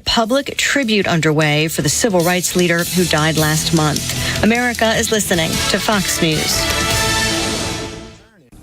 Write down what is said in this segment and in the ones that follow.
Public tribute underway for the civil rights leader who died last month. America is listening to Fox News.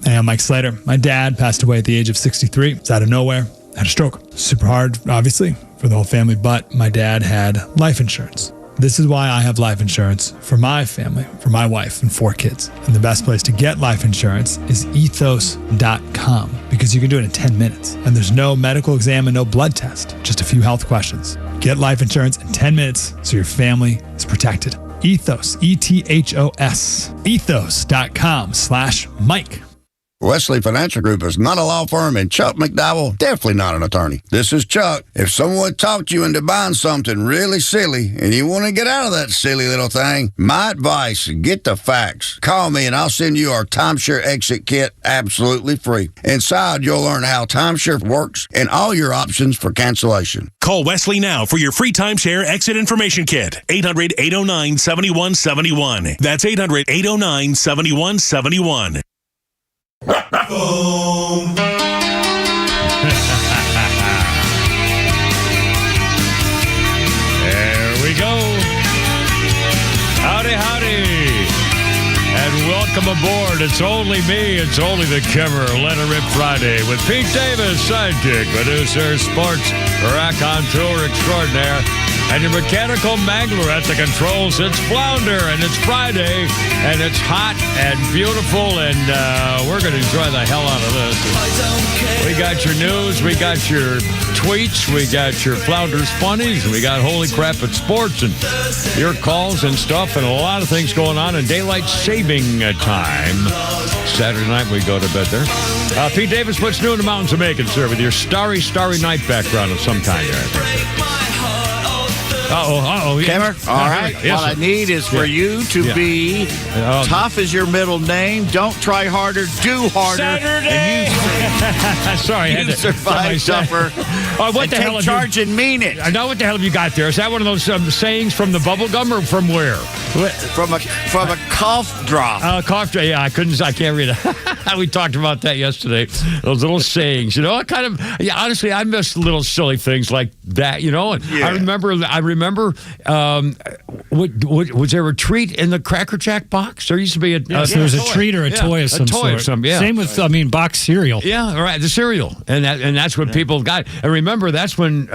Hey, I'm Mike Slater. My dad passed away at the age of 63. It's out of nowhere. Had a stroke. Super hard, obviously, for the whole family, but my dad had life insurance. This is why I have life insurance for my family, for my wife and 4 kids. And the best place to get life insurance is ethos.com because you can do it in 10 minutes. And there's no medical exam and no blood test, just a few health questions. Get life insurance in 10 minutes so your family is protected. Ethos, E-T-H-O-S, ethos.com/Mike. Wesley Financial Group is not a law firm, and Chuck McDowell definitely not an attorney. This is Chuck. If someone talked you into buying something really silly and you want to get out of that silly little thing, my advice, get the facts. Call me and I'll send you our timeshare exit kit absolutely free. Inside, you'll learn how timeshare works and all your options for cancellation. Call Wesley now for your free timeshare exit information kit. 800-809-7171. That's 800-809-7171. There we go. Howdy, howdy. And welcome aboard. It's only me. It's only the Kimmer. Let It Rip Friday with Pete Davis, sidekick, producer, sports, raconteur extraordinaire, and your mechanical mangler at the controls. It's Flounder, and it's Friday, and it's hot and beautiful, and we're going to enjoy the hell out of this. We got your news, we got your tweets, we got your Flounder's funnies, and we got Holy Crap at Sports, and your calls and stuff, and a lot of things going on in daylight saving time. Saturday night we go to bed there. Pete Davis, what's new in the mountains of Macon, sir, with your starry night background of some kind here? Uh-oh. Kimmer, all right. Yes, what I need is for you to be tough as your middle name. Don't try harder, do harder. Saturday! Sorry, You survive tougher. What the hell? Take charge and mean it. I know what the hell have you got there. Is that one of those sayings from the bubble gum or from where? From a cough drop. Cough drop. Yeah, I can't read it. We talked about that yesterday. Those little sayings, honestly, I miss little silly things like that, And I remember, was there a treat in the Cracker Jack box? There used to be there was a treat or a toy of some sort. Same with, box cereal. Yeah, right, the cereal. And that's what people got. And remember, that's when,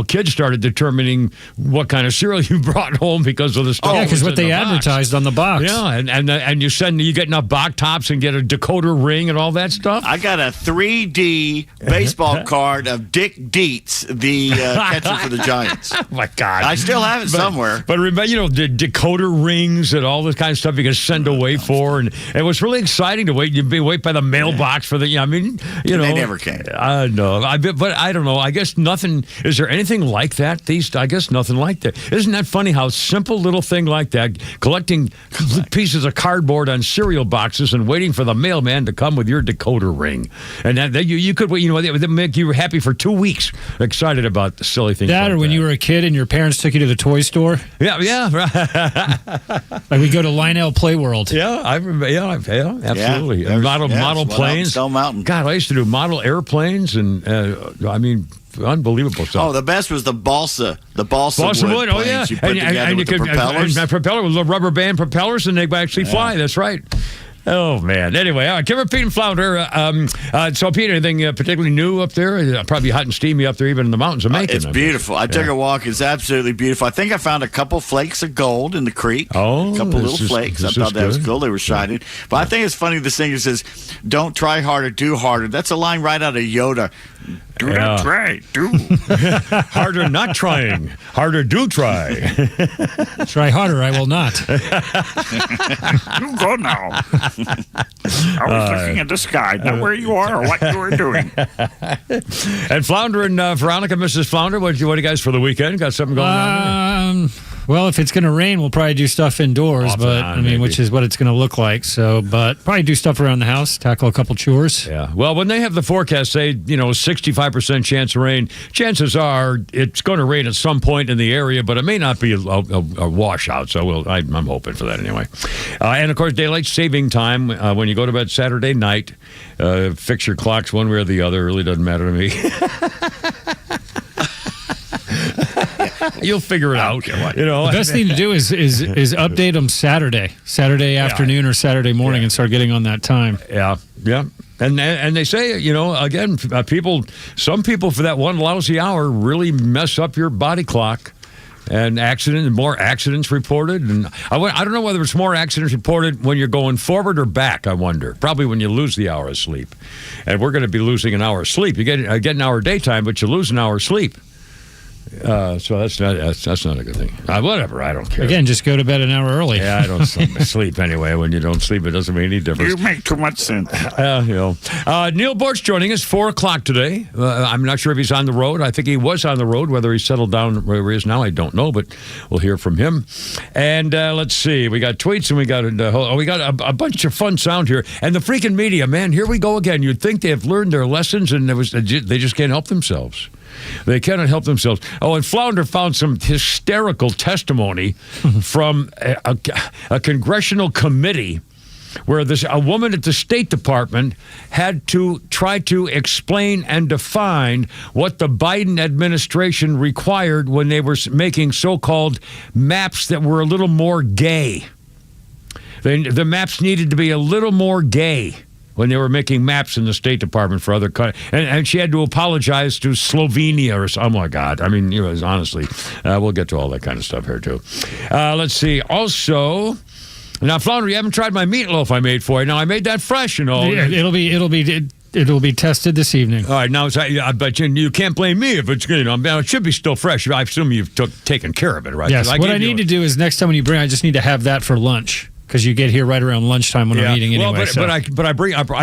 kids started determining what kind of cereal you brought home because of the stuff. Yeah, because what they advertised on the box. Yeah, and you get enough box tops and get a decoder ring and all that stuff. I got a 3D baseball card of Dick Dietz, the catcher for the Giants. Oh, my God. I still have it somewhere. But remember, the decoder rings and all this kind of stuff you can send away for. And it was really exciting to wait. You'd wait by the mailbox for the, They never came. I know. But I don't know. I guess nothing, is there anything like that? I guess nothing like that. Isn't that funny how simple little thing like that, collecting pieces of cardboard on cereal boxes and waiting for the mailman to come with your decoder ring. And that you could, they would make you happy for 2 weeks, excited about the silly things that, like or when that. you were a kid and your parents took you to the toy store. Yeah, right. Like we go to Lionel Play World. Yeah, I remember. Yeah, absolutely. And model planes. Stone Mountain. God, I used to do model airplanes, and unbelievable stuff. Oh, the best was the balsa wood. Oh, yeah. You put together with the propellers. And propeller with little rubber band propellers, and they actually fly. That's right. Oh, man. Anyway, all right, Kimmer, Pete, and Flounder. So, Pete, anything particularly new up there? Probably hot and steamy up there, even in the mountains of Macon. It's beautiful. I took a walk. It's absolutely beautiful. I think I found a couple flakes of gold in the creek. Oh, a couple little flakes. I thought that was cool. They were shining. But I think it's funny the singer says, don't try harder, do harder. That's a line right out of Yoda. Do not try, do. Harder not trying. Harder do try. Try harder, I will not. You go now. I was looking at the sky, not where you are or what you were doing. And Flounder and Veronica, Mrs. Flounder, what do you guys for the weekend? Got something going on? Well, if it's going to rain, we'll probably do stuff indoors, which is what it's going to look like. So, but probably do stuff around the house, tackle a couple chores. Yeah. Well, when they have the forecast say, 65% chance of rain, chances are it's going to rain at some point in the area, but it may not be a washout. So I'm hoping for that anyway. And of course, daylight saving time when you go to bed Saturday night. Fix your clocks one way or the other. It really doesn't matter to me. You'll figure it out. You know, the best thing to do is update them Saturday afternoon or Saturday morning, and start getting on that time. Yeah. And they say, you know, again, some people for that one lousy hour really mess up your body clock. And more accidents reported. And I don't know whether it's more accidents reported when you're going forward or back, I wonder. Probably when you lose the hour of sleep. And we're going to be losing an hour of sleep. You get an hour of daytime, but you lose an hour of sleep. So that's not a good thing. Whatever, I don't care. Again, just go to bed an hour early. Yeah, I don't sleep anyway. When you don't sleep, it doesn't make any difference. You make too much sense. You know. Neil Boortz joining us 4:00 today. I'm not sure if he's on the road. I think he was on the road. Whether he's settled down where he is now, I don't know. But we'll hear from him. And let's see. We got tweets and we got a bunch of fun sound here. And the freaking media, man. Here we go again. You'd think they have learned their lessons, and they just can't help themselves. They cannot help themselves. Oh, and Flounder found some hysterical testimony from a congressional committee where a woman at the State Department had to try to explain and define what the Biden administration required when they were making so-called maps that were a little more gay. The maps needed to be a little more gay when they were making maps in the State Department for other countries. And she had to apologize to Slovenia or something. Oh, my God. I mean, honestly, we'll get to all that kind of stuff here, too. Let's see. Also, now, Flounder, you haven't tried my meatloaf I made for you. Now, I made that fresh, you know. Yeah, it'll be tested this evening. All right, now, but you can't blame me if it's good. It should be still fresh. I assume you've taken care of it, right? Yes, what I need to do is next time when you bring I just need to have that for lunch. Because you get here right around lunchtime when I'm eating anyway. Well, I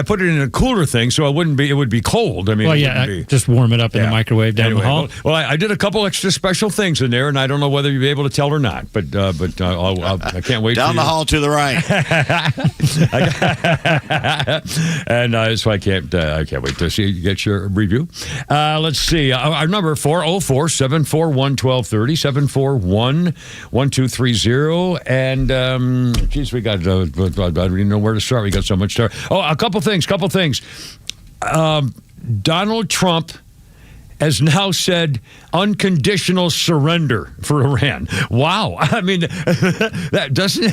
put it in a cooler thing so it would be cold. I mean, just warm it up in the microwave down the hall. Well, I did a couple extra special things in there, and I don't know whether you'll be able to tell or not. But I can't wait. Down the hall to the right. And so I can't wait to get your review. Let's see. Our number 404-741-1230, 741-1230, and geez, we got, I don't even know where to start. We got so much to start. Oh, a couple things. Donald Trump has now said unconditional surrender for Iran. Wow. I mean, that doesn't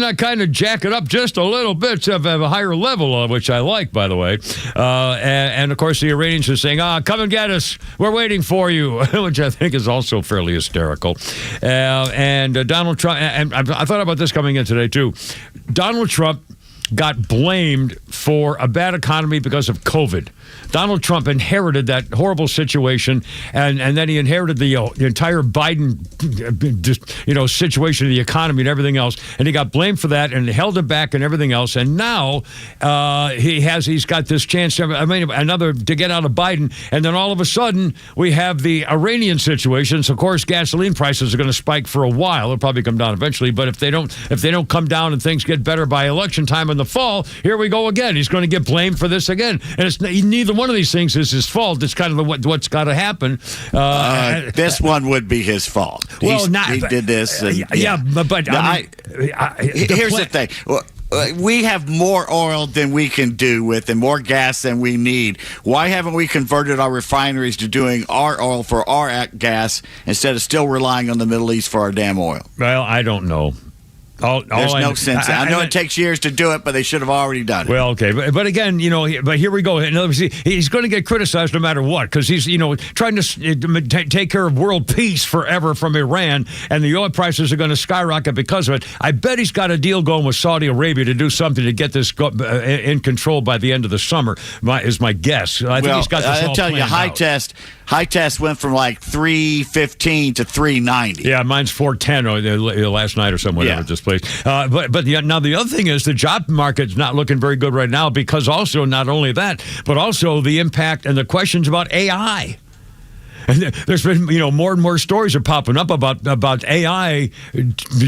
that kind of jack it up just a little bit to have a higher level, which I like, by the way. And of course, the Iranians are saying, come and get us. We're waiting for you, which I think is also fairly hysterical. And Donald Trump, and I thought about this coming in today, too. Donald Trump got blamed for a bad economy because of COVID. Donald Trump inherited that horrible situation, and then he inherited the entire Biden situation of the economy and everything else, and he got blamed for that and held it back and everything else. And now he's got this chance to get out of Biden, and then all of a sudden we have the Iranian situation. So of course gasoline prices are going to spike for a while. They'll probably come down eventually, but if they don't come down and things get better by election time in the fall, here we go again. He's going to get blamed for this again, and it's neither one of these things is his fault. It's kind of what's got to happen. This one would be his fault. Well, he did this. But here's the thing. We have more oil than we can do with and more gas than we need. Why haven't we converted our refineries to doing our oil for our gas instead of still relying on the Middle East for our damn oil? Well, I don't know. There's no sense. I know it takes years to do it, but they should have already done it. Well, okay, but again, but here we go. In other words, he's going to get criticized no matter what because he's, trying to take care of world peace forever from Iran, and the oil prices are going to skyrocket because of it. I bet he's got a deal going with Saudi Arabia to do something to get this in control by the end of the summer. Is my guess. I think he's got this all planned out. High test went from like 315 to 390. Yeah, mine's 410 last night or something. Whatever this place. But now the other thing is the job market's not looking very good right now because also not only that, but also the impact and the questions about AI. And there's been, more and more stories are popping up about AI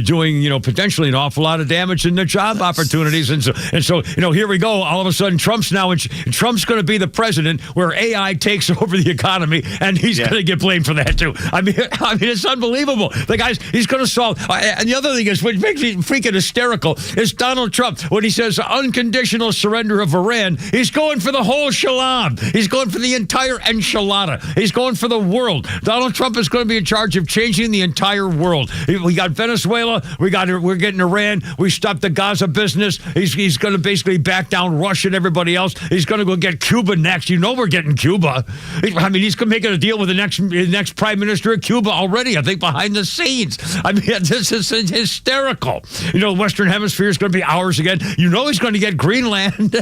doing, potentially an awful lot of damage in the job opportunities. And so, here we go. All of a sudden, Trump's going to be the president where AI takes over the economy, and he's going to get blamed for that too. I mean, it's unbelievable. The he's going to solve. And the other thing is, what makes me freaking hysterical is Donald Trump when he says unconditional surrender of Iran. He's going for the whole shalab. He's going for the entire enchilada. He's going for the world. Donald Trump is going to be in charge of changing the entire world. We got Venezuela. We're getting Iran. We stopped the Gaza business. He's going to basically back down Russia and everybody else. He's going to go get Cuba next. You know we're getting Cuba. I mean, he's making a deal with the next prime minister of Cuba already, I think, behind the scenes. I mean, this is hysterical. You know, the Western Hemisphere is going to be ours again. You know he's going to get Greenland.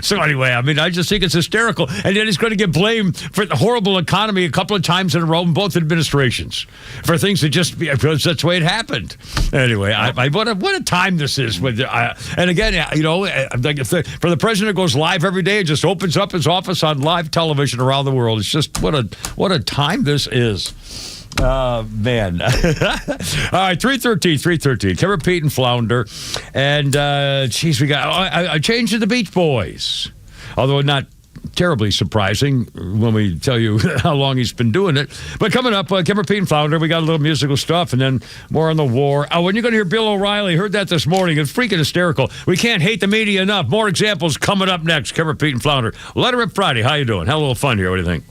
So anyway, I mean, I just think it's hysterical. And then he's going to get blamed for the horrible economy a couple of times in a row in both administrations for things that just, because that's the way it happened. Anyway, what a time this is. And again, you know, for the president who goes live every day and just opens up his office on live television around the world, it's just what a time this is. Man. All right, 313. Kevin, Pete, and Flounder. And, I changed to the Beach Boys. Although not terribly surprising when we tell you how long he's been doing it. But coming up, Kevin, Pete, and Flounder, we got a little musical stuff and then more on the war. Oh, and you're going to hear Bill O'Reilly. Heard that this morning. It's freaking hysterical. We can't hate the media enough. More examples coming up next. Kevin, Pete, and Flounder. Let Her Rip Friday. How you doing? Have a little fun here. What do you think?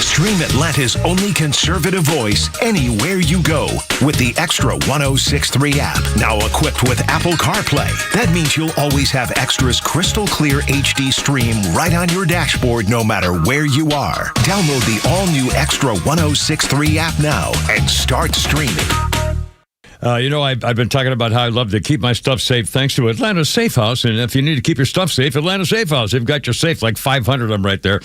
Stream Atlanta's only conservative voice anywhere you go with the Extra 106.3 app. Now equipped with Apple CarPlay. That means you'll always have Extra's crystal clear HD stream right on your dashboard no matter where you are. Download the all-new Extra 106.3 app now and start streaming. You know, I've been talking about how I love to keep my stuff safe thanks to Atlanta Safe House. And if you need to keep your stuff safe, Atlanta Safe House. They've got your safe, like 500 of them right there.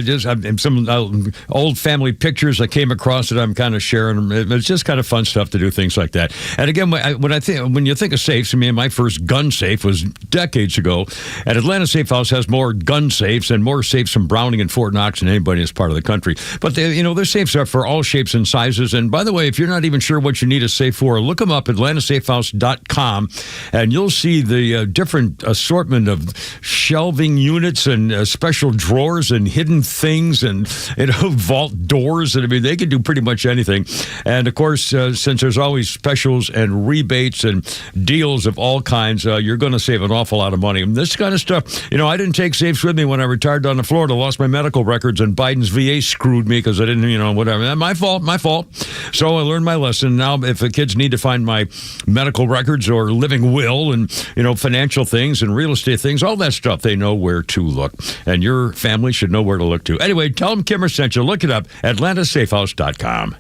Just some old family pictures I came across that I'm kind of sharing. It's just kind of fun stuff to do things like that. And again, when you think of safes, I mean, my first gun safe was decades ago. And Atlanta Safe House has more gun safes and more safes from Browning and Fort Knox than anybody in this part of the country. But, their safes are for all shapes and sizes. And by the way, if you're not even sure what you need a safe for, look them up at atlantasafehouse.com, and you'll see the different assortment of shelving units and special drawers and hidden things and vault doors. And I mean, they can do pretty much anything. And of course, since there's always specials and rebates and deals of all kinds, you're going to save an awful lot of money. And this kind of stuff, I didn't take safes with me when I retired down to Florida, lost my medical records, and Biden's VA screwed me because I didn't, whatever. My fault. So I learned my lesson. Now, if the kids need to find my medical records or living will and, financial things and real estate things, all that stuff, they know where to look. And your family should know where to look to. Anyway, tell them Kimmer sent you. Look it up, atlantasafehouse.com.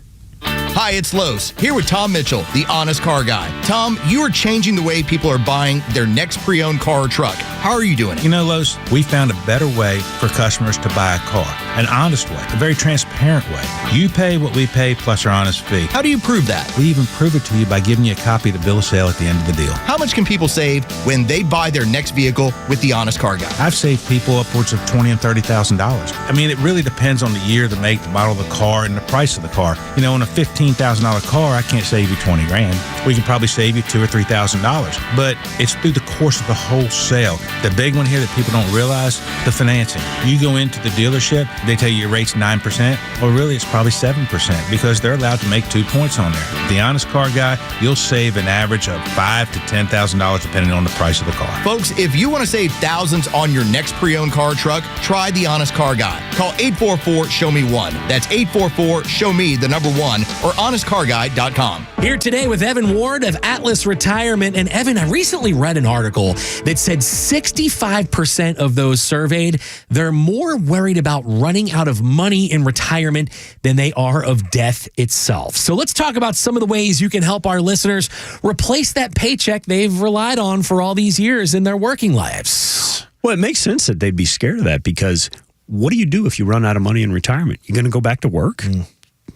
Hi, it's Lowe's, here with Tom Mitchell, the honest car guy. Tom, you are changing the way people are buying their next pre-owned car or truck. How are you doing it? Lowe's, we found a better way for customers to buy a car. An honest way, a very transparent way. You pay what we pay plus our honest fee. How do you prove that? We even prove it to you by giving you a copy of the bill of sale at the end of the deal. How much can people save when they buy their next vehicle with the honest car guy? I've saved people upwards of $20,000 and $30,000. I mean, it really depends on the year, the make, the model of the car, and the price of the car. On a $15,000 car, I can't save you $20,000. We can probably save you $2,000 or $3,000. But it's through the course of the whole sale. The big one here that people don't realize, the financing. You go into the dealership, they tell you your rate's 9%, or really it's probably 7% because they're allowed to make 2 points on there. The honest car guy, you'll save an average of $5,000 to $10,000 depending on the price of the car. Folks, if you want to save thousands on your next pre-owned car or truck, try the honest car guy. Call 844-SHOW-ME-1. That's 844-SHOW-ME, the number 1, or honestcarguy.com. Here today with Evan Ward of Atlas Retirement. And Evan, I recently read an article that said 65% of those surveyed, they're more worried about running out of money in retirement than they are of death itself. So let's talk about some of the ways you can help our listeners replace that paycheck they've relied on for all these years in their working lives. Well, it makes sense that they'd be scared of that because what do you do if you run out of money in retirement? You're going to go back to work?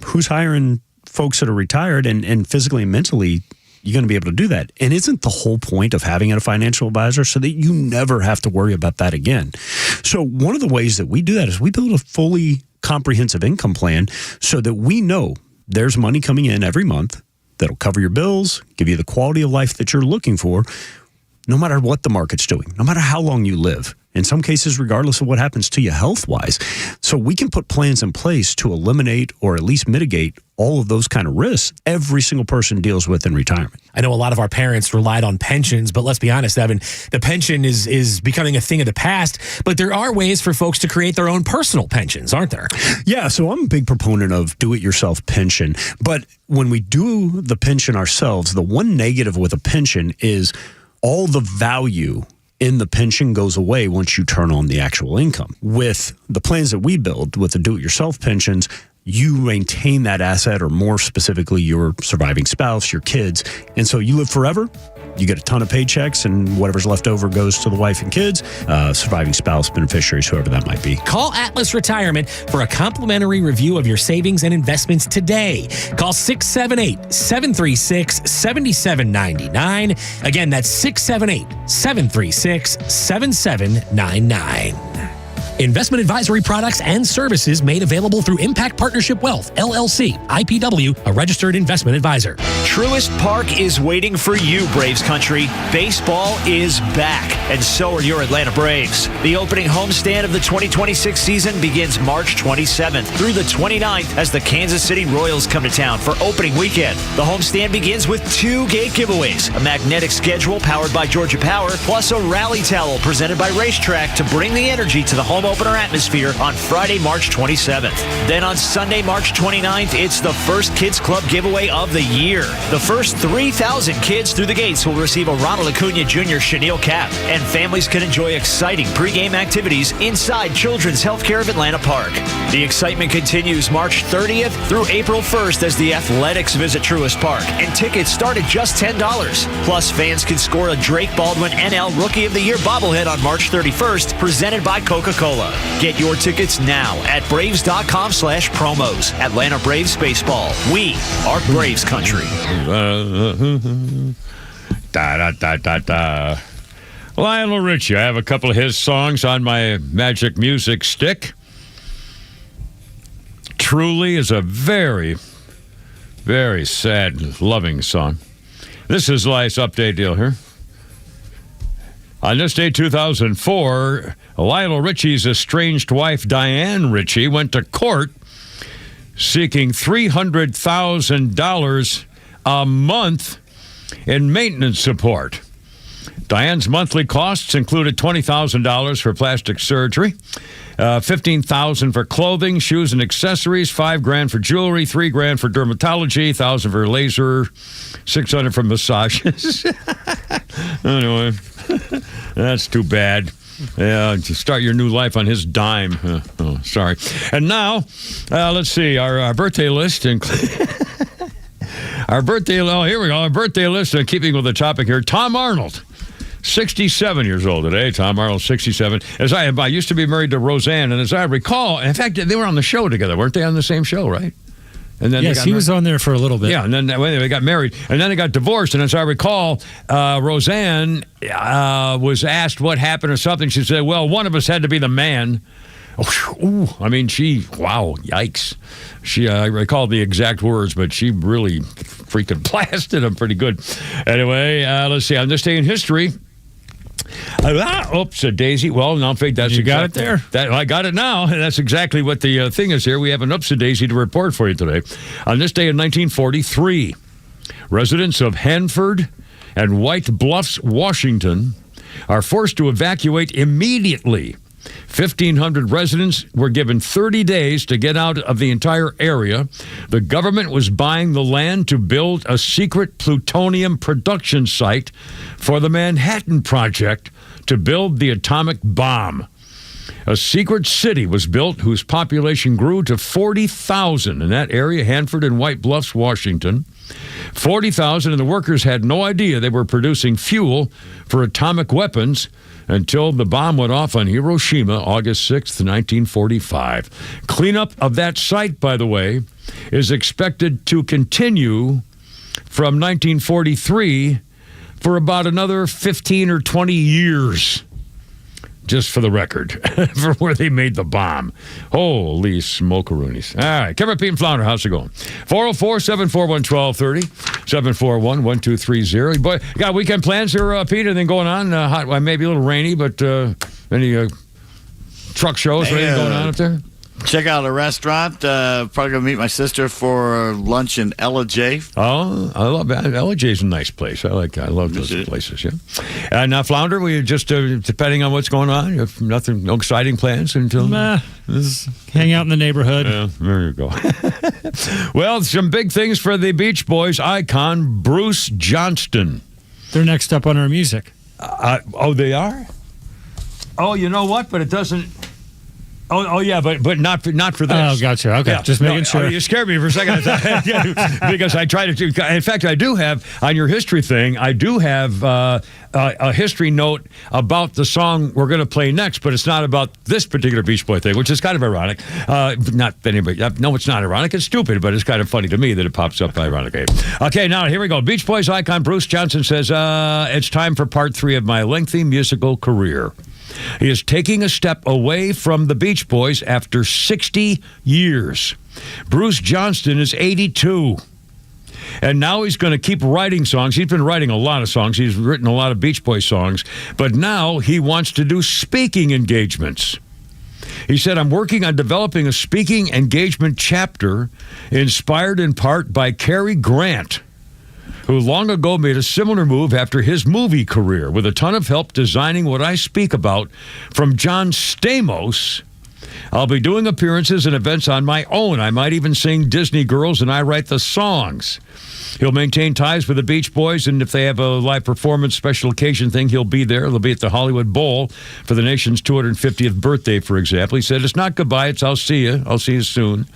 Who's hiring folks that are retired and physically and mentally you're going to be able to do that? And isn't the whole point of having a financial advisor so that you never have to worry about that again? So one of the ways that we do that is we build a fully comprehensive income plan so that we know there's money coming in every month that'll cover your bills, give you the quality of life that you're looking for, no matter what the market's doing, no matter how long you live. in some cases, regardless of what happens to you health-wise. So we can put plans in place to eliminate or at least mitigate all of those kind of risks every single person deals with in retirement. I know a lot of our parents relied on pensions, but let's be honest, Evan, the pension is becoming a thing of the past, but there are ways for folks to create their own personal pensions, aren't there? Yeah, so I'm a big proponent of do-it-yourself pension, but when we do the pension ourselves, the one negative with a pension is all the value in the pension goes away once you turn on the actual income. With the plans that we build, with the do-it-yourself pensions, you maintain that asset, or more specifically, your surviving spouse, your kids. And so you live forever. You get a ton of paychecks, and whatever's left over goes to the wife and kids, surviving spouse, beneficiaries, whoever that might be. Call Atlas Retirement for a complimentary review of your savings and investments today. Call 678-736-7799. Again, that's 678-736-7799. Investment advisory products and services made available through Impact Partnership Wealth, LLC, IPW, a registered investment advisor. Truist Park is waiting for you, Braves country. Baseball is back, and so are your Atlanta Braves. The opening homestand of the 2026 season begins March 27th through the 29th as the Kansas City Royals come to town for opening weekend. The homestand begins with 2 gate giveaways, a magnetic schedule powered by Georgia Power, plus a rally towel presented by Racetrack to bring the energy to the home opener atmosphere on Friday, March 27th. Then on Sunday, March 29th, it's the first Kids Club giveaway of the year. The first 3,000 kids through the gates will receive a Ronald Acuna Jr. chenille cap, and families can enjoy exciting pregame activities inside Children's Healthcare of Atlanta Park. The excitement continues March 30th through April 1st as the Athletics visit Truist Park, and tickets start at just $10. Plus, fans can score a Drake Baldwin NL Rookie of the Year bobblehead on March 31st, presented by Coca-Cola. Get your tickets now at Braves.com/promos. Atlanta Braves Baseball. We are Braves country. Lionel Richie. I have a couple of his songs on my Magic Music stick. Truly is a very, very sad, loving song. This is Life's update deal here. On this day, 2004, Lionel Richie's estranged wife, Diane Richie, went to court seeking $300,000 a month in maintenance support. Diane's monthly costs included $20,000 for plastic surgery, $15,000 for clothing, shoes, and accessories, $5,000 for jewelry, $3,000 for dermatology, $1,000 for laser, $600 for massages. Anyway, that's too bad. Yeah, to start your new life on his dime. Oh, sorry. And now, let's see, our birthday list includes... Our birthday list, keeping with the topic here, Tom Arnold. 67 years old today. Tom Arnold, 67. As I used to be married to Roseanne, and as I recall, in fact, they were on the show together, weren't they? On the same show, right? And then yes, he was on there for a little bit. Yeah, and then they got married, and then they got divorced. And as I recall, Roseanne was asked what happened or something. She said, "Well, one of us had to be the man." I mean, yikes. I recall the exact words, but she really freaking blasted them pretty good. Anyway, let's see. On this day in history, oops, a daisy. Well, no, that's you got it there. I got it now, and that's exactly what the thing is here. We have an oops-a-daisy to report for you today. On this day in 1943, residents of Hanford and White Bluffs, Washington, are forced to evacuate immediately. 1,500 residents were given 30 days to get out of the entire area. The government was buying the land to build a secret plutonium production site for the Manhattan Project to build the atomic bomb. A secret city was built whose population grew to 40,000 in that area, Hanford and White Bluffs, Washington. 40,000, and the workers had no idea they were producing fuel for atomic weapons until the bomb went off on Hiroshima, August 6th, 1945. Cleanup of that site, by the way, is expected to continue from 1943 for about another 15 or 20 years. Just for the record, for where they made the bomb. Holy smokeroonies. All right, Kevin, Pete, and Flounder, how's it going? 404-741-1230, 741-1230. Boy, got weekend plans here, Pete? Anything going on? Hot, maybe a little rainy, but Any truck shows or anything going on up there? Check out a restaurant. Probably going to meet my sister for lunch in Ella J. Oh, I love that. Ella J's a nice place. I love those places, yeah. And now, Flounder, we just, depending on what's going on, you have no exciting plans until... hang out in the neighborhood. Yeah, there you go. Well, some big things for the Beach Boys icon, Bruce Johnston. They're next up on our music. They are? Oh, you know what? But it doesn't... Oh yeah, but not for this. Oh, gotcha. Okay, just making sure. You scared me for a second. Because I tried to. In fact, I do have on your history thing. I do have a history note about the song we're going to play next, but it's not about this particular Beach Boy thing, which is kind of ironic. Not anybody. No, it's not ironic. It's stupid, but it's kind of funny to me that it pops up ironically. Okay, now here we go. Beach Boys icon Bruce Johnston says, "It's time for part 3 of my lengthy musical career." He is taking a step away from the Beach Boys after 60 years. Bruce Johnston is 82. And now he's going to keep writing songs. He's been writing a lot of songs. He's written a lot of Beach Boys songs. But now he wants to do speaking engagements. He said, "I'm working on developing a speaking engagement chapter inspired in part by Cary Grant, who long ago made a similar move after his movie career, with a ton of help designing what I speak about from John Stamos. I'll be doing appearances and events on my own. I might even sing Disney Girls, and I write the songs. He'll maintain ties with the Beach Boys, and if they have a live performance special occasion thing, he'll be there. They'll be at the Hollywood Bowl for the nation's 250th birthday, for example." He said, "It's not goodbye, it's I'll see you. I'll see you soon."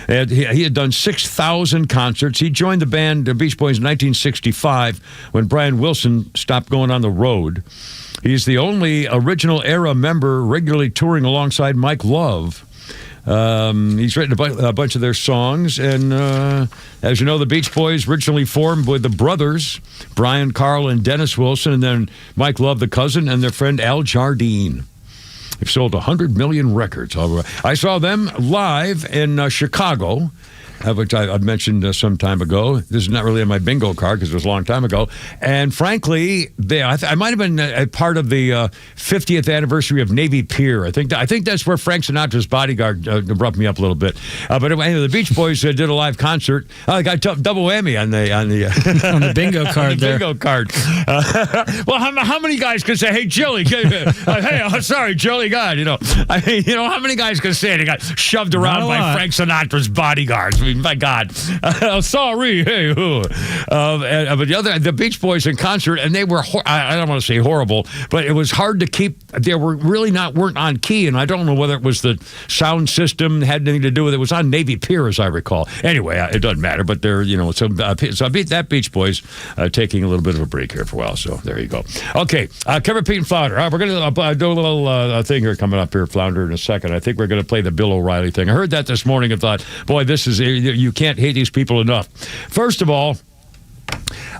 And he had done 6,000 concerts. He joined the band, the Beach Boys, in 1965 when Brian Wilson stopped going on the road. He's the only original era member regularly touring alongside Mike Love. He's written a bunch of their songs, and as you know, the Beach Boys originally formed with the brothers, Brian, Carl, and Dennis Wilson, and then Mike Love, the cousin, and their friend Al Jardine. They've sold 100 million records. I saw them live in Chicago, which I mentioned some time ago. This is not really on my bingo card because it was a long time ago. And frankly, I might have been a part of the 50th anniversary of Navy Pier. I think that's where Frank Sinatra's Bodyguard roughed me up a little bit. But anyway, the Beach Boys did a live concert. I got double whammy on the bingo card. Bingo card. Well, how many guys can say, "Hey, Jilly"? Hey, sorry, Jilly. God, how many guys can say it? He got shoved around by Frank Sinatra's bodyguards. I mean, my God. Sorry. Hey, but the Beach Boys in concert, and they were, I don't want to say horrible, but it was hard to keep, they weren't on key, and I don't know whether it was the sound system had anything to do with it. It was on Navy Pier, as I recall. Anyway, it doesn't matter, but they're, so I beat that Beach Boys taking a little bit of a break here for a while, so there you go. Okay, Kevin, Pete, and Flounder. We're going to do a little thing here coming up here, Flounder, in a second. I think we're going to play the Bill O'Reilly thing. I heard that this morning and thought, boy, this is, you can't hate these people enough. First of all,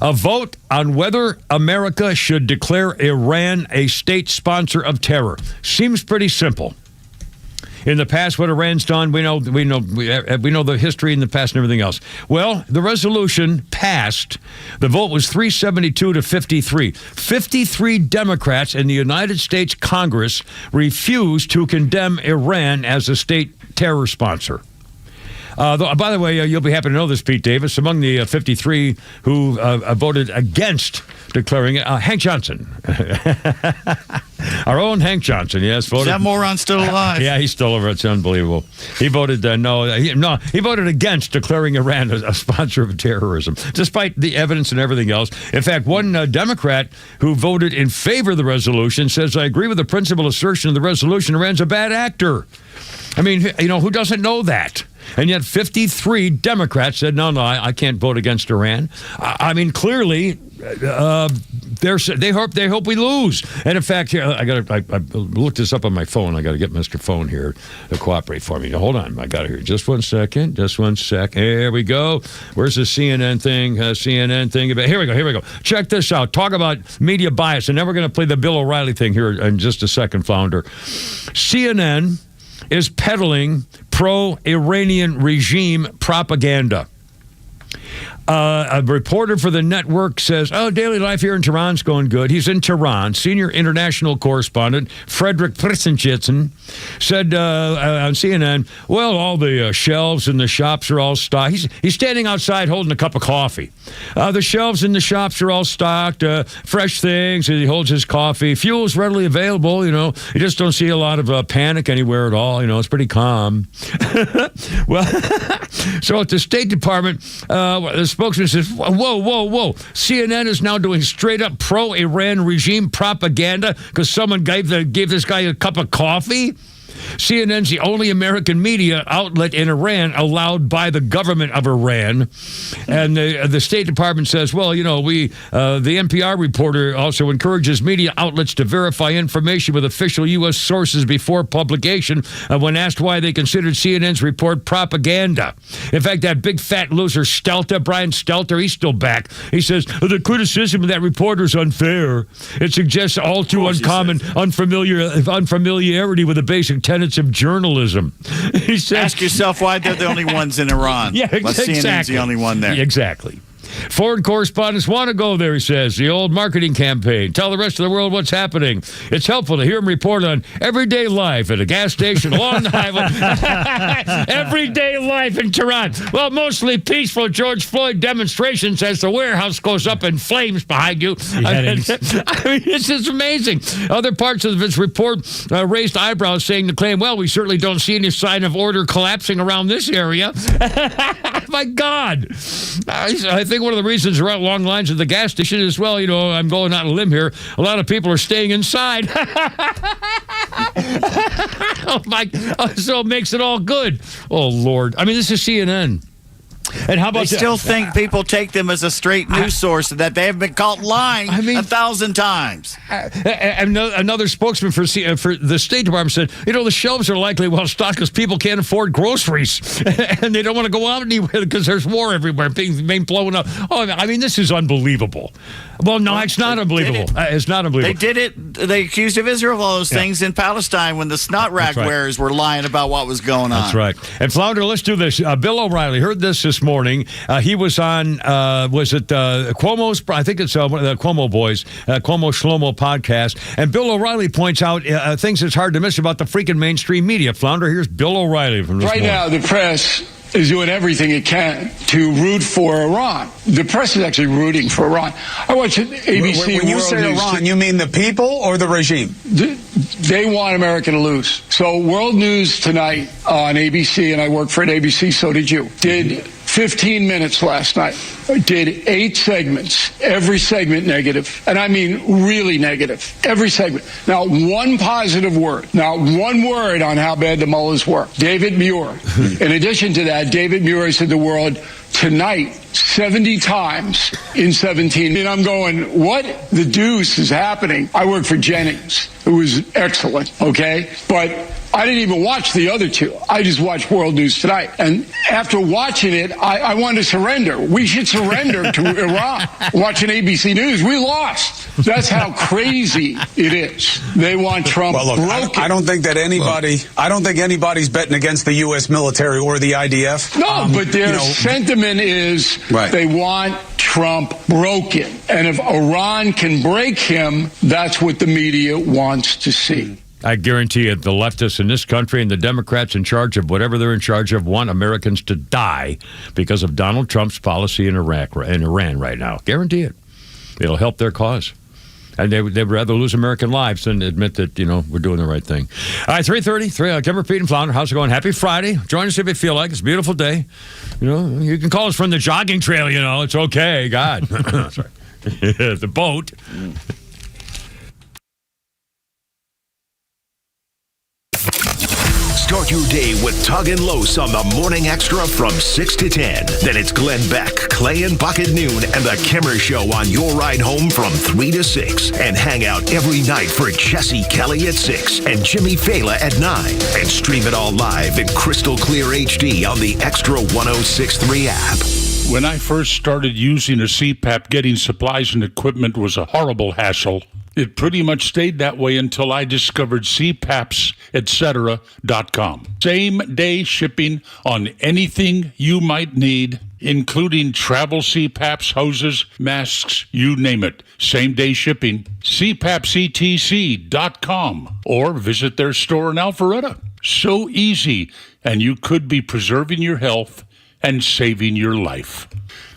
a vote on whether America should declare Iran a state sponsor of terror seems pretty simple. In the past, what Iran's done, we know the history in the past and everything else. Well, the resolution passed. The vote was 372 to 53. 53 Democrats in the United States Congress refused to condemn Iran as a state terror sponsor. By the way, you'll be happy to know this, Pete Davis. Among the 53 who voted against declaring it, Hank Johnson. Our own Hank Johnson, yes. Voted, is that moron still alive? Yeah, he's still over. It's unbelievable. He voted he voted against declaring Iran a sponsor of terrorism, despite the evidence and everything else. In fact, one Democrat who voted in favor of the resolution says, "I agree with the principal assertion of the resolution. Iran's a bad actor." I mean, who doesn't know that? And yet 53 Democrats said, no, I can't vote against Iran. I mean, clearly, they hope we lose. And in fact, here, I looked this up on my phone. I got to get Mr. Phone here to cooperate for me. Hold on. I got it here. Just one second. Here we go. Where's the CNN thing? Here we go. Check this out. Talk about media bias. And then we're going to play the Bill O'Reilly thing here in just a second, Flounder. CNN is peddling pro-Iranian regime propaganda. A reporter for the network says, daily life here in Tehran's going good. He's in Tehran. Senior international correspondent Frederick Prisenschitz said on CNN, well, all the shelves in the shops are all stocked. He's standing outside holding a cup of coffee. The shelves in the shops are all stocked, fresh things. He holds his coffee. Fuel's readily available, You just don't see a lot of panic anywhere at all. It's pretty calm. Well, so at the State Department, the spokesman says, whoa. CNN is now doing straight-up pro-Iran regime propaganda because someone gave this guy a cup of coffee? CNN's the only American media outlet in Iran allowed by the government of Iran. And the State Department says, well, the NPR reporter also encourages media outlets to verify information with official U.S. sources before publication when asked why they considered CNN's report propaganda. In fact, that big fat loser Brian Stelter, he's still back. He says, the criticism of that reporter is unfair. It suggests all too uncommon unfamiliarity with the basic tenets of journalism. He says, ask yourself why they're the only ones in Iran. Yeah, exactly. CNN's the only one there. Exactly. Foreign correspondents want to go there, he says. The old marketing campaign. Tell the rest of the world what's happening. It's helpful to hear him report on everyday life at a gas station along the highway. Everyday life in Tehran. Well, mostly peaceful George Floyd demonstrations as the warehouse goes up in flames behind you. It's just amazing. Other parts of his report raised eyebrows, saying the claim, well, we certainly don't see any sign of order collapsing around this area. My God. I think one of the reasons we're out long lines at the gas station is, well, I'm going out on a limb here. A lot of people are staying inside. Oh, my. So it makes it all good. Oh, Lord. I mean, this is CNN. And how about they still think people take them as a straight news source and that they have been caught lying 1,000 times. Another spokesman for the State Department said, the shelves are likely well stocked because people can't afford groceries and they don't want to go out anywhere because there's war everywhere being blown up. Oh, I mean, this is unbelievable. Well, no, it's not unbelievable. It's not unbelievable. They did it. They accused of Israel of all those things in Palestine when the snot rack wearers were lying about what was going on. That's right. And Flounder, let's do this. Bill O'Reilly heard this morning. He was on, Cuomo's, I think it's one of the Cuomo boys, Cuomo Shlomo podcast. And Bill O'Reilly points out things that's hard to miss about the freaking mainstream media. Flounder, here's Bill O'Reilly from this morning. Right now, the press is doing everything it can to root for Iran. The press is actually rooting for Iran. I watch ABC. When you say Iran, you mean the people or the regime? They want America to lose. So World News tonight on ABC, and I work for ABC, so did you, did 15 minutes last night. Did 8 segments, every segment negative. And I mean really negative. Every segment. Not one positive word. Not one word on how bad the mullahs were. David Muir. In addition to that, David Muir said the word tonight 70 times in 17. And I'm going, what the deuce is happening? I work for Jennings, who was excellent, okay? But I didn't even watch the other two. I just watched World News Tonight. And after watching it, I wanted to surrender. We should surrender to Iran. Watching ABC News, we lost. That's how crazy it is. They want Trump broken. I don't think that anybody's betting against the U.S. military or the IDF. No, but their sentiment is they want Trump broken. And if Iran can break him, that's what the media wants to see. I guarantee you the leftists in this country and the Democrats in charge of whatever they're in charge of want Americans to die because of Donald Trump's policy in Iran right now. Guarantee it. It'll help their cause. And they'd rather lose American lives than admit that, we're doing the right thing. All right, 3:30, Kimber, Pete, and Flounder. How's it going? Happy Friday. Join us if you feel like it's a beautiful day. You can call us from the jogging trail, It's okay. God. Sorry. The boat. Start your day with Tug and Los on the Morning Extra from 6 to 10. Then it's Glenn Beck, Clay and Buck at noon, and the Kimmer Show on your ride home from 3 to 6. And hang out every night for Jesse Kelly at 6 and Jimmy Fela at 9. And stream it all live in crystal clear HD on the Extra 106.3 app. When I first started using a CPAP, getting supplies and equipment was a horrible hassle. It pretty much stayed that way until I discovered cpapsetcetera.com. Same-day shipping on anything you might need, including travel CPAPs, hoses, masks, you name it. Same-day shipping. cpapsetc.com or visit their store in Alpharetta. So easy, and you could be preserving your health and saving your life.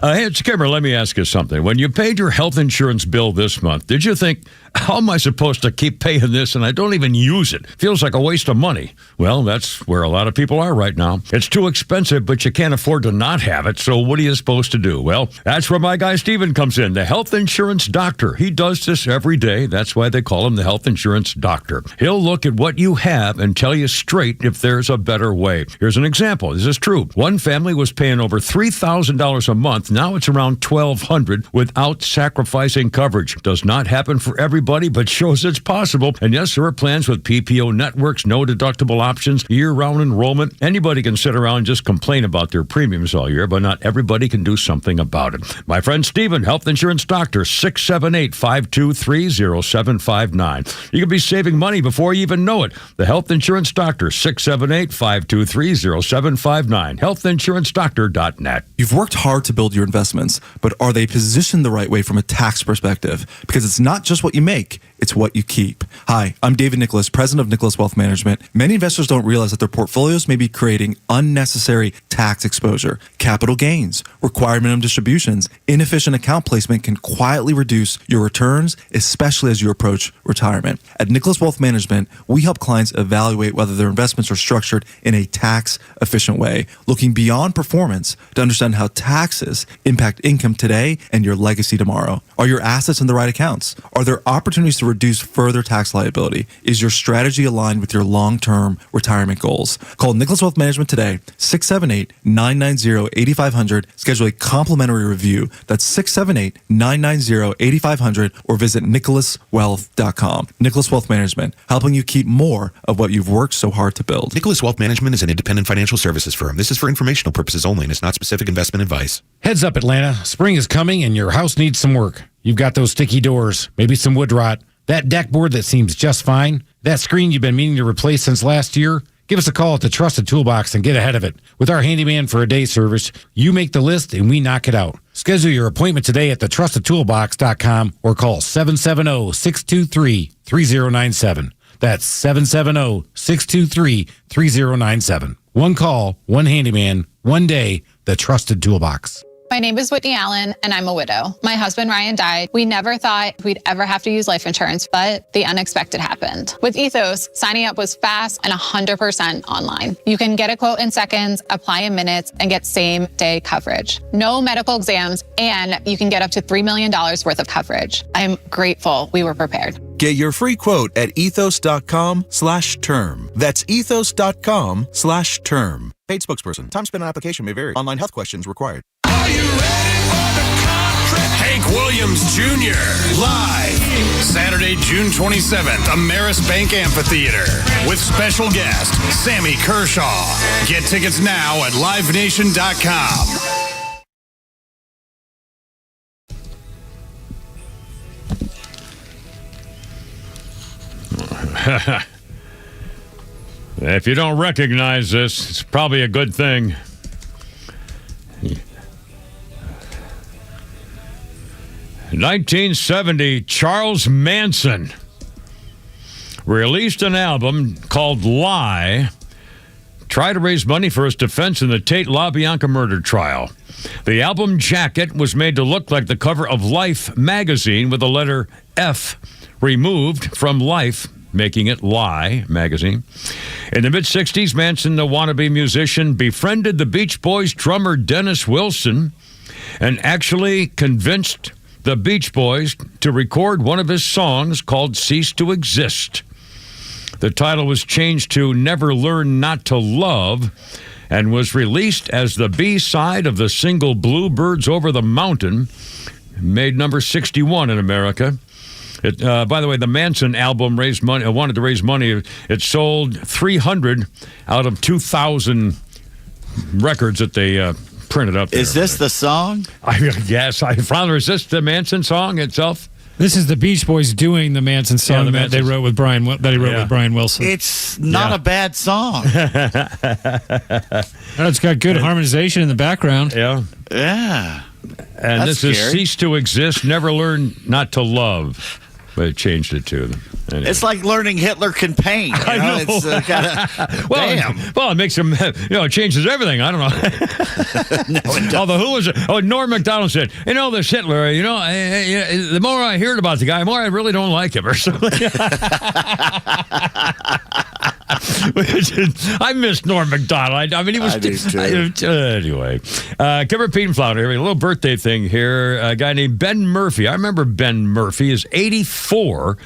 Hey, it's Kimmer. Let me ask you something. When you paid your health insurance bill this month, did you think, how am I supposed to keep paying this and I don't even use it? Feels like a waste of money. Well, that's where a lot of people are right now. It's too expensive, but you can't afford to not have it. So what are you supposed to do? Well, that's where my guy Steven comes in, the health insurance doctor. He does this every day. That's why they call him the health insurance doctor. He'll look at what you have and tell you straight if there's a better way. Here's an example. This is true. One family was paying over $3,000 a month. Now it's around $1,200 without sacrificing coverage. Does not happen for everybody, but shows it's possible. And yes, there are plans with PPO networks, no deductible options, year-round enrollment. Anybody can sit around and just complain about their premiums all year, but not everybody can do something about it. My friend Steven, health insurance doctor, 678-523-0759. You could be saving money before you even know it. The health insurance doctor, 678-523-0759. healthinsurancedoctor.net. You've worked hard to build your investments, but are they positioned the right way from a tax perspective? Because it's not just what you make, it's what you keep. Hi, I'm David Nicholas, president of Nicholas Wealth Management. Many investors don't realize that their portfolios may be creating unnecessary tax exposure. Capital gains, required minimum distributions, inefficient account placement can quietly reduce your returns, especially as you approach retirement. At Nicholas Wealth Management, we help clients evaluate whether their investments are structured in a tax-efficient way, looking beyond performance to understand how taxes impact income today and your legacy tomorrow. Are your assets in the right accounts? Are there opportunities to reduce further tax liability? Is your strategy aligned with your long-term retirement goals? Call Nicholas Wealth Management today, 678-990-8500. Schedule a complimentary review. That's 678-990-8500 or visit nicholaswealth.com. Nicholas Wealth Management, helping you keep more of what you've worked so hard to build. Nicholas Wealth Management is an independent financial services firm. This is for informational purposes only and is not specific investment advice. Heads up, Atlanta. Spring is coming and your house needs some work. You've got those sticky doors, maybe some wood rot, that deck board that seems just fine, that screen you've been meaning to replace since last year. Give us a call at the Trusted Toolbox and get ahead of it. With our handyman for a day service, you make the list and we knock it out. Schedule your appointment today at thetrustedtoolbox.com or call 770-623-3097. That's 770-623-3097. One call, one handyman, one day, the Trusted Toolbox. My name is Whitney Allen, and I'm a widow. My husband, Ryan, died. We never thought we'd ever have to use life insurance, but the unexpected happened. With Ethos, signing up was fast and 100% online. You can get a quote in seconds, apply in minutes, and get same-day coverage. No medical exams, and you can get up to $3 million worth of coverage. I'm grateful we were prepared. Get your free quote at ethos.com/term. That's ethos.com/term. Paid spokesperson. Time spent on application may vary. Online health questions required. Hank Williams Jr. Live Saturday, June 27th, Ameris Bank Amphitheater with special guest Sammy Kershaw. Get tickets now at livenation.com. If you don't recognize this, it's probably a good thing. 1970, Charles Manson released an album called Lie, tried to raise money for his defense in the Tate LaBianca murder trial. The album jacket was made to look like the cover of Life magazine with the letter F removed from Life, making it Lie magazine. In the mid-'60s, Manson, the wannabe musician, befriended the Beach Boys drummer Dennis Wilson and actually convinced the Beach Boys to record one of his songs called Cease to Exist. The title was changed to Never Learn Not to Love and was released as the B-side of the single Bluebirds Over the Mountain, made number 61 in America. By the way, the Manson album wanted to raise money. It sold 300 out of 2,000 records that they printed up there. Is this the song? I guess. Is this the Manson song itself? This is the Beach Boys doing the Manson song that they wrote with Brian. That he wrote with Brian Wilson. It's not a bad song. It's got good harmonization in the background. Yeah. Yeah. And That's this is scary. cease to exist, never learn not to love. But it changed it to them. Anyway. It's like learning Hitler can paint. You know? It's damn. Well, it makes him, it changes everything. I don't know. No, it doesn't. Although, who was it? Oh, Norm Macdonald said, this Hitler, the more I heard about the guy, the more I really don't like him or something. I miss Norm Macdonald. I mean, he was. I do too. Anyway, Kimber Pete and Flounder here. A little birthday thing here. A guy named Ben Murphy. I remember Ben Murphy is 84.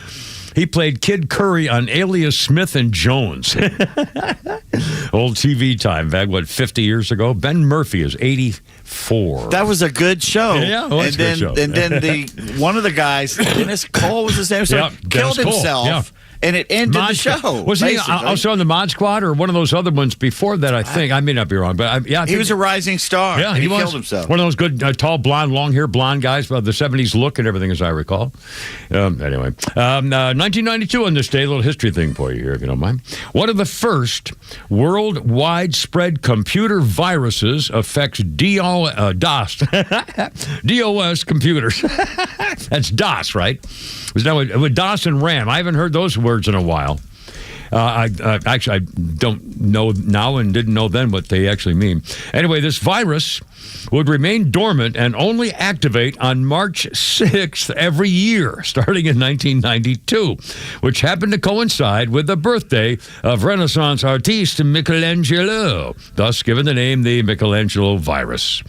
He played Kid Curry on Alias Smith and Jones. Old TV time back, 50 years ago? Ben Murphy is 84. That was a good show. Yeah, well, and then one of the guys, Dennis Cole was his name, killed himself. Yeah. And it ended the show. Was he also on the Mod Squad or one of those other ones before that, I think? I may not be wrong, but he was a rising star. Yeah, and he was. killed himself. One of those good, tall, blonde, long-hair, blonde guys with the 70s look and everything, as I recall. Anyway, 1992 on this day, a little history thing for you here, if you don't mind. One of the first worldwide spread computer viruses affects DOS computers. That's DOS, right? Was that with DOS and RAM? I haven't heard those words in a while. I don't know now and didn't know then what they actually mean. Anyway, this virus would remain dormant and only activate on March 6th every year, starting in 1992, which happened to coincide with the birthday of Renaissance artiste Michelangelo, thus given the name the Michelangelo virus.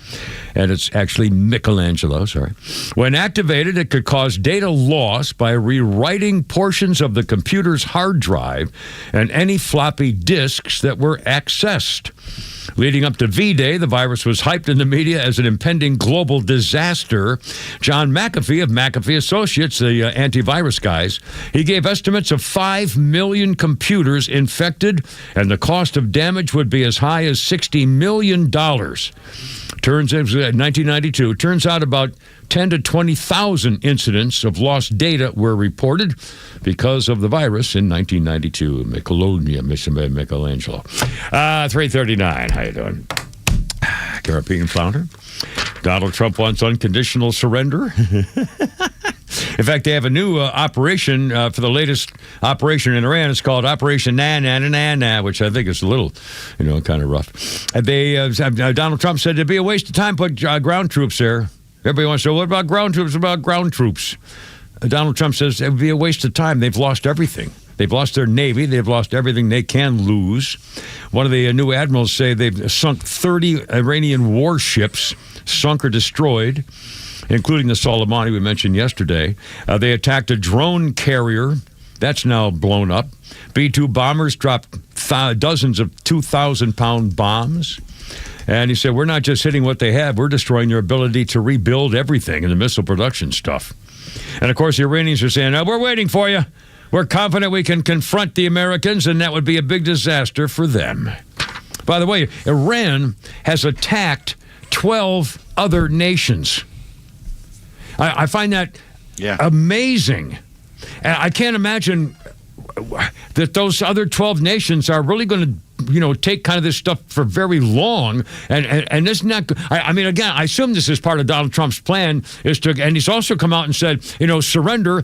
And it's actually Michelangelo, sorry. When activated, it could cause data loss by rewriting portions of the computer's hard drive and any floppy disks that were accessed. Leading up to V-Day, the virus was hyped in the media as an impending global disaster. John McAfee of McAfee Associates, the antivirus guys, he gave estimates of 5 million computers infected, and the cost of damage would be as high as $60 million. Turns in 1992. Turns out about 10 to 20,000 incidents of lost data were reported because of the virus in 1992. Michelangelo. 339. How you doing? Caribbean Flounder. Donald Trump wants unconditional surrender. In fact, they have a new operation for the latest operation in Iran. It's called Operation Na, which I think is a little, kind of rough. Donald Trump said it'd be a waste of time to put ground troops there. Everybody wants to know, what about ground troops? What about ground troops? Donald Trump says it would be a waste of time. They've lost everything. They've lost their Navy. They've lost everything they can lose. One of the new admirals say they've sunk 30 Iranian warships, sunk or destroyed, including the Soleimani we mentioned yesterday. They attacked a drone carrier. That's now blown up. B-2 bombers dropped dozens of 2,000-pound bombs. And he said, we're not just hitting what they have, we're destroying their ability to rebuild everything in the missile production stuff. And, of course, the Iranians are saying, we're waiting for you. We're confident we can confront the Americans, and that would be a big disaster for them. By the way, Iran has attacked 12 other nations. I find that amazing. And I can't imagine that those other 12 nations are really going to, take kind of this stuff for very long. And this is not, I mean, again, I assume this is part of Donald Trump's plan and he's also come out and said, surrender.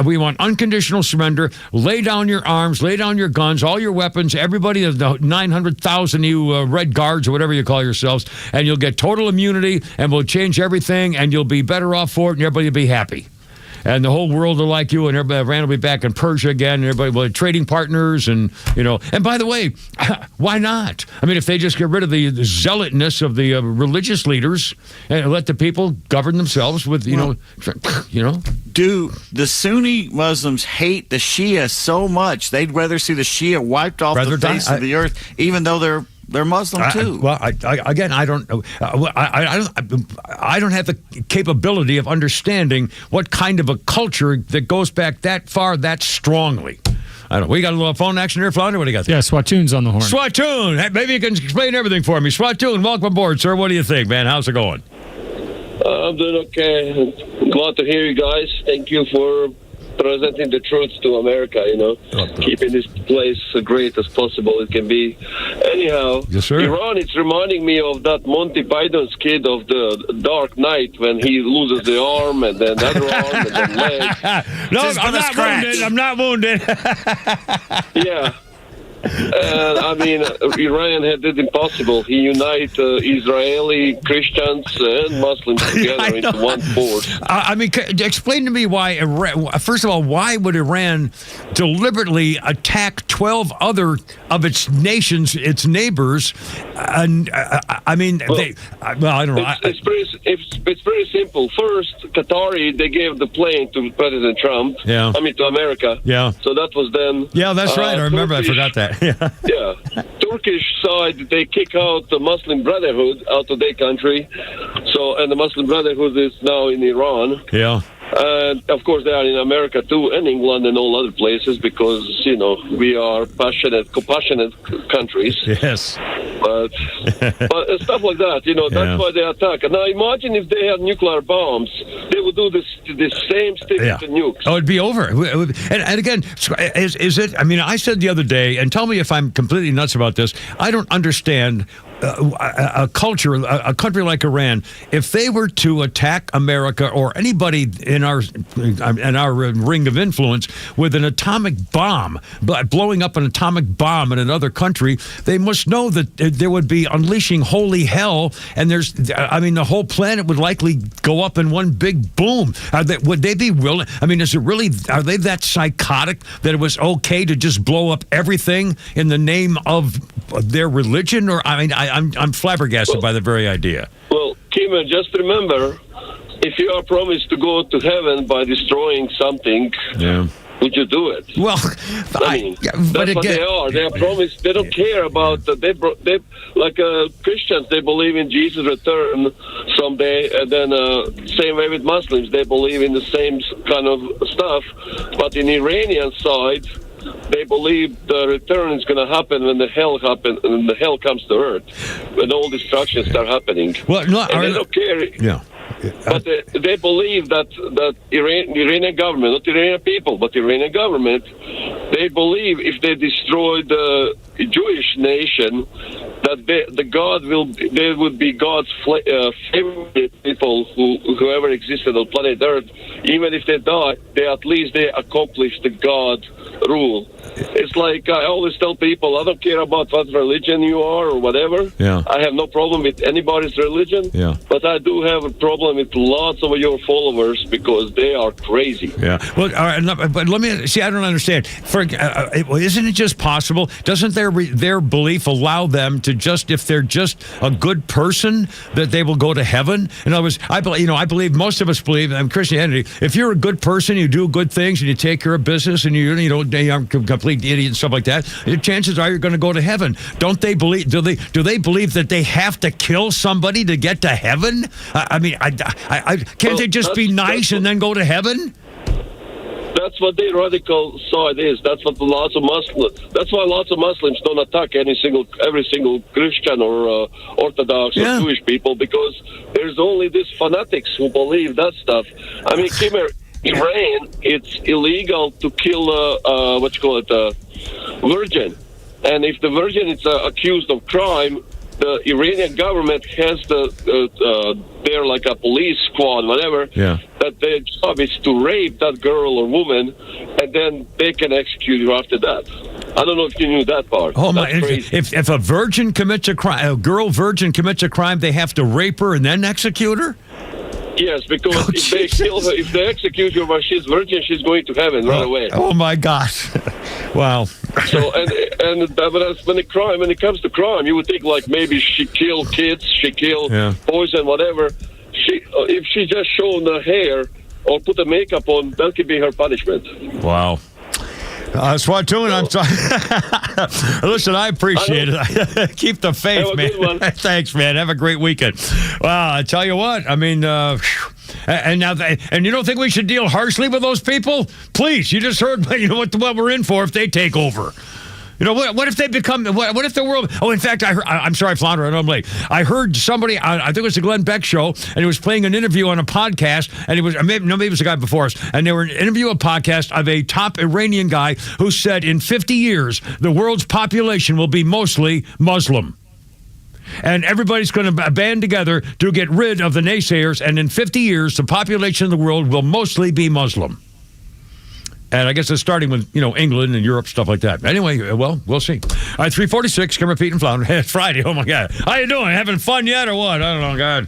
We want unconditional surrender. Lay down your arms, lay down your guns, all your weapons, everybody, the 900,000 you Red Guards or whatever you call yourselves, and you'll get total immunity and we'll change everything and you'll be better off for it and everybody will be happy. And the whole world will like you, and everybody, Iran will be back in Persia again, and everybody will be trading partners, and, And by the way, why not? I mean, if they just get rid of the zealotness of the religious leaders and let the people govern themselves with, Do the Sunni Muslims hate the Shia so much, they'd rather see the Shia wiped off the face of the earth, even though they're Muslim too. I don't know. I don't have the capability of understanding what kind of a culture that goes back that far, that strongly. I don't. We got a little phone action here, Flounder. What do you got there? Yeah, Swatoon's on the horn. Swatoon. Hey, maybe you can explain everything for me. Swatoon, welcome aboard, sir. What do you think, man? How's it going? I'm doing okay. Glad to hear you guys. Thank you for presenting the truth to America, keeping this place as great as possible it can be. Anyhow, yes, sir. Iran, it's reminding me of that Monty Python skit of the Dark Knight when he loses the arm and then the other arm and then leg. No, I'm not wounded. Yeah. Iran had it impossible. He united Israeli Christians and Muslims together into one force. Explain to me why Iran, first of all, why would Iran deliberately attack 12 other of its nations, its neighbors? I don't know. It's pretty simple. First, Qatari, they gave the plane to President Trump. Yeah. To America. Yeah. So that was them. Yeah, that's right. I remember. I forgot that. Yeah. Turkish side, they kick out the Muslim Brotherhood out of their country. And the Muslim Brotherhood is now in Iran. Yeah. And of course, they are in America too, and England and all other places because we are compassionate countries. Yes. But stuff like that, that's why they attack. Now imagine if they had nuclear bombs, they would do the same thing with the nukes. Oh, it'd be over. And again, is it? I mean, I said the other day, and tell me if I'm completely nuts about this. I don't understand. A country like Iran, if they were to attack America or anybody in our ring of influence with an atomic bomb, blowing up an atomic bomb in another country, they must know that there would be unleashing holy hell, and the whole planet would likely go up in one big boom. Would they be willing? I mean, are they that psychotic that it was okay to just blow up everything in the name of their religion? Or I'm flabbergasted by the very idea. Well, Kimmer, just remember, if you are promised to go to heaven by destroying something, would you do it? Well, that's what they are. They are promised. They don't care about Christians. They believe in Jesus' return someday, and then same way with Muslims. They believe in the same kind of stuff. But in Iranian side, they believe the return is going to happen when the hell comes to earth, when all destructions start happening. Well, they don't care. Yeah. But they believe that Iranian government, not Iranian people, but Iranian government, they believe if they destroy the Jewish nation, that they would be God's favorite people whoever existed on planet Earth. Even if they die, they accomplished the God rule. It's like I always tell people, I don't care about what religion you are or whatever. Yeah. I have no problem with anybody's religion. Yeah. But I do have a problem with lots of your followers because they are crazy. Yeah. Well, all right, but let me see. I don't understand. Isn't it just possible? Doesn't their belief allow them to if they're just a good person, that they will go to heaven? In other words, I believe most of us believe in Christianity. If you're a good person, you do good things, and you take care of business, and you aren't complete idiot and stuff like that, the chances are you're going to go to heaven. Don't they believe? Do they believe that they have to kill somebody to get to heaven? Can't they just be nice and then go to heaven? That's what the radical side is. That's what lots of Muslims. That's why lots of Muslims don't attack every single Christian or Orthodox or Jewish people, because there's only these fanatics who believe that stuff. I mean, Kimmer, Iran, it's illegal to kill a virgin, and if the virgin is accused of crime, the Iranian government has they're like a police squad, whatever. Yeah. That their job is to rape that girl or woman, and then they can execute you after that. I don't know if you knew that part. Oh my! If a virgin commits a crime, a girl virgin commits a crime, they have to rape her and then execute her. Yes, because if they kill her, if they execute her while she's virgin, she's going to heaven right away. Oh my gosh! Wow. So but when it comes to crime, you would think like maybe she killed kids, she killed poison, whatever. If she just shown the hair or put the makeup on, that could be her punishment. Wow. Swatoon, I'm sorry. Listen, I appreciate it. Keep the faith, man. Thanks, man. Have a great weekend. Wow, I tell you what, I mean, and you don't think we should deal harshly with those people? Please, you just heard what we're in for if they take over. You know, what if they become, what if the world, in fact, I'm sorry, Flounder, I know I'm late. I heard somebody, I think it was the Glenn Beck show, and he was playing an interview on a podcast, and maybe it was a guy before us, and they were interviewing a podcast of a top Iranian guy who said in 50 years, the world's population will be mostly Muslim. And everybody's going to band together to get rid of the naysayers, and in 50 years, the population of the world will mostly be Muslim. And I guess it's starting with, England and Europe, stuff like that. Anyway, well, we'll see. All right, 346, Cameron, Pete, and Flounder. It's Friday. Oh, my God. How you doing? Having fun yet or what? I don't know, God.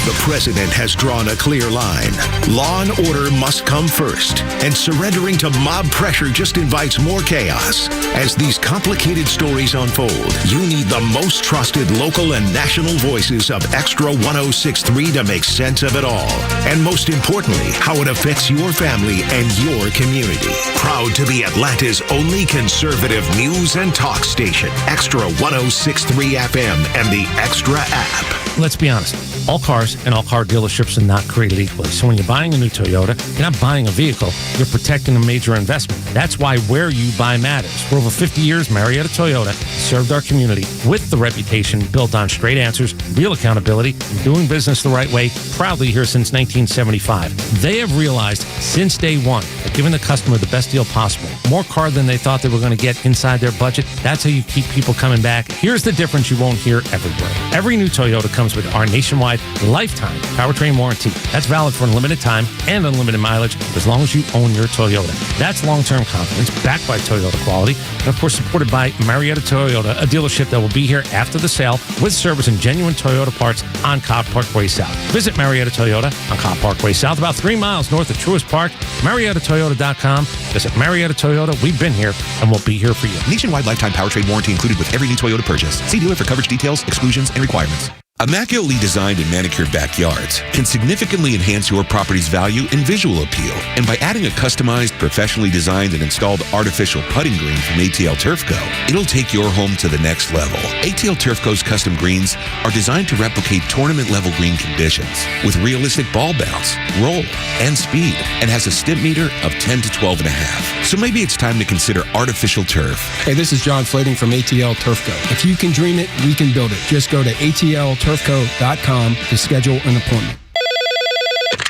The president has drawn a clear line. Law and order must come first, and surrendering to mob pressure just invites more chaos. As these complicated stories unfold, you need the most trusted local and national voices of Extra 106.3 to make sense of it all. And most importantly, how it affects your family and your community. Proud to be Atlanta's only conservative news and talk station, Extra 106.3 FM and the Extra app. Let's be honest. All cars and all car dealerships are not created equally. So when you're buying a new Toyota, you're not buying a vehicle, you're protecting a major investment. That's why where you buy matters. For over 50 years, Marietta Toyota served our community with the reputation built on straight answers, real accountability, and doing business the right way, proudly here since 1975. They have realized since day one that giving the customer the best deal possible, more car than they thought they were going to get inside their budget, that's how you keep people coming back. Here's the difference you won't hear everywhere. Every new Toyota comes with our nationwide lifetime powertrain warranty. That's valid for unlimited time and unlimited mileage as long as you own your Toyota. That's long-term confidence backed by Toyota quality and, of course, supported by Marietta Toyota, a dealership that will be here after the sale with service and genuine Toyota parts on Cobb Parkway South. Visit Marietta Toyota on Cobb Parkway South, about 3 miles north of Truist Park. MariettaToyota.com. Visit Marietta Toyota. We've been here and we'll be here for you. Nationwide lifetime powertrain warranty included with every new Toyota purchase. See dealer for coverage details, exclusions, and requirements. Immaculately designed and manicured backyards can significantly enhance your property's value and visual appeal. And by adding a customized, professionally designed and installed artificial putting green from ATL Turf Co., it'll take your home to the next level. ATL Turf Co.'s custom greens are designed to replicate tournament-level green conditions with realistic ball bounce, roll, and speed, and has a stimp meter of 10 to 12.5. So maybe it's time to consider artificial turf. Hey, this is John Flading from ATL Turf Co. If you can dream it, we can build it. Just go to atlturfco.com to schedule an appointment.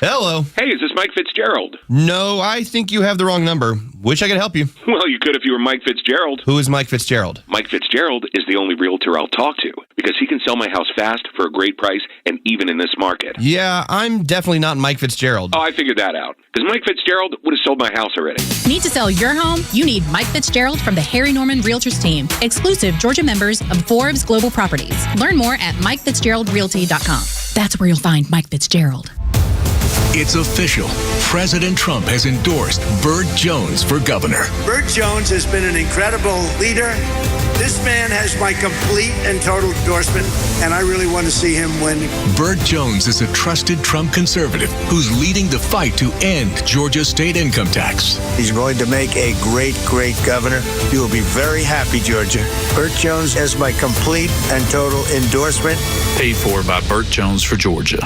Hello. Hey, is this Mike Fitzgerald? No, I think you have the wrong number. Wish I could help you. Well, you could if you were Mike Fitzgerald. Who is Mike Fitzgerald? Mike Fitzgerald is the only realtor I'll talk to because he can sell my house fast for a great price and even in this market. Yeah, I'm definitely not Mike Fitzgerald. Oh, I figured that out. Because Mike Fitzgerald would have sold my house already. Need to sell your home? You need Mike Fitzgerald from the Harry Norman Realtors team. Exclusive Georgia members of Forbes Global Properties. Learn more at MikeFitzgeraldRealty.com. That's where you'll find Mike Fitzgerald. It's official. President Trump has endorsed Burt Jones for governor. Burt Jones has been an incredible leader. This man has my complete and total endorsement, and I really want to see him win. Burt Jones is a trusted Trump conservative who's leading the fight to end Georgia's state income tax. He's going to make a great, great governor. You will be very happy, Georgia. Burt Jones has my complete and total endorsement. Paid for by Burt Jones for Georgia.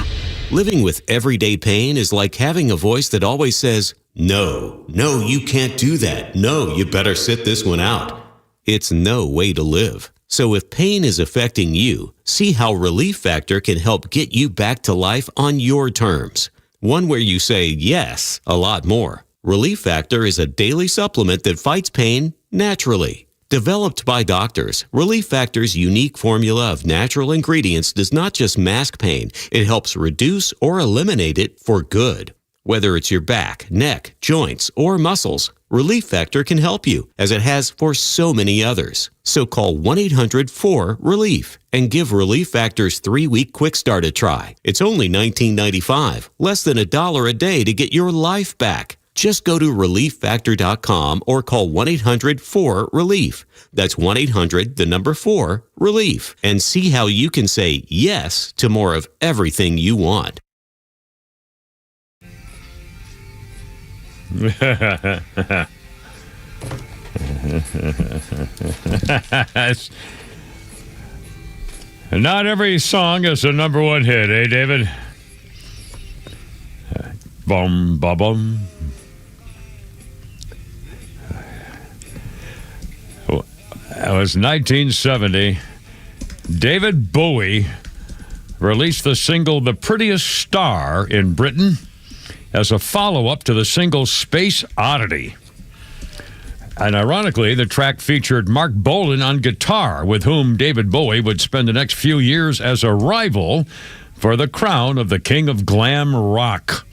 Living with everyday pain is like having a voice that always says, no, you can't do that. No, you better sit this one out. It's no way to live. So if pain is affecting you, see how Relief Factor can help get you back to life on your terms. One where you say yes a lot more. Relief Factor is a daily supplement that fights pain naturally. Developed by doctors, Relief Factor's unique formula of natural ingredients does not just mask pain, it helps reduce or eliminate it for good. Whether it's your back, neck, joints, or muscles, Relief Factor can help you, as it has for so many others. So call 1-800-4RELIEF and give Relief Factor's 3-week quick start a try. It's only $19.95, less than $1 a day to get your life back. Just go to ReliefFactor.com or call 1-800-4RELIEF. That's 1-800-4-RELIEF. And see how you can say yes to more of everything you want. Not every song is a number one hit, eh, David? Bum, ba, bum. That was 1970. David Bowie released the single The Prettiest Star in Britain as a follow-up to the single Space Oddity. And ironically, the track featured Mark Bolan on guitar, with whom David Bowie would spend the next few years as a rival for the crown of the king of glam rock.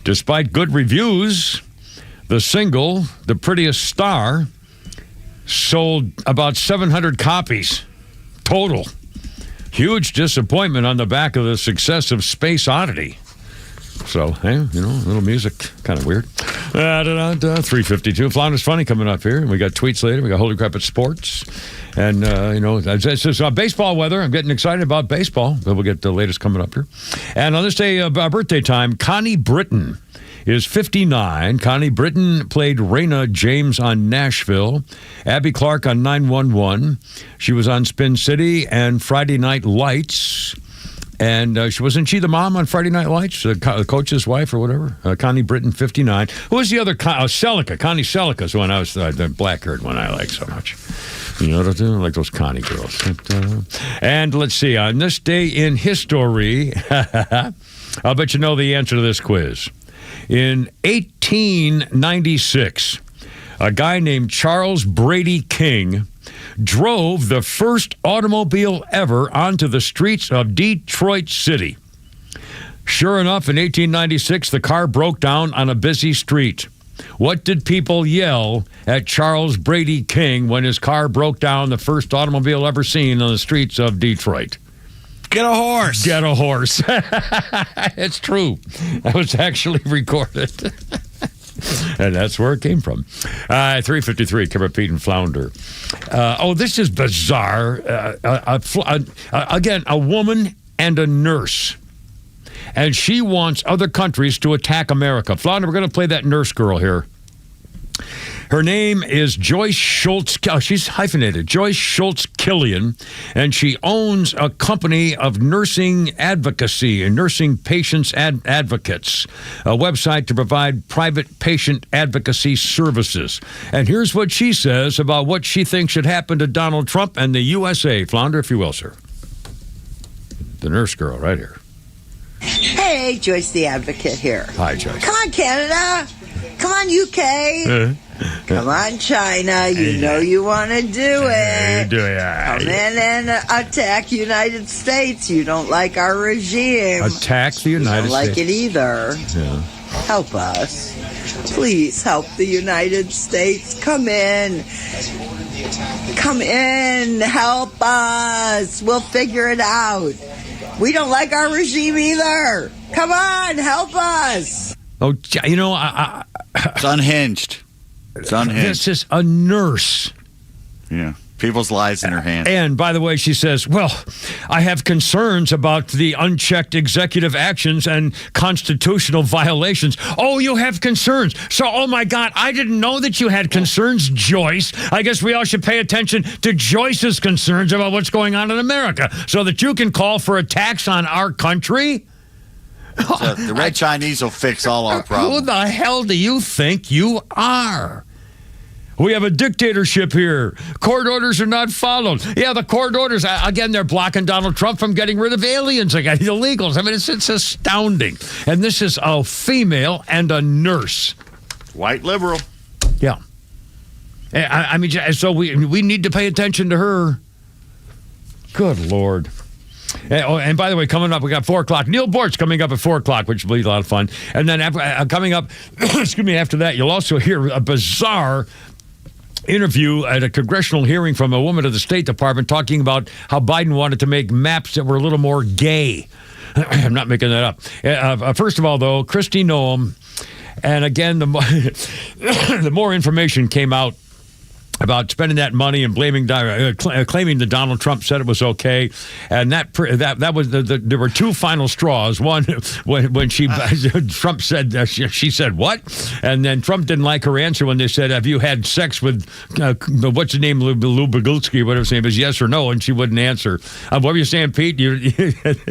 Despite good reviews, the single, The Prettiest Star, sold about 700 copies total. Huge disappointment on the back of the success of Space Oddity. So, hey, a little music, kind of weird. 3:52. Flounder's Funny coming up here. We got tweets later. We got Holy Crap at Sports. And, it's just baseball weather. I'm getting excited about baseball. We'll get the latest coming up here. And on this day, birthday time, Connie Britton is 59. Connie Britton played Raina James on Nashville, Abby Clark on 911. She was on Spin City and Friday Night Lights. And wasn't she the mom on Friday Night Lights, the coach's wife or whatever? Connie Britton, 59. Who was the other? Celica. Connie Celica's the one I was, the black-haired one I like so much. You know what I'm doing? I like those Connie girls. And let's see, on this day in history, I'll bet you know the answer to this quiz. In 1896, a guy named Charles Brady King drove the first automobile ever onto the streets of Detroit City. Sure enough, in 1896, the car broke down on a busy street. What did people yell at Charles Brady King when his car broke down, the first automobile ever seen on the streets of Detroit? Get a horse. Get a horse. It's true. That was actually recorded. And that's where it came from. 3:53, Kevin Pete and Flounder. This is bizarre. Again, a woman and a nurse. And she wants other countries to attack America. Flounder, we're going to play that nurse girl here. Her name is Joyce Schultz. She's hyphenated. Joyce Schultz Killian, and she owns a company of nursing advocacy and nursing patients advocates, a website to provide private patient advocacy services. And here's what she says about what she thinks should happen to Donald Trump and the USA. Flounder, if you will, sir. The nurse girl right here. Hey, Joyce the Advocate here. Hi, Joyce. Come on, Canada. Come on, UK. Come on, China. You know you want to do it. Come in and attack United States. You don't like our regime. Attack the United States. You don't like it either. Yeah. Help us. Please help the United States. Come in. Come in. Help us. We'll figure it out. We don't like our regime either. Come on, help us. Oh, it's unhinged. It's unhinged. This is a nurse. Yeah. People's lives in her hands. And by the way, she says, well, I have concerns about the unchecked executive actions and constitutional violations. Oh, you have concerns. So, oh my God, I didn't know that you had concerns, Joyce. I guess we all should pay attention to Joyce's concerns about what's going on in America so that you can call for attacks on our country. So the Red Chinese will fix all our problems. Who the hell do you think you are? We have a dictatorship here. Court orders are not followed. Yeah, the court orders, again, they're blocking Donald Trump from getting rid of aliens, like illegals. I mean, it's astounding. And this is a female and a nurse. White liberal. Yeah. I mean, so we need to pay attention to her. Good Lord. And by the way, coming up, we got 4 o'clock. Neil Boortz coming up at 4 o'clock, which will be a lot of fun. And then coming up, after that, you'll also hear a bizarre interview at a congressional hearing from a woman of the State Department talking about how Biden wanted to make maps that were a little more gay. I'm not making that up. First of all, though, Kristi Noem, and again, the more information came out about spending that money and claiming that Donald Trump said it was okay, and that was there were 2 final straws. One when Trump said she said what, and then Trump didn't like her answer when they said, "Have you had sex with what's his name, Lou Bogulski, whatever his name is, yes or no?" And she wouldn't answer. What were you saying, Pete?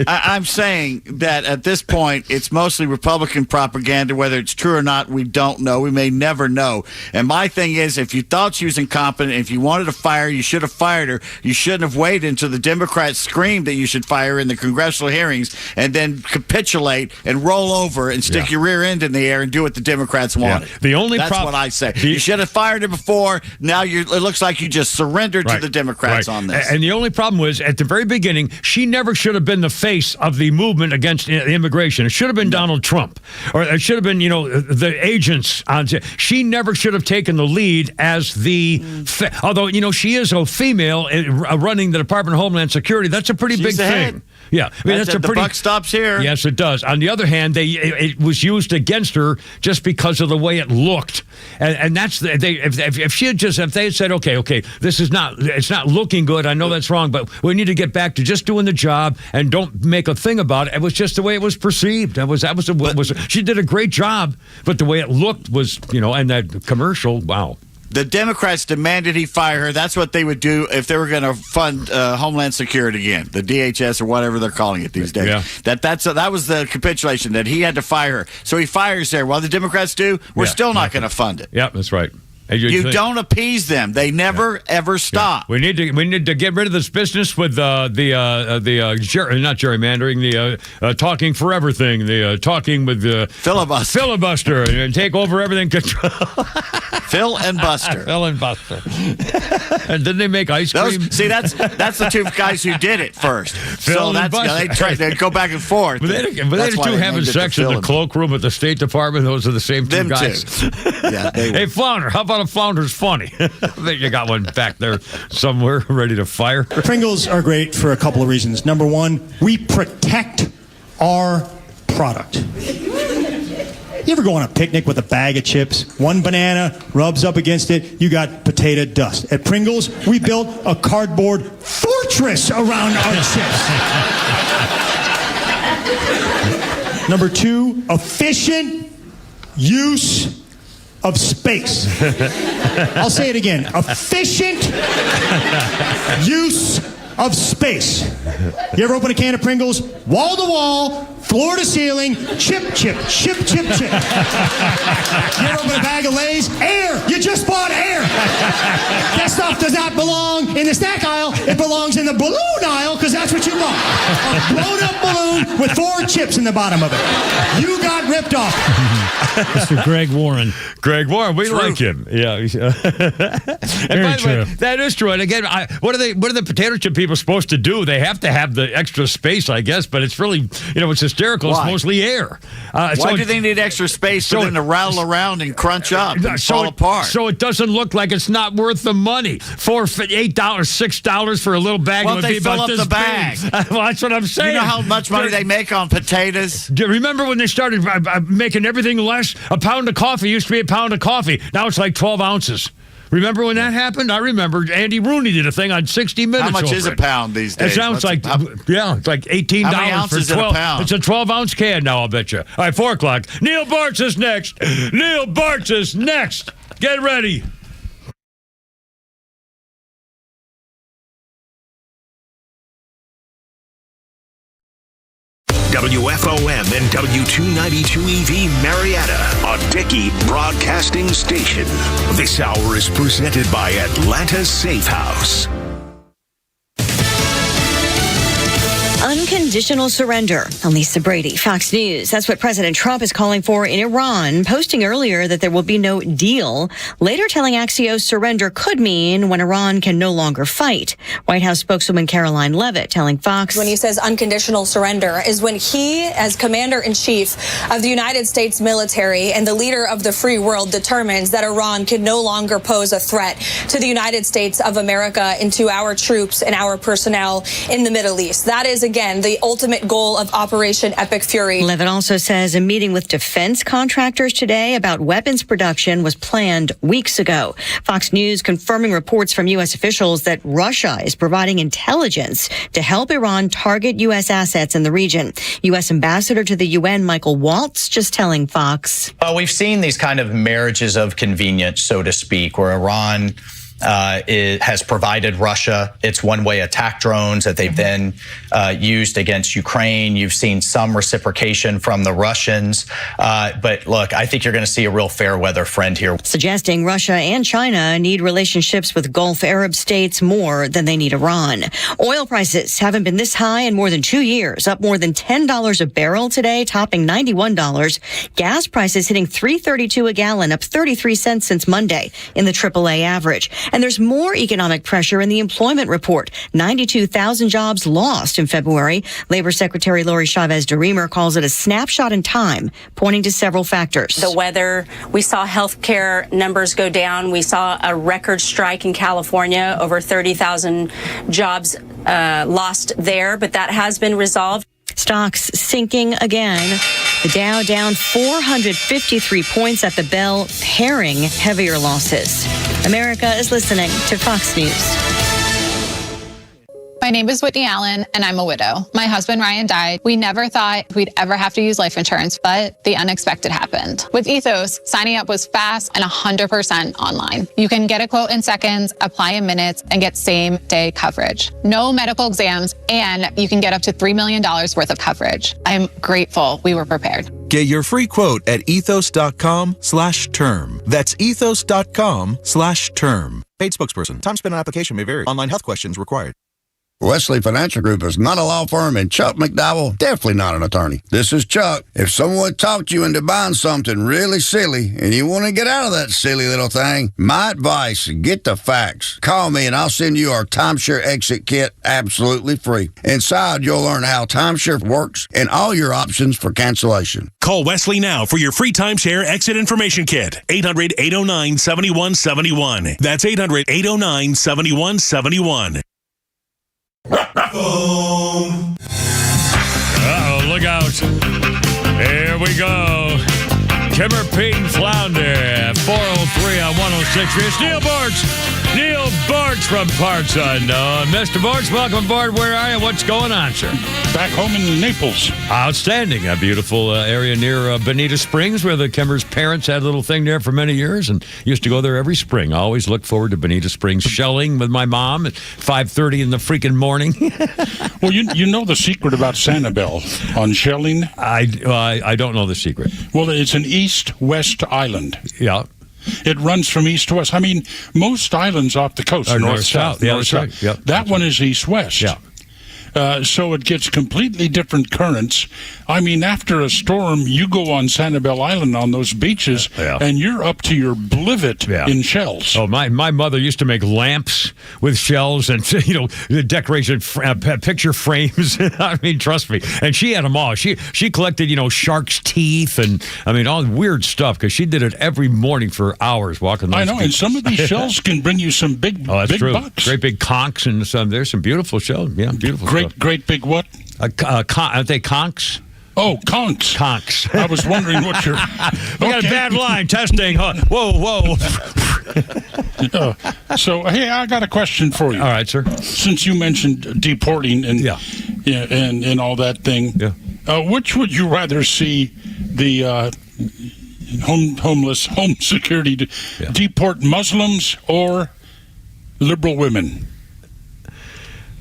I'm saying that at this point it's mostly Republican propaganda. Whether it's true or not, we don't know. We may never know. And my thing is, if you thought she was in incompetent. If you wanted to fire, you should have fired her. You shouldn't have waited until the Democrats screamed that you should fire her in the congressional hearings and then capitulate and roll over and stick your rear end in the air and do what the Democrats wanted. The only That's what I say. You should have fired her before. Now it looks like you just surrendered to the Democrats on this. And the only problem was, at the very beginning, she never should have been the face of the movement against immigration. It should have been Donald Trump. Or it should have been, the agents. She never should have taken the lead as the... although, she is a female running the Department of Homeland Security. That's a pretty big thing. Yeah, I mean, that's a pretty... The buck stops here. Yes, it does. On the other hand, it was used against her just because of the way it looked, and that's if they had said, okay, it's not looking good. I know that's wrong, but we need to get back to just doing the job and don't make a thing about it. It was just the way it was perceived. She did a great job, but the way it looked was, and that commercial, wow. The Democrats demanded he fire her. That's what they would do if they were going to fund Homeland Security again, the DHS or whatever they're calling it these days. Yeah. That was the capitulation, that he had to fire her. So he fires her. What the Democrats do, we're still not going to fund it. Yeah, that's right. You don't appease them. They never ever stop. We need to get rid of this business with not gerrymandering, the talking forever thing, the talking with the filibuster, and take over everything. Phil and Buster. And didn't they make ice cream? That's the two guys who did it first. Phil and Buster. They go back and forth. But they two having sex in the cloakroom at the State Department. Those are the same two guys. Yeah, hey, Flounder, how about a Flounder's funny? I think you got one back there somewhere ready to fire. Pringles are great for a couple of reasons. Number one, we protect our product. You ever go on a picnic with a bag of chips? One banana rubs up against it, you got potato dust. At Pringles, we built a cardboard fortress around our chips. Number two, efficient use of space. I'll say it again. Efficient use of space. You ever open a can of Pringles? Wall to wall, floor to ceiling, chip. You ever open a bag of Lay's? Air! You just bought air! That stuff does not belong in the snack aisle. It belongs in the balloon aisle because that's what you bought. A blown up balloon with 4 chips in the bottom of it. You got ripped off. Mr. Greg Warren. We like him. Yeah. And by the way, that is true. And again, what are the potato chip people supposed to do? They have to have the extra space, I guess, but it's really, it's hysterical. Why? It's mostly air. Why do they need extra space for them to rattle around and crunch up and fall apart? So it doesn't look like it's not worth the money. $8, $6 for a little bag. Well, they fill up the bag. Well, that's what I'm saying. You know how much money they make on potatoes? Do you remember when they started making everything less? A pound of coffee used to be a pound of coffee. Now it's like 12 ounces. Remember when that happened? I remember Andy Rooney did a thing on 60 Minutes. How much is a pound these days? It sounds it's like $18 how many ounces for 12. In a pound? It's a 12-ounce can now, I'll bet you. All right, 4 o'clock. Neil Boortz is next. Get ready. WFOM and W292 EV Marietta, a Dickey broadcasting station. This hour is presented by Atlanta's Safe House. Unconditional surrender. I'm Lisa Brady, Fox News. That's what President Trump is calling for in Iran, posting earlier that there will be no deal, later telling Axios surrender could mean when Iran can no longer fight. White House spokeswoman Caroline Leavitt telling Fox. When he says unconditional surrender is when he, as commander-in-chief of the United States military and the leader of the free world, determines that Iran can no longer pose a threat to the United States of America and to our troops and our personnel in the Middle East. That is, again, the ultimate goal of Operation Epic Fury. Leavitt also says a meeting with defense contractors today about weapons production was planned weeks ago. Fox News confirming reports from U.S. officials that Russia is providing intelligence to help Iran target U.S. assets in the region. U.S. Ambassador to the UN, Michael Waltz, just telling Fox. We've seen these kind of marriages of convenience, so to speak, where Iran has provided Russia its one-way attack drones that they've then used against Ukraine. You've seen some reciprocation from the Russians. But look, I think you're going to see a real fair weather friend here. Suggesting Russia and China need relationships with Gulf Arab states more than they need Iran. Oil prices haven't been this high in more than 2 years, up more than $10 a barrel today, topping $91. Gas prices hitting $3.32 a gallon, up 33 cents since Monday in the AAA average. And there's more economic pressure in the employment report. 92,000 jobs lost in February. Labor Secretary Lori Chavez-DeRemer calls it a snapshot in time, pointing to several factors. The weather, we saw healthcare numbers go down. We saw a record strike in California, over 30,000 jobs lost there, but that has been resolved. Stocks sinking again. The Dow down 453 points at the bell, pairing heavier losses. America is listening to Fox News. My name is Whitney Allen, and I'm a widow. My husband, Ryan, died. We never thought we'd ever have to use life insurance, but the unexpected happened. With Ethos, signing up was fast and 100% online. You can get a quote in seconds, apply in minutes, and get same-day coverage. No medical exams, and you can get up to $3 million worth of coverage. I'm grateful we were prepared. Get your free quote at ethos.com/term. That's ethos.com/term. Paid spokesperson. Time spent on application may vary. Online health questions required. Wesley Financial Group is not a law firm, and Chuck McDowell, definitely not an attorney. This is Chuck. If someone talked you into buying something really silly and you want to get out of that silly little thing, my advice, get the facts. Call me and I'll send you our timeshare exit kit absolutely free. Inside, you'll learn how timeshare works and all your options for cancellation. Call Wesley now for your free timeshare exit information kit. 800-809-7171. That's 800-809-7171. Uh-oh, look out. Here we go. Kimmer, Pete, and Flounder, 403 on 106. It's Neil Boortz. Neil Boortz from Parts Unknown. Mr. Boortz, welcome aboard. Where are you? What's going on, sir? Back home in Naples. Outstanding. A beautiful area near Bonita Springs where the Kimmer's parents had a little thing there for many years and used to go there every spring. I always look forward to Bonita Springs shelling with my mom at 5:30 in the freaking morning. Well, you know the secret about Sanibel on shelling? I don't know the secret. Well, it's an east-west island. Yeah. It runs from east to west. I mean, most islands off the coast are north-south. Yeah, that's right. Yep. That one is east-west. Yeah. So it gets completely different currents. I mean, after a storm, you go on Sanibel Island on those beaches, and you're up to your blivet in shells. Oh, my mother used to make lamps with shells and, the decoration picture frames. I mean, trust me. And she had them all. She collected, shark's teeth and, all weird stuff because she did it every morning for hours walking those I know, beaches. and some of these shells can bring you some big bucks. Great big conchs and there's some beautiful shells. Yeah, beautiful stuff. Great big what? Aren't they conchs? Oh, conchs. Conchs. I was wondering what you're... We got a bad line. Testing. Whoa. So, hey, I got a question for you. All right, sir. Since you mentioned deporting and all that thing, which would you rather see the homeless, home security deport Muslims or liberal women?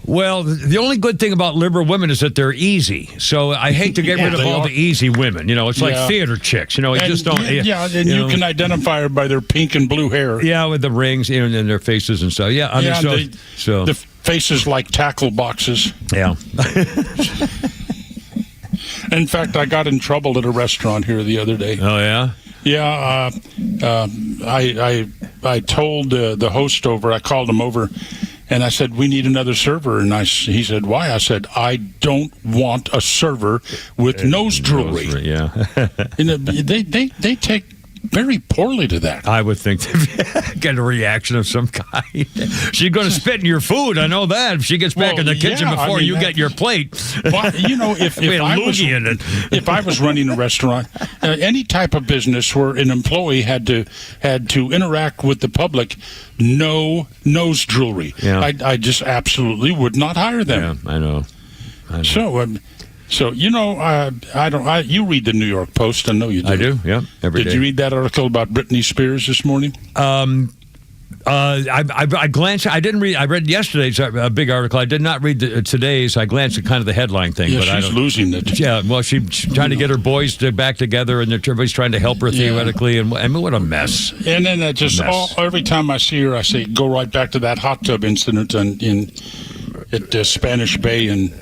Well, the only good thing about liberal women is that they're easy. So I hate to get rid of all the easy women. It's like theater chicks. You just don't. You can identify her by their pink and blue hair. Yeah, with the rings and their faces and stuff. Yeah, the faces like tackle boxes. Yeah. In fact, I got in trouble at a restaurant here the other day. Oh yeah. Yeah, I told the host over. I called him over. And I said, we need another server. And he said, why? I said, I don't want a server with nose jewelry. Yeah. They take very poorly to that. I would think get a reaction of some kind. She's going to spit in your food. I know that. If she gets back in the kitchen before you get your plate. Well, if I was running a restaurant, any type of business where an employee had to interact with the public, no nose jewelry. Yeah. I just absolutely would not hire them. Yeah, I know. So, you read the New York Post. I know you do. I do, yeah, every day. Did you read that article about Britney Spears this morning? I glanced. I didn't read. I read yesterday's big article. I did not read today's. I glanced at kind of the headline thing. Yeah, but she's losing it. Yeah, well, she's trying to get her boys back together, and everybody's trying to help her theoretically. And I mean, what a mess. And then every time I see her, I say, go right back to that hot tub incident at Spanish Bay, and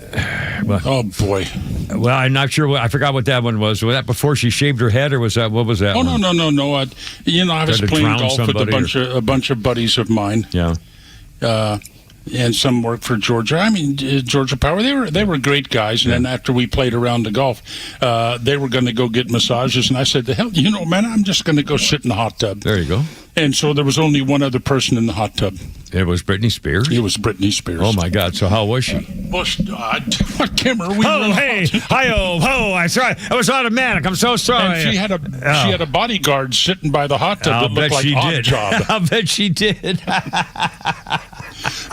oh boy. Well, I'm not sure. I forgot what that one was. Was that before she shaved her head, or was that what was that? Oh one? no. I was playing golf with a bunch of buddies of mine. Yeah. And some worked for Georgia. I mean, Georgia Power. They were great guys. And then after we played around the golf, they were going to go get massages. And I said, "The hell, man, I'm just going to go sit in the hot tub." There you go. And so there was only one other person in the hot tub. It was Britney Spears? It was Britney Spears. Oh, my God. So how was she? Well, Kimmer, I'm sorry. It was automatic. I'm so sorry. And she had a bodyguard sitting by the hot tub that looked like Odd Job. I'll bet she did.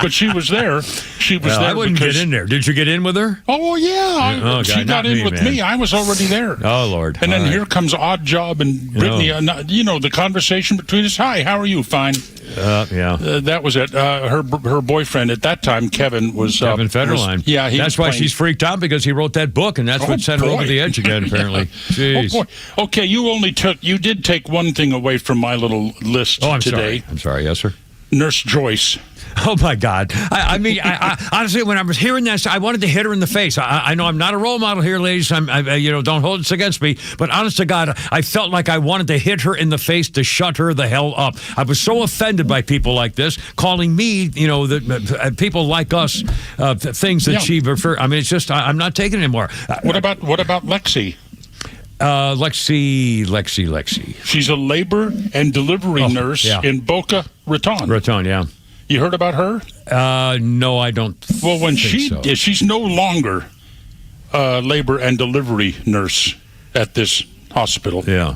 But she was there. She was there. I wouldn't get in there. Did you get in with her? Oh, yeah. She got in with me. I was already there. Oh, Lord. And then here comes Odd Job and Britney. The conversation between us. Hi, how are you? Fine. That was it. Her boyfriend at that time, Kevin, was Kevin Federline. That's why she's freaked out, because he wrote that book, and that's what sent her over the edge again. Apparently. Jeez. Oh, boy. Okay, you did take one thing away from my little list today. I'm sorry. Yes, sir. Nurse Joyce. Oh, my God. I mean, honestly, when I was hearing that, I wanted to hit her in the face. I know I'm not a role model here, ladies. Don't hold this against me. But honest to God, I felt like I wanted to hit her in the face to shut her the hell up. I was so offended by people like this, calling me, people like us, things that she prefer. I mean, it's just, I'm not taking it anymore. What about Lexi? Lexi. She's a labor and delivery nurse in Boca Raton. Yeah. You heard about her? No, I don't. Well, when she's no longer a labor and delivery nurse at this hospital. Yeah.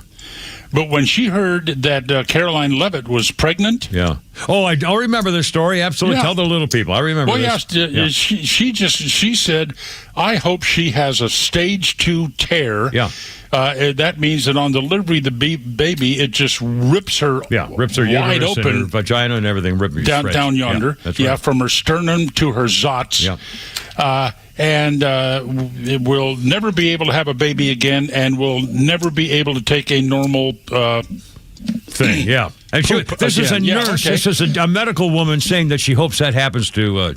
But when she heard that Caroline Levitt was pregnant. Yeah. Oh, I remember this story. Absolutely. Tell the little people. I remember this. Well, she said, I hope she has a stage 2 tear. Yeah. That means that on delivery, the baby, it just rips her rips her wide uterus open, and her vagina and everything. Down yonder. That's right. From her sternum to her zots. Yeah. And it will never be able to have a baby again, and will never be able to take a normal thing. Yeah. And this is a nurse. Okay. This is a medical woman saying that she hopes that happens to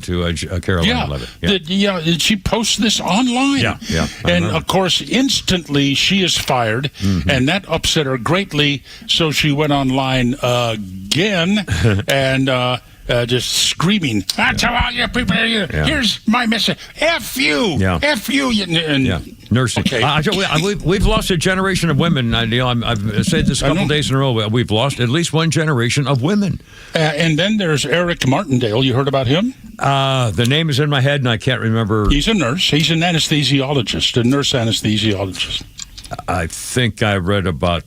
Caroline Levitt. She posts this online. Yeah. And of course, instantly she is fired, and that upset her greatly. So she went online again and just screaming, "That's how all you people here. Here's my message. F you. F you." Nursing. Okay. We've lost a generation of women. I've said this a couple days in a row. We've lost at least one generation of women. And then there's Eric Martindale. You heard about him? The name is in my head, and I can't remember. He's a nurse. He's an anesthesiologist, a nurse anesthesiologist. I think I read about...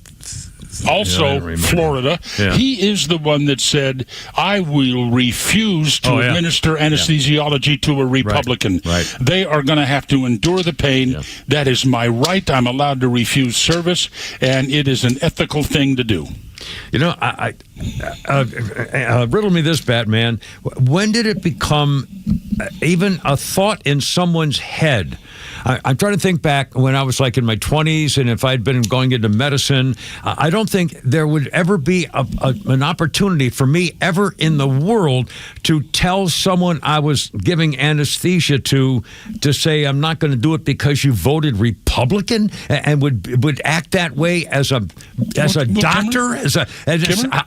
Also, Florida. Yeah. He is the one that said, I will refuse to administer anesthesiology to a Republican. Right. They are going to have to endure the pain. Yeah. That is my right. I'm allowed to refuse service, and it is an ethical thing to do. Riddle me this, Batman. When did it become even a thought in someone's head? I'm trying to think back when I was like in my 20s, and if I'd been going into medicine, I don't think there would ever be an opportunity for me ever in the world to tell someone I was giving anesthesia to say I'm not going to do it because you voted Republican, and would act that way as a doctor,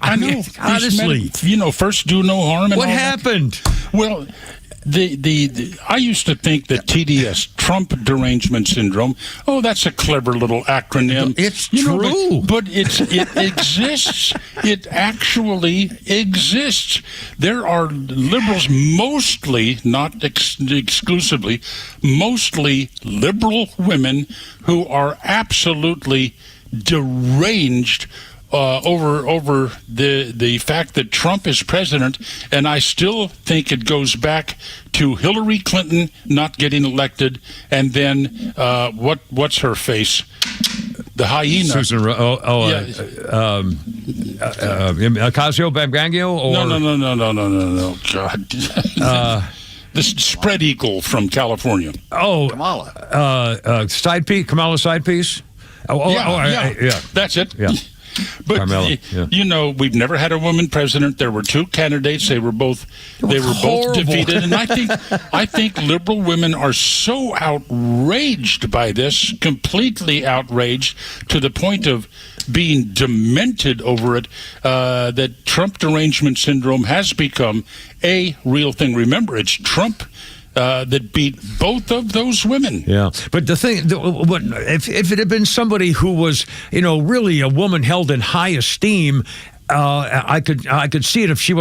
I know. Honestly, first do no harm. And what happened? Well, I used to think that TDS, Trump Derangement Syndrome, that's a clever little acronym. It's true. But it exists. It actually exists. There are liberals, mostly, not exclusively, mostly liberal women who are absolutely deranged over the fact that Trump is president, and I still think it goes back to Hillary Clinton not getting elected, and then what's her face? the hyena. Susan, Ocasio-Bagangio? Or? No, God. The spread eagle from California. Oh, Kamala. side piece, Kamala side piece? Yeah. That's it. Yeah. But Carmela, we've never had a woman president. There were two candidates. They were both defeated. And I think liberal women are so outraged by this, completely outraged to the point of being demented over it, that Trump derangement syndrome has become a real thing. Remember, it's Trump that beat both of those women. Yeah, but the thing, if it had been somebody who was, really a woman held in high esteem, I could see it if she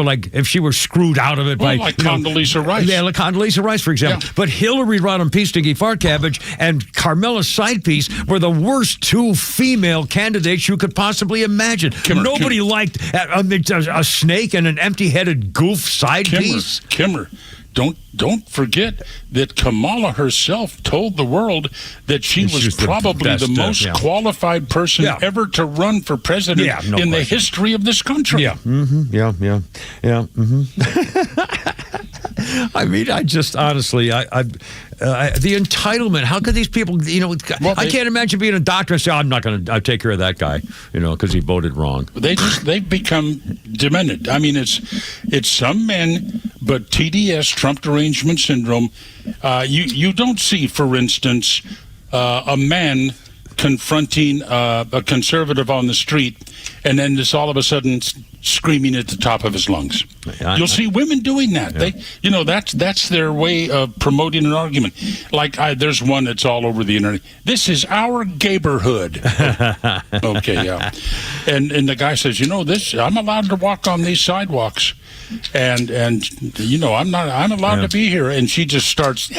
were screwed out of it by like Condoleezza Rice. Yeah, like Condoleezza Rice, for example. Yeah. But Hillary Rodham Peace Stinky Fart Cabbage and Carmela Side Piece were the worst two female candidates you could possibly imagine. Nobody liked a snake and an empty-headed goof side piece. Kimmer. Don't forget that Kamala herself told the world that she was probably the most qualified person ever to run for president in the history of this country. Yeah. Mm-hmm. Yeah. Mm-hmm. I mean, I just honestly, the entitlement. How could these people? I can't imagine being a doctor and say, "I'm not going to take care of that guy," because he voted wrong. They've become demented. I mean, it's some men, but TDS, Trump derangement syndrome. You don't see, for instance, a man confronting a conservative on the street, and then just all of a sudden screaming at the top of his lungs. You'll see women doing that. Yeah. That's their way of promoting an argument. Like there's one that's all over the internet. This is our neighborhood. Okay, yeah. And the guy says, this, I'm allowed to walk on these sidewalks, and I'm allowed to be here. And she just starts.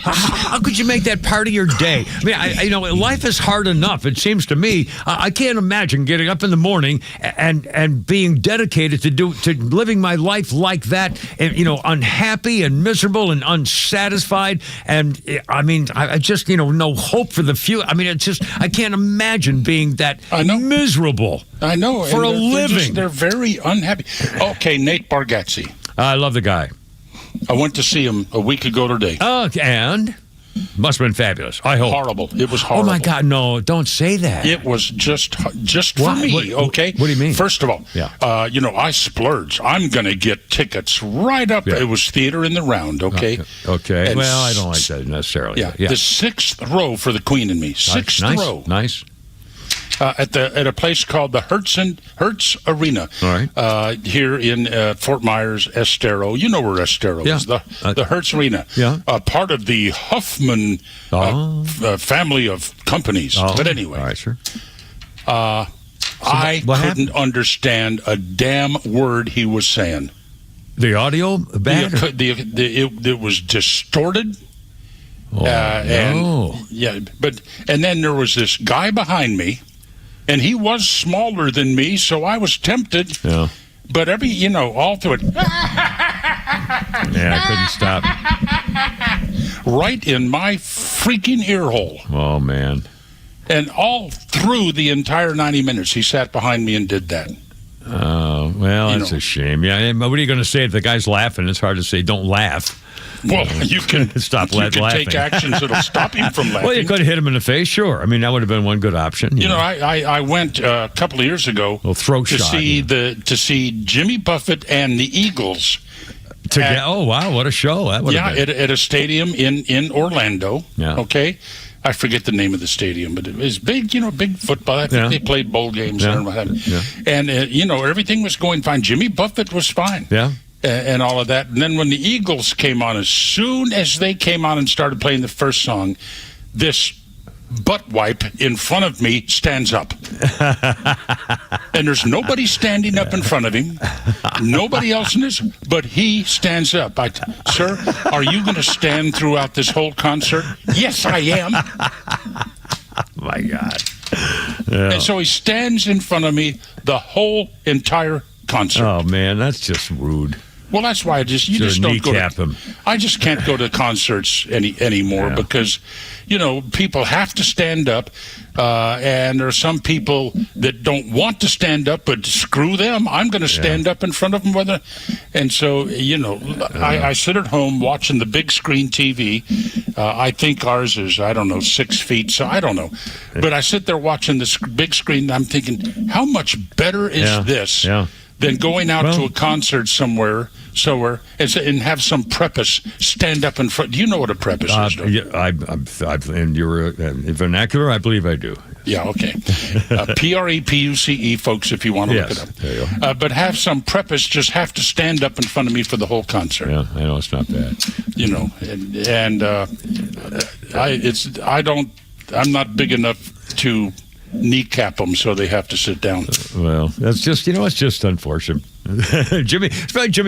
How could you make that part of your day? I mean, life is hard enough. It seems to me. I can't imagine getting up in the morning and being dedicated to living my life like that. And, unhappy and miserable and unsatisfied. And I mean, I just no hope for the future. I mean, I can't imagine being that miserable. I know for a living. They're very unhappy. Okay, Nate Bargatze. I love the guy. I went to see him a week ago today. And must have been fabulous. I hope. Horrible. It was horrible. Oh my God! No, don't say that. It was just for me. Okay. What do you mean? First of all, I splurged. I'm going to get tickets right up. Yeah. It was theater in the round. Okay. Okay. Well, I don't like that necessarily. Yeah. The sixth row for the Queen and me. Sixth row. Nice. At a place called the Hertz Arena, all right. Here in Fort Myers, Estero. You know where Estero is, the Hertz Arena. Yeah. Part of the Huffman family of companies. But anyway, all right, sure. I couldn't understand a damn word he was saying. The audio bad? It was distorted. No. And then there was this guy behind me. And he was smaller than me, so I was tempted. Yeah. But all through it. I couldn't stop. Right in my freaking ear hole. Oh, man. And all through the entire 90 minutes, he sat behind me and did that. Oh, well, that's a shame. Yeah, what are you going to say if the guy's laughing? It's hard to say, don't laugh. Well, you can stop laughing. You can take actions that'll stop him from laughing. Well, you could have hit him in the face, sure. I mean, that would have been one good option. I went a couple of years ago to see Jimmy Buffett and the Eagles. Oh, wow, what a show that would have been. At a stadium in Orlando. Yeah. Okay. I forget the name of the stadium, but it was big, big football. I think they played bowl games there and what have you. And, everything was going fine. Jimmy Buffett was fine. Yeah. And all of that. And then when the Eagles came on, as soon as they came on and started playing the first song, this butt wipe in front of me stands up. And there's nobody standing up in front of him. Nobody else in this, but he stands up. Sir, are you going to stand throughout this whole concert? Yes, I am. My God. Yeah. And so he stands in front of me the whole entire concert. Oh, man, that's just rude. Well, that's why you just don't go kneecap him. I just can't go to concerts anymore because, people have to stand up, and there are some people that don't want to stand up, but screw them. I'm going to stand up in front of them. And so, I sit at home watching the big screen TV. I think ours is, 6 feet, so I don't know. But I sit there watching this big screen, and I'm thinking, how much better is this than going out to a concert somewhere and have some preface stand up in front. Do you know what a preface is? In your vernacular, I believe I do. Yeah, okay. Prepuce, folks, if you want to look it up. There you go. But have some preface, just have to stand up in front of me for the whole concert. Yeah, I know, it's not bad. I'm not big enough to kneecap them, so they have to sit down. Well, that's just, it's just unfortunate. Jimmy,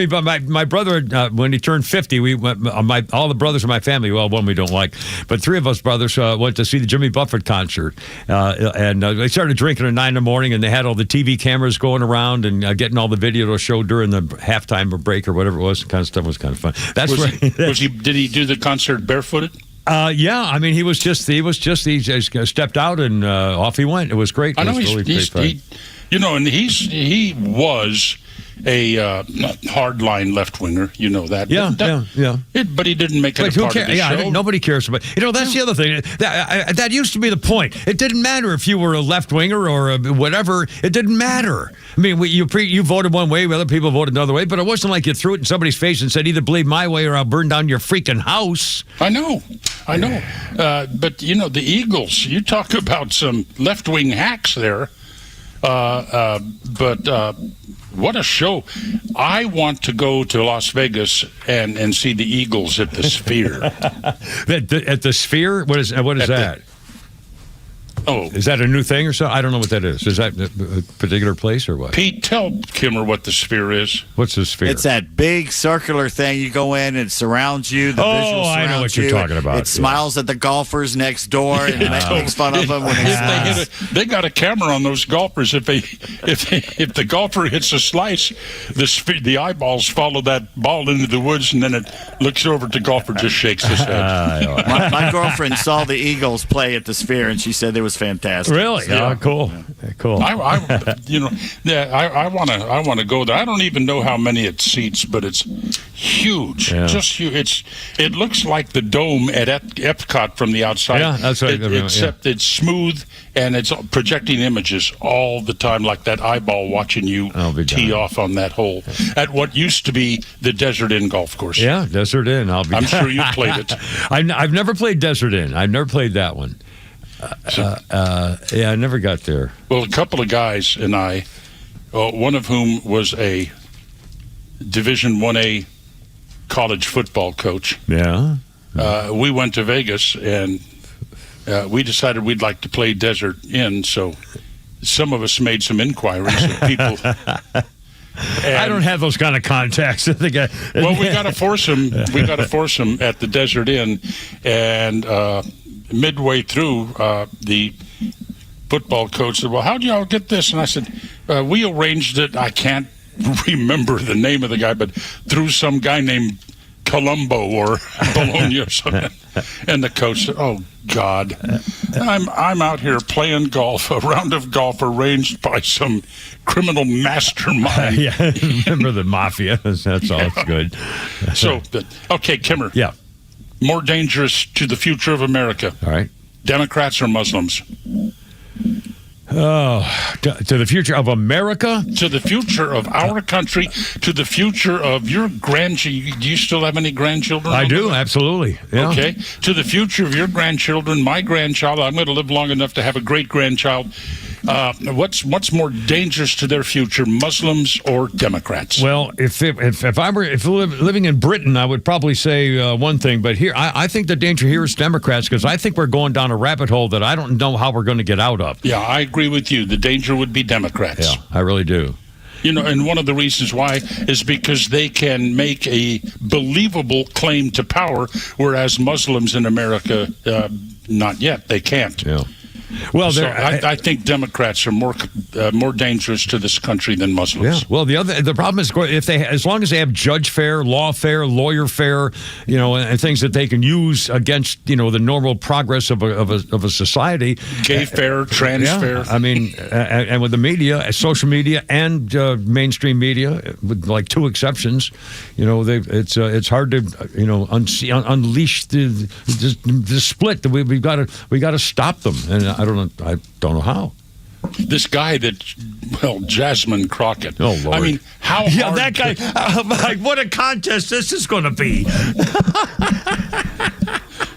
my brother, when he turned 50, we went, all the brothers in my family, well, one we don't like, but 3 of us brothers went to see the Jimmy Buffett concert. And they started drinking at 9 in the morning, and they had all the TV cameras going around and getting all the video to show during the halftime or break or whatever it was. Kind of stuff was kind of fun. Did he do the concert barefooted? Yeah, I mean, he just stepped out and off he went. It was great. I know he was a hardline left winger. You know that. Yeah. But he didn't make it a part of the show. Nobody cares about. That's the other thing. That used to be the point. It didn't matter if you were a left winger or whatever. It didn't matter. I mean, you voted one way, other people voted another way, but it wasn't like you threw it in somebody's face and said, either believe my way or I'll burn down your freaking house. I know. But the Eagles. You talk about some left wing hacks there. But what a show. I want to go to Las Vegas and see the Eagles at the Sphere. At the Sphere? What is that? Is that a new thing or something? I don't know what that is. Is that a particular place or what? Pete, tell Kimmer what the Sphere is. What's the Sphere? It's that big circular thing. You go in and it surrounds you. The visual surrounds I know what you're talking about. It smiles at the golfers next door and makes fun of them when they slice. They got a camera on those golfers. If the golfer hits a slice, the eyeballs follow that ball into the woods, and then it looks over at the golfer, just shakes his head. My girlfriend saw the Eagles play at the Sphere, and she said it was fantastic. Really? Yeah. Oh, cool. Cool. I want to go there. I don't even know how many it seats, but it's huge. Yeah. Just huge. It looks like the dome at Epcot from the outside. Yeah, that's right. Except it's smooth and it's projecting images all the time, like that eyeball watching you tee off on that hole at what used to be the Desert Inn golf course. Yeah, Desert Inn. I'm sure you played it. I've never played Desert Inn. I've never played that one. I never got there. Well, a couple of guys and I, one of whom was a Division 1A college football coach. Yeah. We went to Vegas and we decided we'd like to play Desert Inn, so some of us made some inquiries of people. I don't have those kind of contacts. Well, we got to force them. We got to force them at the Desert Inn, and midway through, the football coach said, "Well, how do y'all get this?" And I said, "We arranged it. I can't remember the name of the guy, but through some guy named Colombo or Bologna or something." And the coach said, "Oh God, I'm out here playing golf, a round of golf arranged by some criminal mastermind." Yeah, remember the mafia? That's all. It's good. So, okay, Kimmer. Yeah. More dangerous to the future of America. All right. Democrats or Muslims? Oh, to the future of America? To the future of our country, to the future of your grandchildren. Do you still have any grandchildren? I do, absolutely. Yeah. Okay. To the future of your grandchildren, my grandchild, I'm going to live long enough to have a great-grandchild. What's more dangerous to their future, Muslims or Democrats? Well, if I were living in Britain, I would probably say one thing, but here I think the danger here is Democrats, because I think we're going down a rabbit hole that I don't know how we're going to get out of. Yeah, I agree with you. The danger would be Democrats. Yeah, I really do. And one of the reasons why is because they can make a believable claim to power, whereas Muslims in America, not yet. They can't. Yeah. Well, so I think Democrats are more dangerous to this country than Muslims. Yeah. Well, the problem is as long as they have judge fare, law fare, lawyer fare, and things that they can use against the normal progress of a society. Gay fare, trans fare. I mean, and with the media, social media, and mainstream media, with like 2 exceptions, it's hard to unleash the split. That we got to stop them, and I don't know how. This guy Jasmine Crockett. Oh, Lord. I mean, how hard... Yeah, that guy, what a contest this is going to be.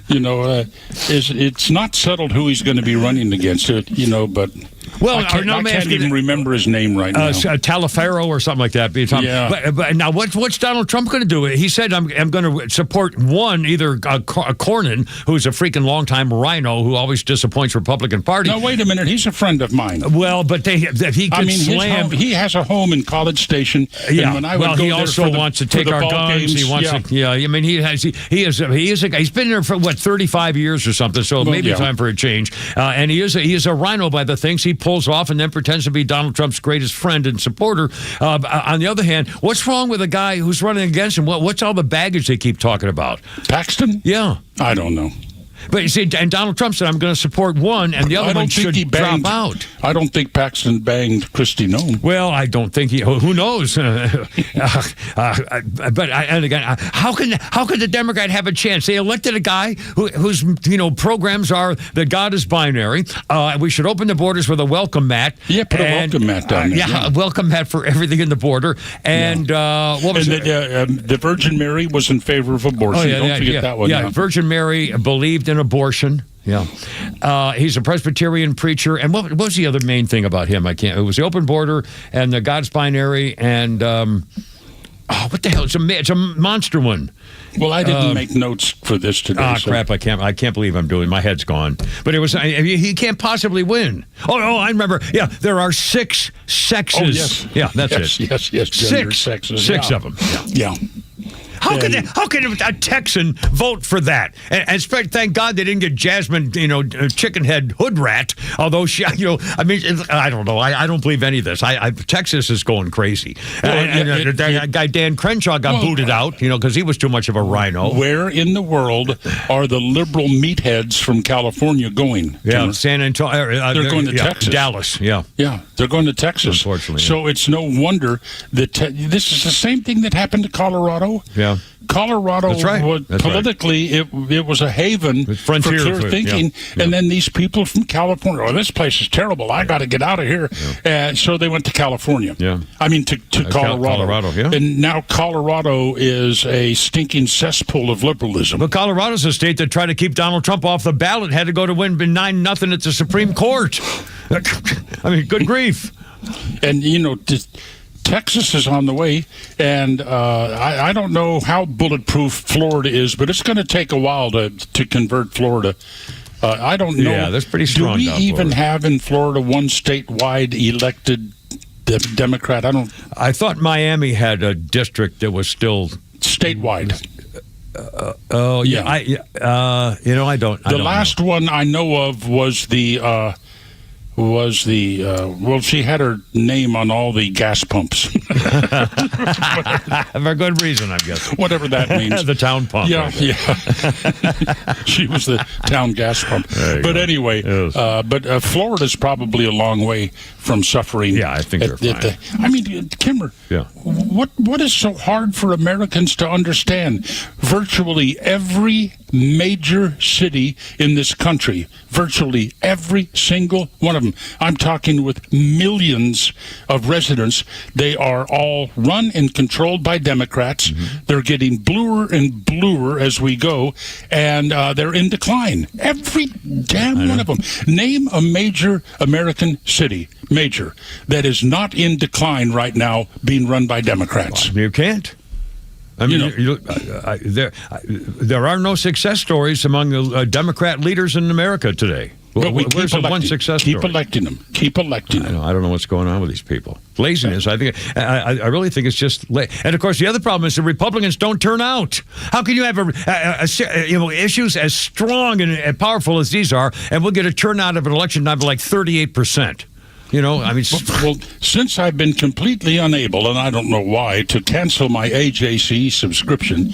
It's not settled who he's going to be running against, but... Well, I can't even remember his name right now. Talafaro or something like that. Yeah. But now, what's Donald Trump going to do? He said, I'm going to support either Cornyn, who's a freaking longtime rhino who always disappoints Republican Party. No, wait a minute. He's a friend of mine. Well, but he can slam. He has a home in College Station. Yeah. And when I would go he also wants to take our guns. Games, he wants to. Yeah. I mean, he's been there for 35 years or something. So maybe time for a change. And he is a rhino by the things he pulls off and then pretends to be Donald Trump's greatest friend and supporter. On the other hand, what's wrong with a guy who's running against him? What's all the baggage they keep talking about? Paxton? Yeah. I don't know. But you see, and Donald Trump said, I'm going to support one, and the other one should drop out. I don't think Paxton banged Kristi Noem. Well, I don't think who knows? But how can the Democrat have a chance? They elected a guy whose programs are that God is binary. We should open the borders with a welcome mat. Yeah, put a welcome mat down there. Yeah, a welcome mat for everything in the border. And what was it? The Virgin Mary was in favor of abortion. Don't forget that one. Yeah, Virgin Mary believed in abortion. Yeah. He's a Presbyterian preacher. And what was the other main thing about him? It was the open border and the God's binary and what the hell? It's a monster one. Well, I didn't make notes for this today. Crap! I can't believe I'm doing. My head's gone. But it was. He can't possibly win. Oh, I remember. Yeah, there are 6 sexes. Oh, yes. Yeah, that's it. Yes. Gender, 6 sexes. 6 of them. Yeah. How can a Texan vote for that? And thank God they didn't get Jasmine, chicken head hood rat. Although she, I don't know. I don't believe any of this. Texas is going crazy. That guy Dan Crenshaw got booted out, because he was too much of a rhino. Where in the world are the liberal meatheads from California going? Yeah, San Antonio. They're going to Texas. Dallas. Yeah, they're going to Texas. Unfortunately, so it's no wonder that this is the same thing that happened to Colorado. Yeah. Colorado, politically, it was a haven for clear thinking. Yeah. And then these people from California, this place is terrible. I got to get out of here. And so they went to California. Yeah. I mean, to Colorado. Yeah. And now Colorado is a stinking cesspool of liberalism. But Colorado's a state that tried to keep Donald Trump off the ballot, had to go to win 9-0 at the Supreme Court. I mean, good grief. And, Texas is on the way, and I don't know how bulletproof Florida is, but it's going to take a while to convert Florida. I don't know. Yeah, that's pretty strong. Do we even have in Florida one statewide elected Democrat? I thought Miami had a district that was still statewide. Yeah. I don't. The last one I know of was the. She had her name on all the gas pumps. For good reason, I'm guessing. Whatever that means. The town pump. Yeah. She was the town gas pump. But anyway, Florida's probably a long way from suffering. Yeah, I think they're fine. Kimmer, what is so hard for Americans to understand? Virtually every major city in this country, virtually every single one of them, I'm talking with millions of residents, they are all run and controlled by Democrats. Mm-hmm. They're getting bluer and bluer as we go, and they're in decline. Every damn one of them. Name a major American city, that is not in decline right now, being run by Democrats. Well, you can't. I mean, there are no success stories among the Democrat leaders in America today. But Where's the one success story? Keep electing them. Keep electing them. I don't know what's going on with these people. Laziness. I really think it's just. And of course, the other problem is the Republicans don't turn out. How can you have issues as strong and powerful as these are, and we'll get a turnout of an election of like 38%? Well, since I've been completely unable, and I don't know why, to cancel my AJC subscription,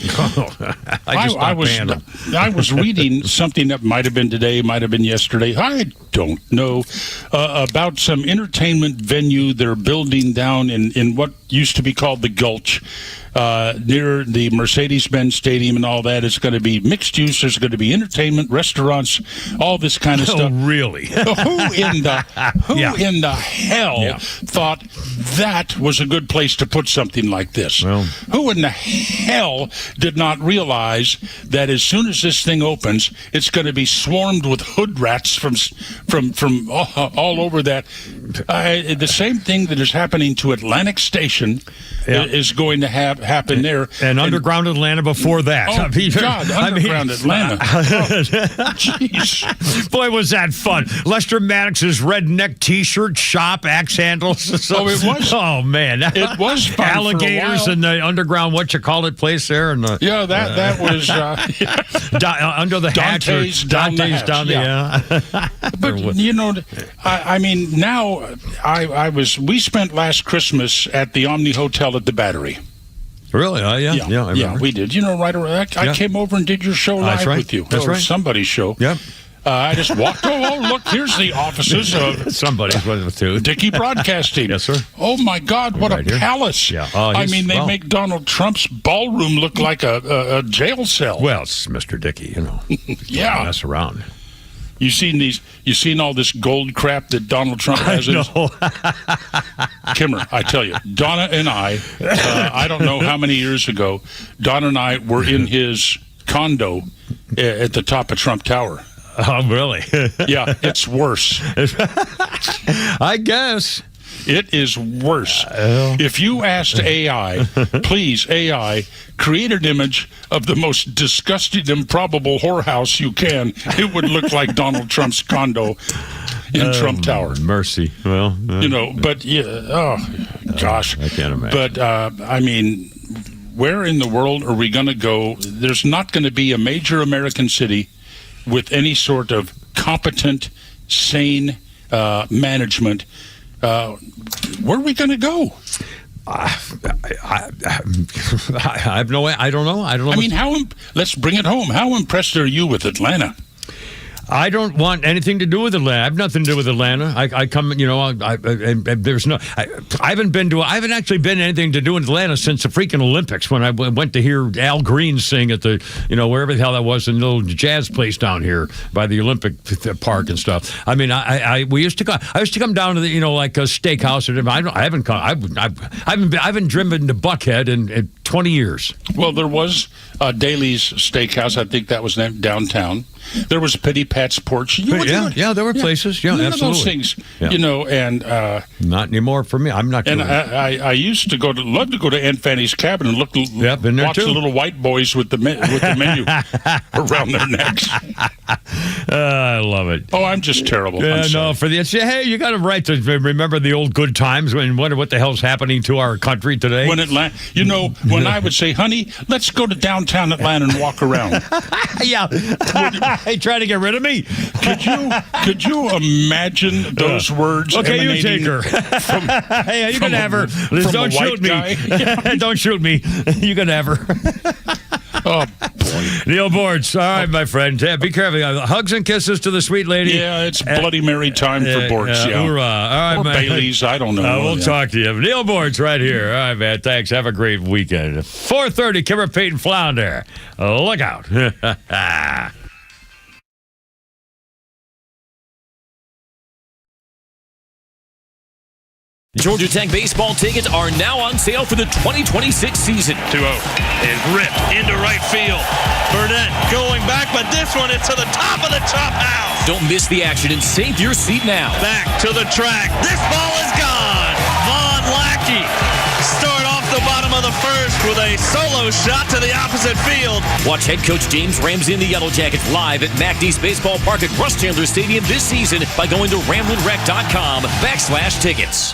I was reading something that might have been today, might have been yesterday, I don't know, about some entertainment venue they're building down in what used to be called the Gulch, near the Mercedes-Benz Stadium and all that. It's going to be mixed use. There's going to be entertainment, restaurants, all this kind of stuff. Oh, really? Who in the hell thought that was a good place to put something like this? Well, who in the hell did not realize that as soon as this thing opens, it's going to be swarmed with hood rats from all over that? The same thing that is happening to Atlantic Station is going to happen there. And underground Atlanta before that. Oh, God, underground Atlanta. Jeez. Boy, was that fun. Lester Maddox's redneck T-shirt shop, axe handles. It was. Oh, man. It was fun. Alligators in the underground, place there. And that was... under the hatch. Dante's down the But, now, we spent last Christmas at the Omni Hotel at the Battery. Really? I remember. Yeah, we did. Right around. I came over and did your show live with you. That's right. Somebody's show. Yep. I just walked. Look! Here's the offices of somebody's too. Dickey Broadcasting. Yes, sir. Oh my God! What a palace! Yeah. They make Donald Trump's ballroom look like a jail cell. Well, it's Mr. Dickey, Yeah. Mess around. You seen all this gold crap that Donald Trump has? Kimmer, I tell you, Donna and I don't know how many years ago, Donna and I were in his condo at the top of Trump Tower. Oh, really? Yeah, it's worse. I guess. It is worse. If you asked AI, please, AI, create an image of the most disgusting, improbable whorehouse you can, it would look like Donald Trump's condo in Trump Tower. Mercy. Well, but gosh. I can't imagine. But, where in the world are we going to go? There's not going to be a major American city with any sort of competent, sane management. Where are we going to go? I have no way. I don't know. Let's bring it home. How impressed are you with Atlanta? I don't want anything to do with Atlanta. I have nothing to do with Atlanta. I come, there's no. I haven't actually been anything to do in Atlanta since the freaking Olympics when I went to hear Al Green sing at the, wherever the hell that was, in the little jazz place down here by the Olympic Park and stuff. I used to come down to the, like a steakhouse. I haven't driven to Buckhead in 20 years. Well, there was Daly's Steakhouse. I think that was downtown. There was Pity Pat's Porch. There were places. Yeah, none absolutely. Of those things, and not anymore for me. I'm not. And I used to love to go to Aunt Fanny's cabin and watch the little white boys with the menu around their necks. I love it. Oh, I'm just terrible. Hey, you got a right to remember the old good times and wonder what the hell's happening to our country today. When when I would say, honey, let's go to downtown Atlanta and walk around. Yeah. Hey, trying to get rid of me? Could you imagine those words? Okay, you take her. Hey, you can have her. Don't shoot me. Don't shoot me. You can have her. Oh, boy. Neil Boortz. All right, my friend. Be careful. Hugs and kisses to the sweet lady. Yeah, it's Bloody Mary time for Boortz. Hoorah. All right, or Bailey's. I don't know. We'll talk to you. Neil Boortz right here. All right, man. Thanks. Have a great weekend. 4:30, Kimmer, Peyton, Flounder. Look out. Georgia Tech baseball tickets are now on sale for the 2026 season. 2-0 is ripped into right field. Burnett going back, but this one is to the top of the chop house. Don't miss the action and save your seat now. Back to the track. This ball is gone. Von Lackey start off the bottom of of the first with a solo shot to the opposite field. Watch head coach James Ramsey and the Yellow Jackets live at MacDees Baseball Park at Russ Chandler Stadium this season by going to RamblingWreck.com/tickets.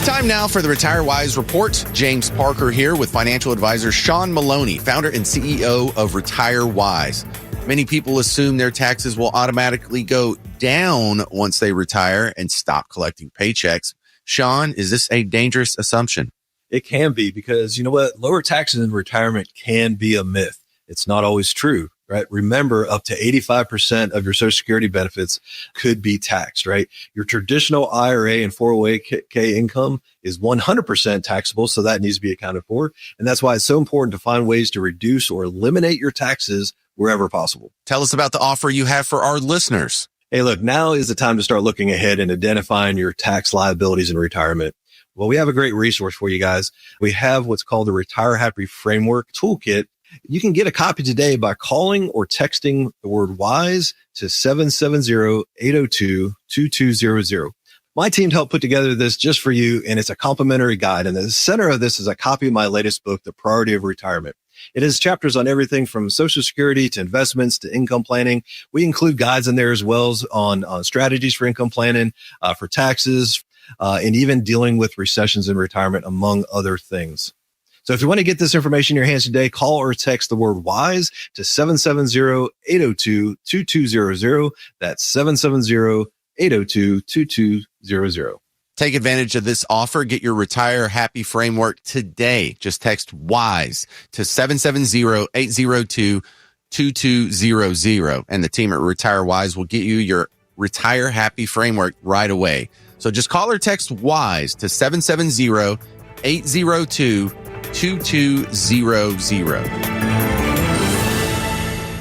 Time now for the Retire Wise Report. James Parker here with financial advisor Sean Maloney, founder and CEO of Retire Wise. Many people assume their taxes will automatically go down once they retire and stop collecting paychecks. Sean, is this a dangerous assumption? It can be, because you know what? Lower taxes in retirement can be a myth. It's not always true, right? Remember, up to 85% of your Social Security benefits could be taxed, right? Your traditional IRA and 401k income is 100% taxable, so that needs to be accounted for. And that's why it's so important to find ways to reduce or eliminate your taxes wherever possible. Tell us about the offer you have for our listeners. Hey, look, now is the time to start looking ahead and identifying your tax liabilities in retirement. Well, we have a great resource for you guys. We have what's called the Retire Happy Framework Toolkit. You can get a copy today by calling or texting the word WISE to 770-802-2200. My team helped put together this just for you, and it's a complimentary guide. And the center of this is a copy of my latest book, The Priority of Retirement. It has chapters on everything from Social Security to investments to income planning. We include guides in there as well as on strategies for income planning, for taxes, and even dealing with recessions in retirement, among other things. So if you want to get this information in your hands today, call or text the word WISE to 770-802-2200. That's 770-802-2200. Take advantage of this offer. Get your Retire Happy Framework today. Just text WISE to 770-802-2200. And the team at Retire Wise will get you your Retire Happy Framework right away. So just call or text WISE to 770-802-2200.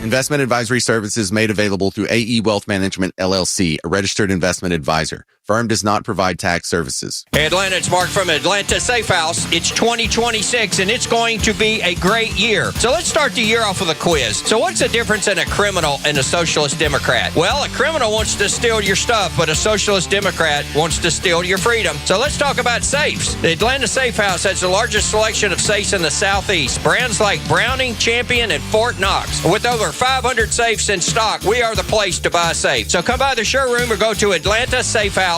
Investment advisory services made available through AE Wealth Management, LLC, a registered investment advisor. Firm does not provide tax services. Hey, Atlanta, it's Mark from Atlanta Safe House. It's 2026, and it's going to be a great year. So let's start the year off with a quiz. So what's the difference in a criminal and a socialist Democrat? Well, a criminal wants to steal your stuff, but a socialist Democrat wants to steal your freedom. So let's talk about safes. The Atlanta Safe House has the largest selection of safes in the Southeast. Brands like Browning, Champion, and Fort Knox. With over 500 safes in stock, we are the place to buy a safe. So come by the showroom or go to AtlantaSafeHouse.com.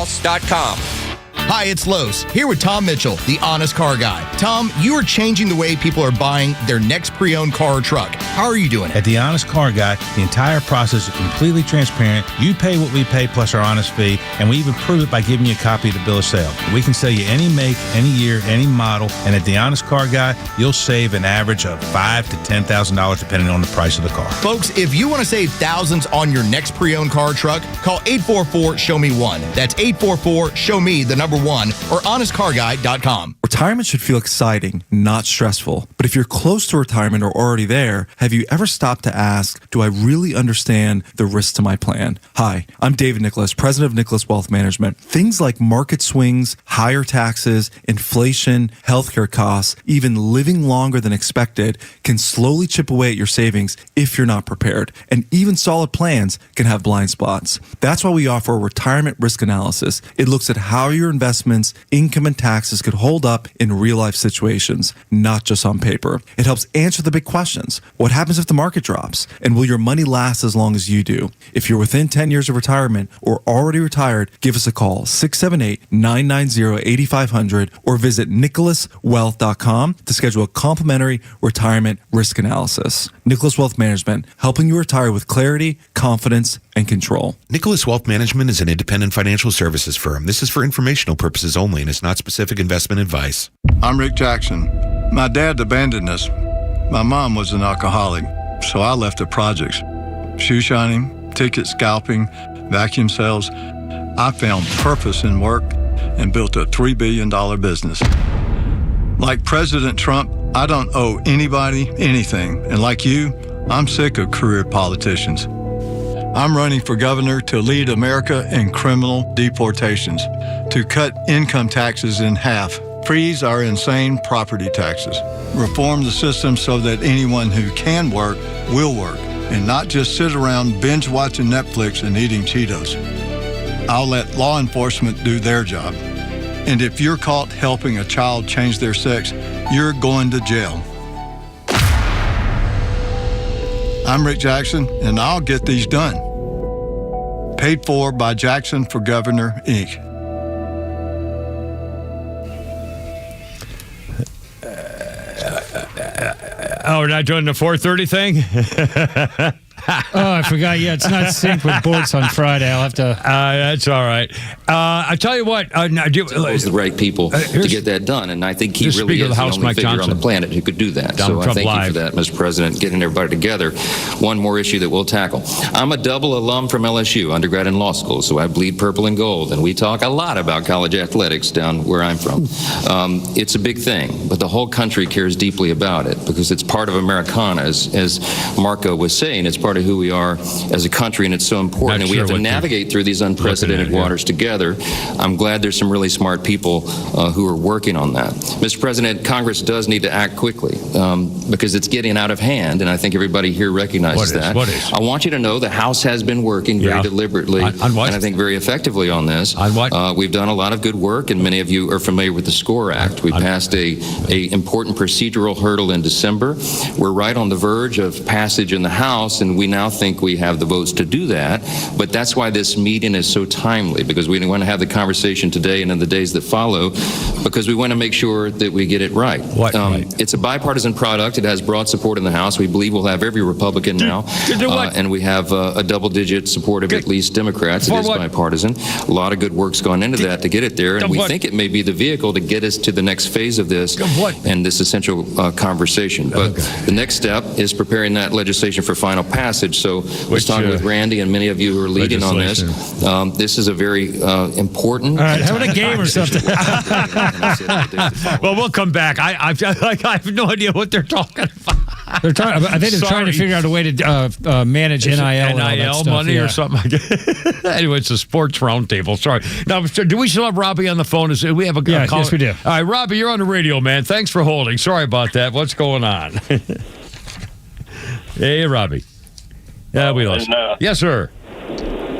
Hi, it's Los, here with Tom Mitchell, the honest car guy. Tom, you are changing the way people are buying their next pre-owned car or truck. How are you doing it? At the Honest Car Guy, the entire process is completely transparent. You pay what we pay plus our honest fee, and we even prove it by giving you a copy of the bill of sale. We can sell you any make, any year, any model, and at the Honest Car Guy, you'll save an average of $5,000 to $10,000 depending on the price of the car. Folks, if you want to save thousands on your next pre-owned car or truck, call 844-SHOW-ME-1. That's 844-SHOW-ME, the number 1, or honestcarguy.com. Retirement should feel exciting, not stressful. But if you're close to retirement or already there, have you ever stopped to ask, do I really understand the risks to my plan? Hi, I'm David Nicholas, president of Nicholas Wealth Management. Things like market swings, higher taxes, inflation, healthcare costs, even living longer than expected can slowly chip away at your savings if you're not prepared. And even solid plans can have blind spots. That's why we offer a retirement risk analysis. It looks at how your investments, income, and taxes could hold up in real-life situations, not just on paper. It helps answer the big questions. What happens if the market drops? And will your money last as long as you do? If you're within 10 years of retirement or already retired, give us a call, 678-990-8500, or visit nicholaswealth.com to schedule a complimentary retirement risk analysis. Nicholas Wealth Management, helping you retire with clarity, confidence, and control. Nicholas Wealth Management is an independent financial services firm. This is for informational purposes only and is not specific investment advice. I'm Rick Jackson. My dad abandoned us. My mom was an alcoholic, so I left the projects. Shoe shining, ticket scalping, vacuum sales. I found purpose in work and built a $3 billion business. Like President Trump, I don't owe anybody anything. And like you, I'm sick of career politicians. I'm running for governor to lead America in criminal deportations, to cut income taxes in half, freeze our insane property taxes, reform the system so that anyone who can work will work, and not just sit around binge watching Netflix and eating Cheetos. I'll let law enforcement do their job. And if you're caught helping a child change their sex, you're going to jail. I'm Rick Jackson, and I'll get these done. Paid for by Jackson for Governor, Inc. Oh, we're not doing the 4:30 thing? Oh, I forgot. Yeah, it's not synced with Boortz on Friday. I'll have to. That's all right. I tell you what. The right people to get that done, and I think he really is the only figure on the planet who could do that. So I thank you for that, Mr. President, getting everybody together. One more issue that we'll tackle. I'm a double alum from LSU, undergrad and law school, so I bleed purple and gold, and we talk a lot about college athletics down where I'm from. It's a big thing, but the whole country cares deeply about it because it's part of Americana, as Marco was saying. It's part of who we are as a country, and it's so important. And we have to navigate through these unprecedented waters together. I'm glad there's some really smart people who are working on that. Mr. President, Congress does need to act quickly because it's getting out of hand, and I think everybody here recognizes that. I want you to know the House has been working very deliberately and I think very effectively on this. On what? We've done a lot of good work, and many of you are familiar with the SCORE Act. We passed a important procedural hurdle in December. We're right on the verge of passage in the House, and we now think we have the votes to do that. But that's why this meeting is so timely, because we want to have the conversation today and in the days that follow, because we want to make sure that we get it right. It's a bipartisan product. It has broad support in the House. We believe we'll have every Republican now, and we have a double-digit support of at least Democrats. It is bipartisan. A lot of good work's gone into that to get it there, and we think it may be the vehicle to get us to the next phase of this and this essential conversation. But the next step is preparing that legislation for final passage. So I was talking with Randy and many of you who are leading on this. This is a very important. All right, having a game or something. Well, we'll come back. I have no idea what they're talking about. I think they're trying to figure out a way to manage NIL money or something like that. Anyway, it's a sports roundtable. Sorry. Now, do we still have Robbie on the phone? We have a call. Yes, we do. All right, Robbie, you're on the radio, man. Thanks for holding. Sorry about that. What's going on? Hey, Robbie. Yeah, we lost. Yes, sir.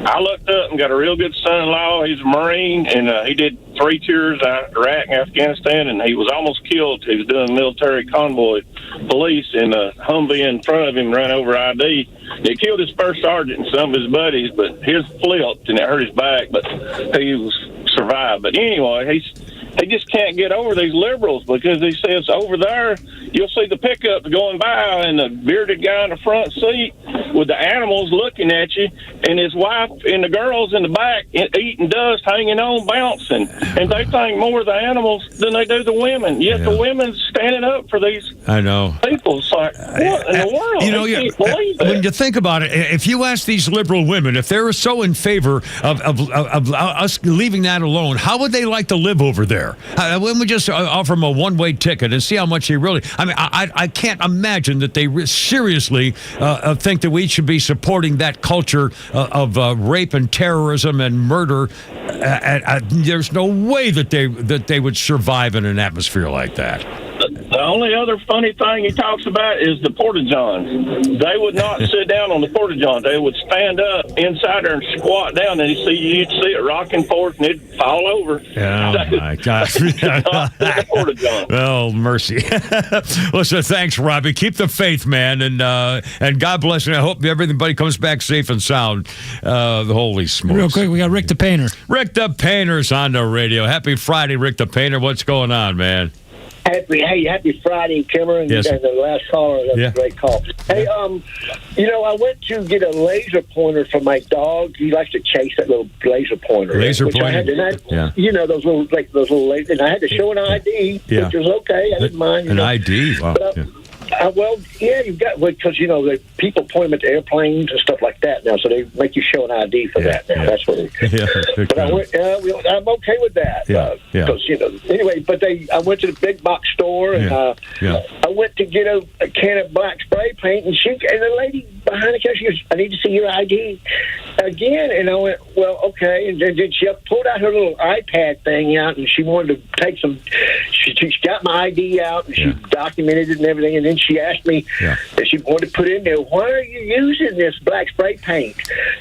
I looked up and got a real good son-in-law. He's a Marine, and he did 3 tours out Iraq and Afghanistan, and he was almost killed. He was doing military convoy police, and a Humvee in front of him ran over ID. It killed his first sergeant and some of his buddies, but his flipped, and it hurt his back, but he survived. But anyway, he just can't get over these liberals because he says over there you'll see the pickup going by and the bearded guy in the front seat with the animals looking at you and his wife and the girls in the back eating dust, hanging on, bouncing. And they think more of the animals than they do the women. Yet the women's standing up for these people. It's like, what in the world? You know, can't believe that. when you think about it, if you ask these liberal women if they're so in favor of us leaving that alone, how would they like to live over there? When we just offer them a one-way ticket and see how much they really... I mean, I can't imagine that they seriously think that we should be supporting that culture of rape and terrorism and murder. There's no way that they would survive in an atmosphere like that. The only other funny thing he talks about is the porta-johns. They would not sit down on the porta-johns. They would stand up inside there and squat down, and you'd see it rocking forth, and it'd fall over. Oh, my God. Oh, mercy. Listen, thanks, Robbie. Keep the faith, man, and God bless you. I hope everybody comes back safe and sound. Holy smokes. Real quick, we got Rick the Painter. Rick the Painter's on the radio. Happy Friday, Rick the Painter. What's going on, man? Happy Friday, Kimmer, and the last caller. That was a great call. Hey, I went to get a laser pointer for my dog. He likes to chase that little laser pointer. Laser pointer? You know, those little lasers. And I had to show an ID, which was okay. I didn't mind. An ID? Wow. You've got, because, the people point them at the airplanes and stuff like that now, so they make you show an ID for that now. That's what but I'm okay with that. Because, anyway, but I went to the big box store, and I went to get a can of black spray paint, and the lady behind the counter, she goes, I need to see your ID. again, and I went, well, okay. And then she pulled out her little iPad thing out, and she wanted to take some. She got my ID out, and she documented it and everything. And then she asked me if she wanted to put in there, why are you using this black spray paint?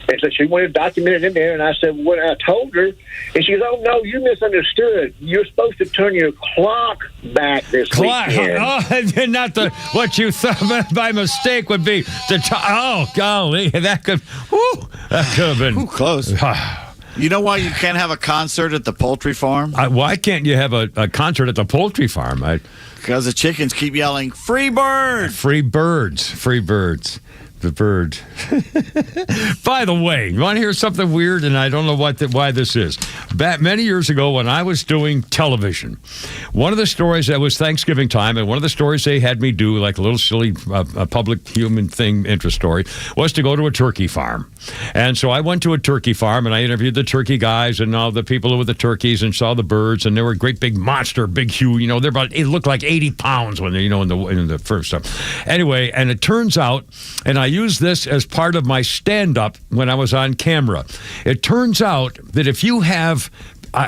And so she wanted to document it in there. And I said, well, I told her, and she goes, oh no, you misunderstood. You're supposed to turn your clock back this weekend. Oh, not what you thought by mistake would be the oh golly, that could have been close. You know why you can't have a concert at the poultry farm? Why can't you have a concert at the poultry farm? Because the chickens keep yelling, "Free birds! Free birds! Free birds!" The bird. By the way, you want to hear something weird? And I don't know why this is. Back many years ago when I was doing television, one of the stories that was Thanksgiving time, and one of the stories they had me do, like a little silly public human thing interest story, was to go to a turkey farm. And so I went to a turkey farm, and I interviewed the turkey guys and all the people who were the turkeys and saw the birds, and they were great big monster, big huge, it looked like 80 pounds when they, in the first stuff. Anyway, and it turns out, and I used this as part of my stand-up when I was on camera. It turns out that if you have,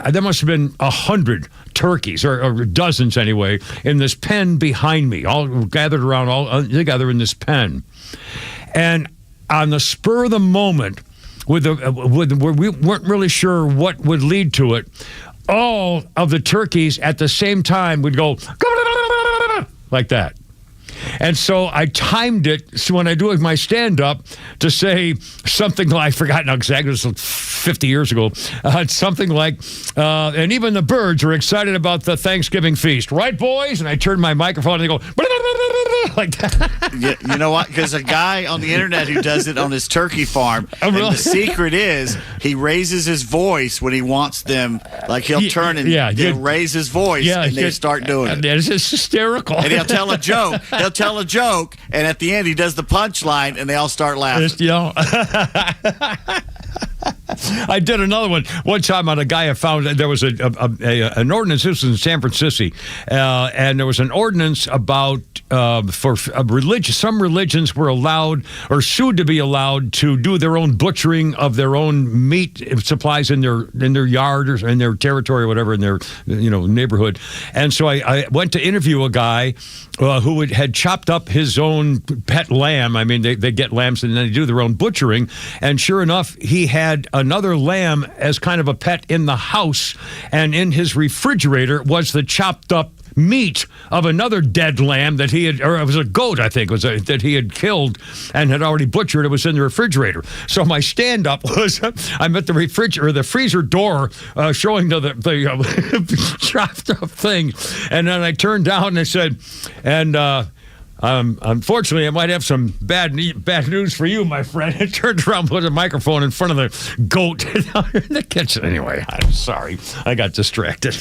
there must have been 100 turkeys, or dozens anyway, in this pen behind me, all gathered around, all together in this pen. And on the spur of the moment, we weren't really sure what would lead to it, all of the turkeys at the same time would go like that. And so I timed it so when I do my stand-up to say something like, I forgot now exactly, this was 50 years ago, something like, and even the birds are excited about the Thanksgiving feast. Right, boys? And I turn my microphone and they go, like that. You know what? Because a guy on the internet who does it on his turkey farm, and the secret is he raises his voice when he wants them, like he'll turn and he'll raise his voice and they start doing it. It's just hysterical. And he'll tell a joke. He'll tell a joke, and at the end he does the punchline, and they all start laughing. I did another one time on a guy I found. There was an ordinance. This was in San Francisco, and there was an ordinance about for religion. Some religions were allowed or soon to be allowed to do their own butchering of their own meat supplies in their yard or in their territory or whatever, in their neighborhood. And so I went to interview a guy who had chopped up his own pet lamb. I mean, they get lambs and then they do their own butchering. And sure enough, he had another lamb as kind of a pet in the house, and in his refrigerator was the chopped up meat of another dead lamb that he had, or it was a goat, I think, that he had killed and had already butchered. It was in the refrigerator. So my stand-up was, I'm at the refrigerator, the freezer door, showing the chopped up thing, and then I turned down and I said, unfortunately, I might have some bad news for you, my friend. I turned around, put a microphone in front of the goat in the kitchen. Anyway, I'm sorry. I got distracted.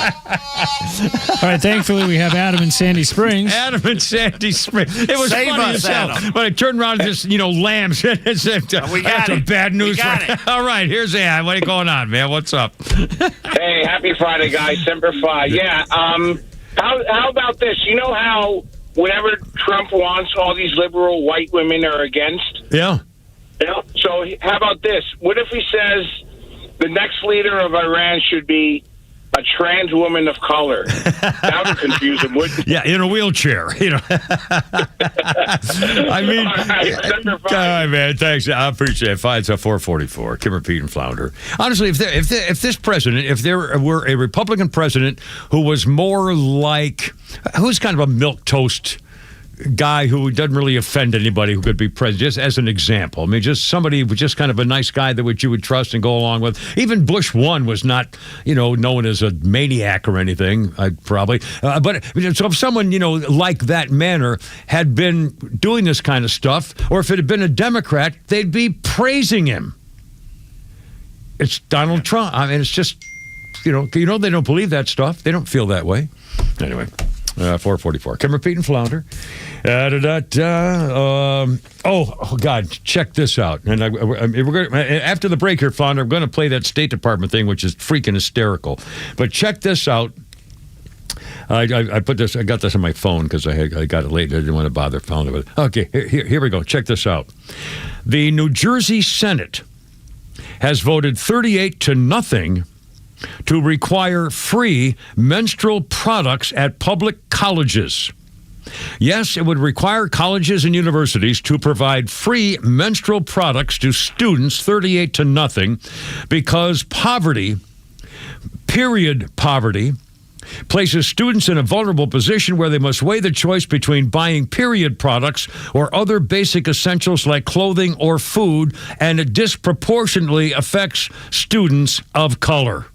All right, thankfully we have Adam in Sandy Springs. Adam in Sandy Springs. It was Save funny us, as hell. Adam. But I turned around and just, lambs. And said, we got some bad news. All right, here's Adam. What's going on, man? What's up? Hey, happy Friday, guys. Semper Fi. Yeah, how about this? You know how whenever Trump wants, all these liberal white women are against? Yeah. So how about this? What if he says the next leader of Iran should be a trans woman of color? That would confuse him, wouldn't it? Yeah, in a wheelchair. I mean, all right, man, thanks. I appreciate it. 5-444. Kimmer, Pete, and Flounder. Honestly, if this president, if there were a Republican president who was more like, who's kind of a milquetoast guy who doesn't really offend anybody, who could be president, just as an example. I mean, just somebody, just kind of a nice guy that you would trust and go along with. Even Bush 1 was not, known as a maniac or anything, probably. But so if someone, like that manner had been doing this kind of stuff, or if it had been a Democrat, they'd be praising him. It's Donald Trump. I mean, it's just, they don't believe that stuff. They don't feel that way. Anyway. 444. Kimmer, Pete, and Flounder. Oh, God, check this out. And we're going after the break here, Flounder, I'm going to play that State Department thing, which is freaking hysterical. But check this out. I put this. I got this on my phone because I got it late. I didn't want to bother found it. Okay, here we go. Check this out. The New Jersey Senate has voted 38-0 to require free menstrual products at public colleges. Yes, it would require colleges and universities to provide free menstrual products to students 38-0 because poverty, period poverty, places students in a vulnerable position where they must weigh the choice between buying period products or other basic essentials like clothing or food, and it disproportionately affects students of color.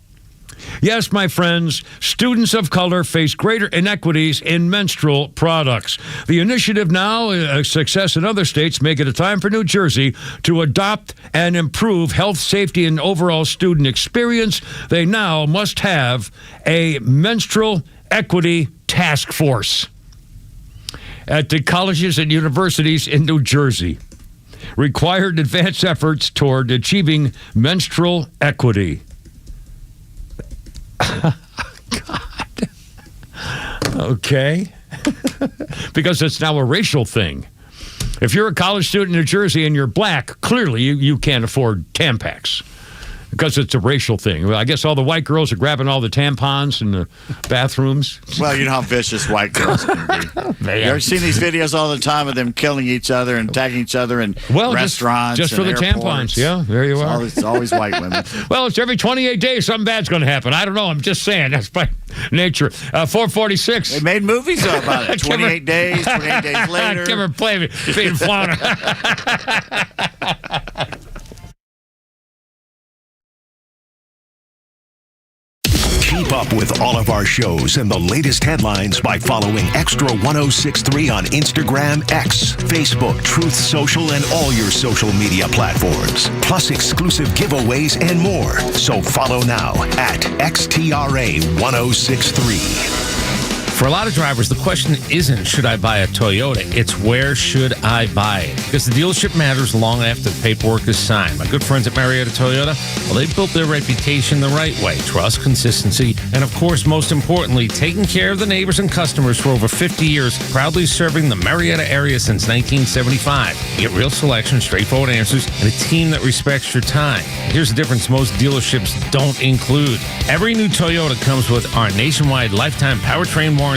Yes, my friends, students of color face greater inequities in menstrual products. The initiative now, a success in other states, make it a time for New Jersey to adopt and improve health, safety, and overall student experience. They now must have a menstrual equity task force at the colleges and universities in New Jersey. Required advanced efforts toward achieving menstrual equity. God. Okay. Because it's now a racial thing. If you're a college student in New Jersey and you're black, clearly you can't afford Tampax. Because it's a racial thing. I guess all the white girls are grabbing all the tampons in the bathrooms. Well, you know how vicious white girls can be. You ever seen these videos all the time of them killing each other and tagging each other in restaurants? Just for the tampons. Yeah, there you are. It's always white women. Well, it's every 28 days something bad's going to happen. I don't know. I'm just saying. That's my nature. 446. They made movies about it. 28 days, 28 days later. Give her play being flown. Keep up with all of our shows and the latest headlines by following Extra 1063 on Instagram, X, Facebook, Truth Social, and all your social media platforms. Plus exclusive giveaways and more. So follow now at XTRA 1063. For a lot of drivers, the question isn't, should I buy a Toyota? It's, where should I buy it? Because the dealership matters long after the paperwork is signed. My good friends at Marietta Toyota, well, they've built their reputation the right way. Trust, consistency, and of course, most importantly, taking care of the neighbors and customers for over 50 years, proudly serving the Marietta area since 1975. You get real selection, straightforward answers, and a team that respects your time. Here's the difference most dealerships don't include. Every new Toyota comes with our nationwide lifetime powertrain warranty.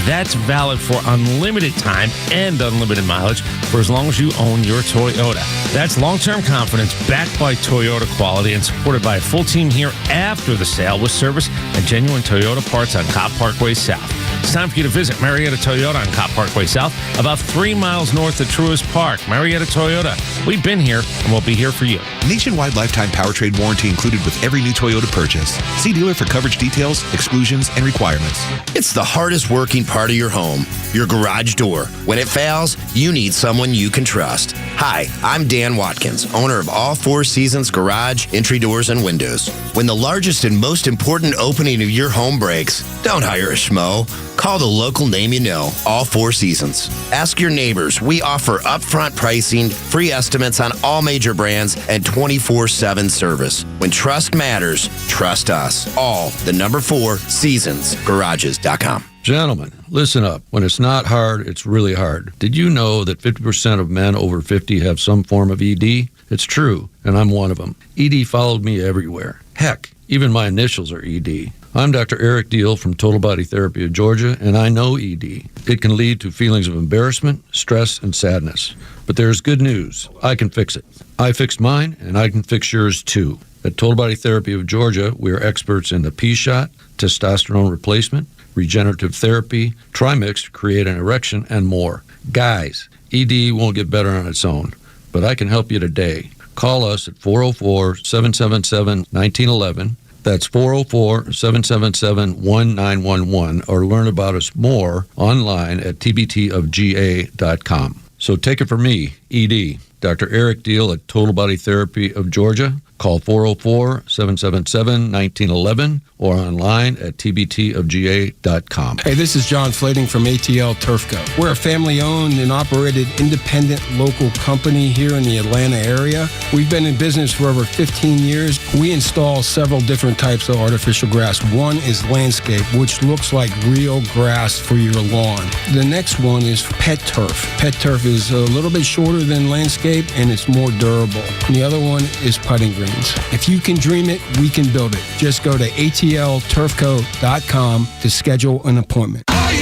That's valid for unlimited time and unlimited mileage for as long as you own your Toyota. That's long-term confidence backed by Toyota quality and supported by a full team here after the sale with service and genuine Toyota parts on Cobb Parkway South. It's time for you to visit Marietta Toyota on Cobb Parkway South, about 3 miles north of Truist Park. Marietta Toyota. We've been here and we'll be here for you. Nationwide lifetime powertrain warranty included with every new Toyota purchase. See dealer for coverage details, exclusions, and requirements. It's the hardest working part of your home, your garage door. When it fails, you need someone you can trust. Hi, I'm Dan Watkins, owner of All Four Seasons Garage, Entry Doors, and Windows. When the largest and most important opening of your home breaks, don't hire a schmo. Call the local name you know, All Four Seasons. Ask your neighbors. We offer upfront pricing, free estimates on all major brands, and 24/7 service. When trust matters, trust us. All the number 4 seasonsgarages.com. Gentlemen, listen up. When it's not hard, it's really hard. Did you know that 50% of men over 50 have some form of ED? It's true, and I'm one of them. ED followed me everywhere. Heck, even my initials are ED. I'm Dr. Eric Deal from Total Body Therapy of Georgia, and I know ED. It can lead to feelings of embarrassment, stress, and sadness. But there's good news. I can fix it. I fixed mine, and I can fix yours too. At Total Body Therapy of Georgia, we are experts in the P-shot, testosterone replacement, regenerative therapy, trimix to create an erection, and more. Guys, ED won't get better on its own, but I can help you today. Call us at 404-777-1911. That's 404-777-1911, or learn about us more online at tbtofga.com. So take it from me, ED, Dr. Eric Deal at Total Body Therapy of Georgia. Call 404-777-1911 or online at tbtofga.com. Hey, this is John Flading from ATL Turfco. We're a family-owned and operated independent local company here in the Atlanta area. We've been in business for over 15 years. We install several different types of artificial grass. One is landscape, which looks like real grass for your lawn. The next one is pet turf. Pet turf is a little bit shorter than landscape, and it's more durable. And the other one is putting green. If you can dream it, we can build it. Just go to atlturfco.com to schedule an appointment. Hank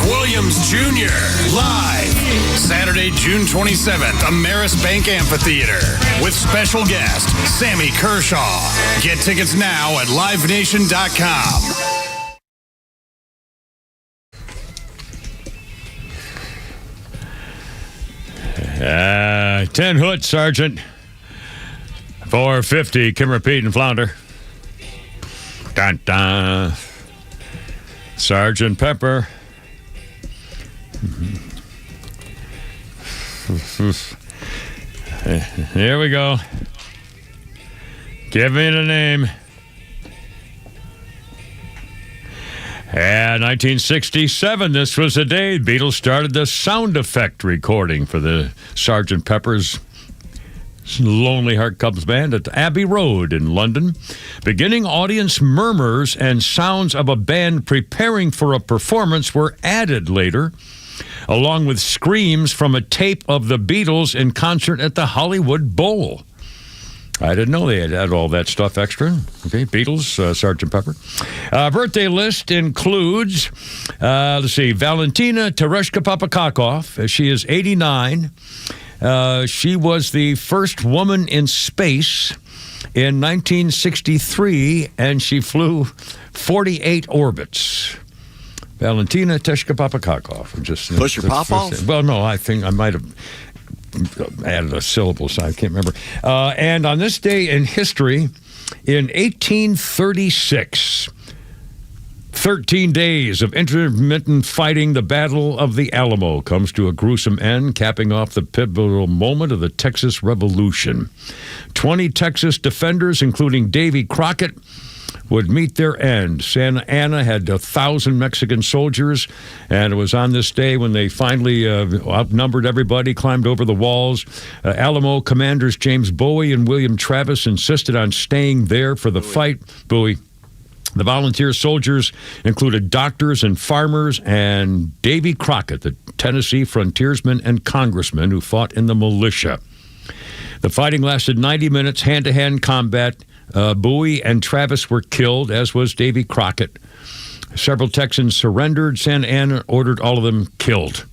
Williams Jr. Live Saturday, June 27th, Ameris Bank Amphitheater with special guest Sammy Kershaw. Get tickets now at livenation.com. 10 Hood, Sergeant. 450, Kimmer, Pete, and Flounder. Dun, dun. Sergeant Pepper. Here we go. Give me the name. 1967, this was the day Beatles started the sound effect recording for the Sgt. Pepper's Lonely Heart Club Band at Abbey Road in London. Beginning audience murmurs and sounds of a band preparing for a performance were added later, along with screams from a tape of the Beatles in concert at the Hollywood Bowl. I didn't know they had all that stuff extra. Okay, Beatles, Sgt. Pepper. Birthday list includes, Valentina Tereshka Popakakov. She is 89. She was the first woman in space in 1963, and she flew 48 orbits. Valentina Tereshka Popakakov. Just push your pop-off? Well, no, I think I might have added a syllable, so I can't remember. And on this day in history, in 1836, 13 days of intermittent fighting, the Battle of the Alamo comes to a gruesome end, capping off the pivotal moment of the Texas Revolution. 20 Texas defenders, including Davy Crockett, would meet their end. Santa Anna had 1,000 Mexican soldiers, and it was on this day when they finally outnumbered everybody, climbed over the walls. Alamo commanders James Bowie and William Travis insisted on staying there for the fight. Bowie. The volunteer soldiers included doctors and farmers, and Davy Crockett, the Tennessee frontiersman and congressman who fought in the militia. The fighting lasted 90 minutes, hand-to-hand combat. Bowie and Travis were killed, as was Davy Crockett. Several Texans surrendered. Santa Anna ordered all of them killed.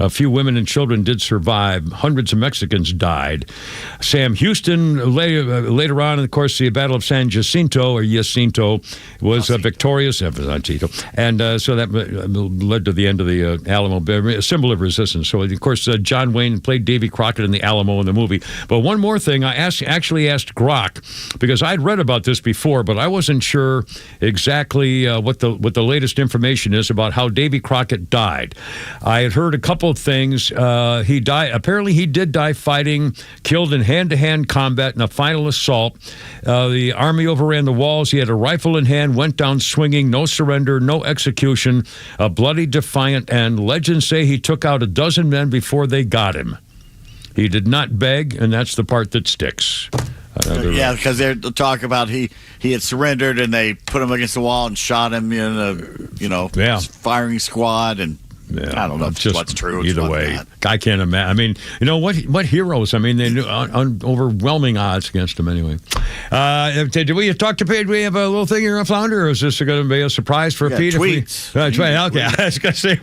A few women and children did survive. Hundreds of Mexicans died. Sam Houston, later on, of course, the Battle of San Jacinto, or Jacinto, was victorious. And so that led to the end of the Alamo, a symbol of resistance. So, of course, John Wayne played Davy Crockett in the Alamo in the movie. But one more thing, I actually asked Grok, because I'd read about this before, but I wasn't sure exactly what the latest information is about how Davy Crockett died. I had heard a couple of things. He died. Apparently, he did die fighting, killed in hand-to-hand combat in a final assault. The army overran the walls. He had a rifle in hand, went down swinging, no surrender, no execution, a bloody defiant, and legends say he took out 12 men before they got him. He did not beg, and that's the part that sticks. Yeah, because they're talking about he had surrendered, and they put him against the wall and shot him in a firing squad, and I don't know what's true. Either way, I can't imagine. I mean, what heroes? I mean, they knew overwhelming odds against him anyway. Did we talk to Pete? Do we have a little thing here on Flounder, or is this going to be a surprise for Pete? Tweets. Okay, I was going to say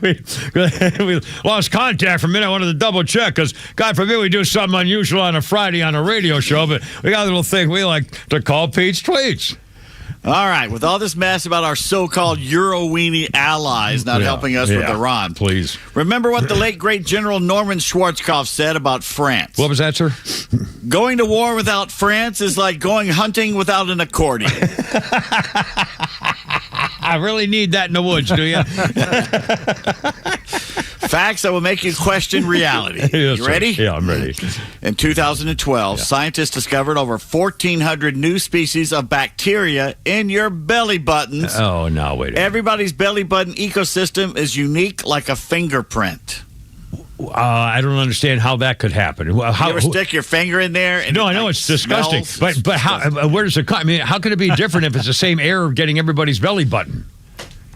we lost contact for a minute. I wanted to double check because, God forbid, we do something unusual on a Friday on a radio show, but we got a little thing we like to call Pete's Tweets. All right, with all this mess about our so-called Euro-weenie allies not helping us with Iran. Please. Remember what the late, great General Norman Schwarzkopf said about France. What was that, sir? Going to war without France is like going hunting without an accordion. I really need that in the woods, do you? Facts that will make you question reality. Yes, you ready? Yeah, I'm ready. In 2012, scientists discovered over 1,400 new species of bacteria in your belly buttons. Oh, no, wait a minute. Everybody's belly button ecosystem is unique like a fingerprint. I don't understand how that could happen. You ever stick your finger in there? And I know it's disgusting. But how? Where does it come? I mean, how can it be different if it's the same air getting everybody's belly button?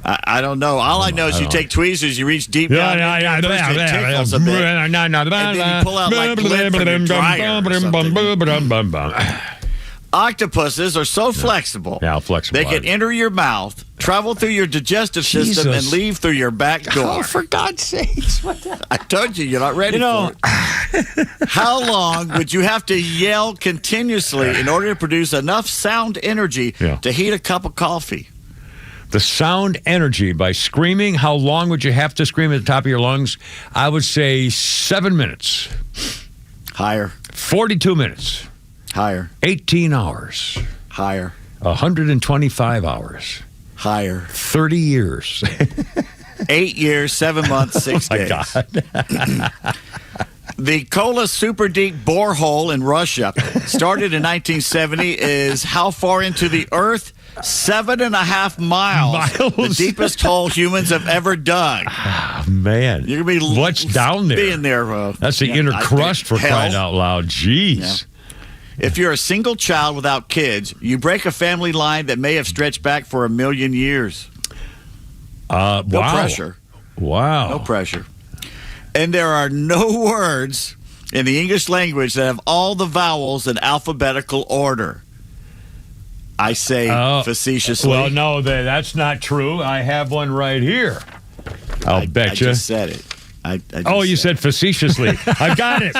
I don't know. All I know is you take tweezers, you reach deep down, and it tickles a bit, and then you pull out like lint from your dryer or something. Octopuses are so flexible. Yeah, flexible. They can enter your mouth, travel through your digestive system, and leave through your back door. Oh, for God's sakes. I told you, you're not ready for it. How long would you have to yell continuously in order to produce enough sound energy to heat a cup of coffee? The sound energy by screaming, how long would you have to scream at the top of your lungs? I would say 7 minutes. Higher. 42 minutes. Higher. 18 hours. Higher. 125 hours. Higher. 30 years. 8 years, 7 months, 6 days. God. The Kola Super Deep borehole in Russia, started in 1970, is how far into the Earth? 7.5 miles. The deepest hole humans have ever dug. Oh, man. You're gonna be what's down there? Being there. That's the inner crust for crying out loud. Jeez. Yeah. If you're a single child without kids, you break a family line that may have stretched back for 1,000,000 years. No pressure. Wow. No pressure. And there are no words in the English language that have all the vowels in alphabetical order. I say facetiously. Well, no, that's not true. I have one right here. I'll bet you. I just said it. You said facetiously. I got it.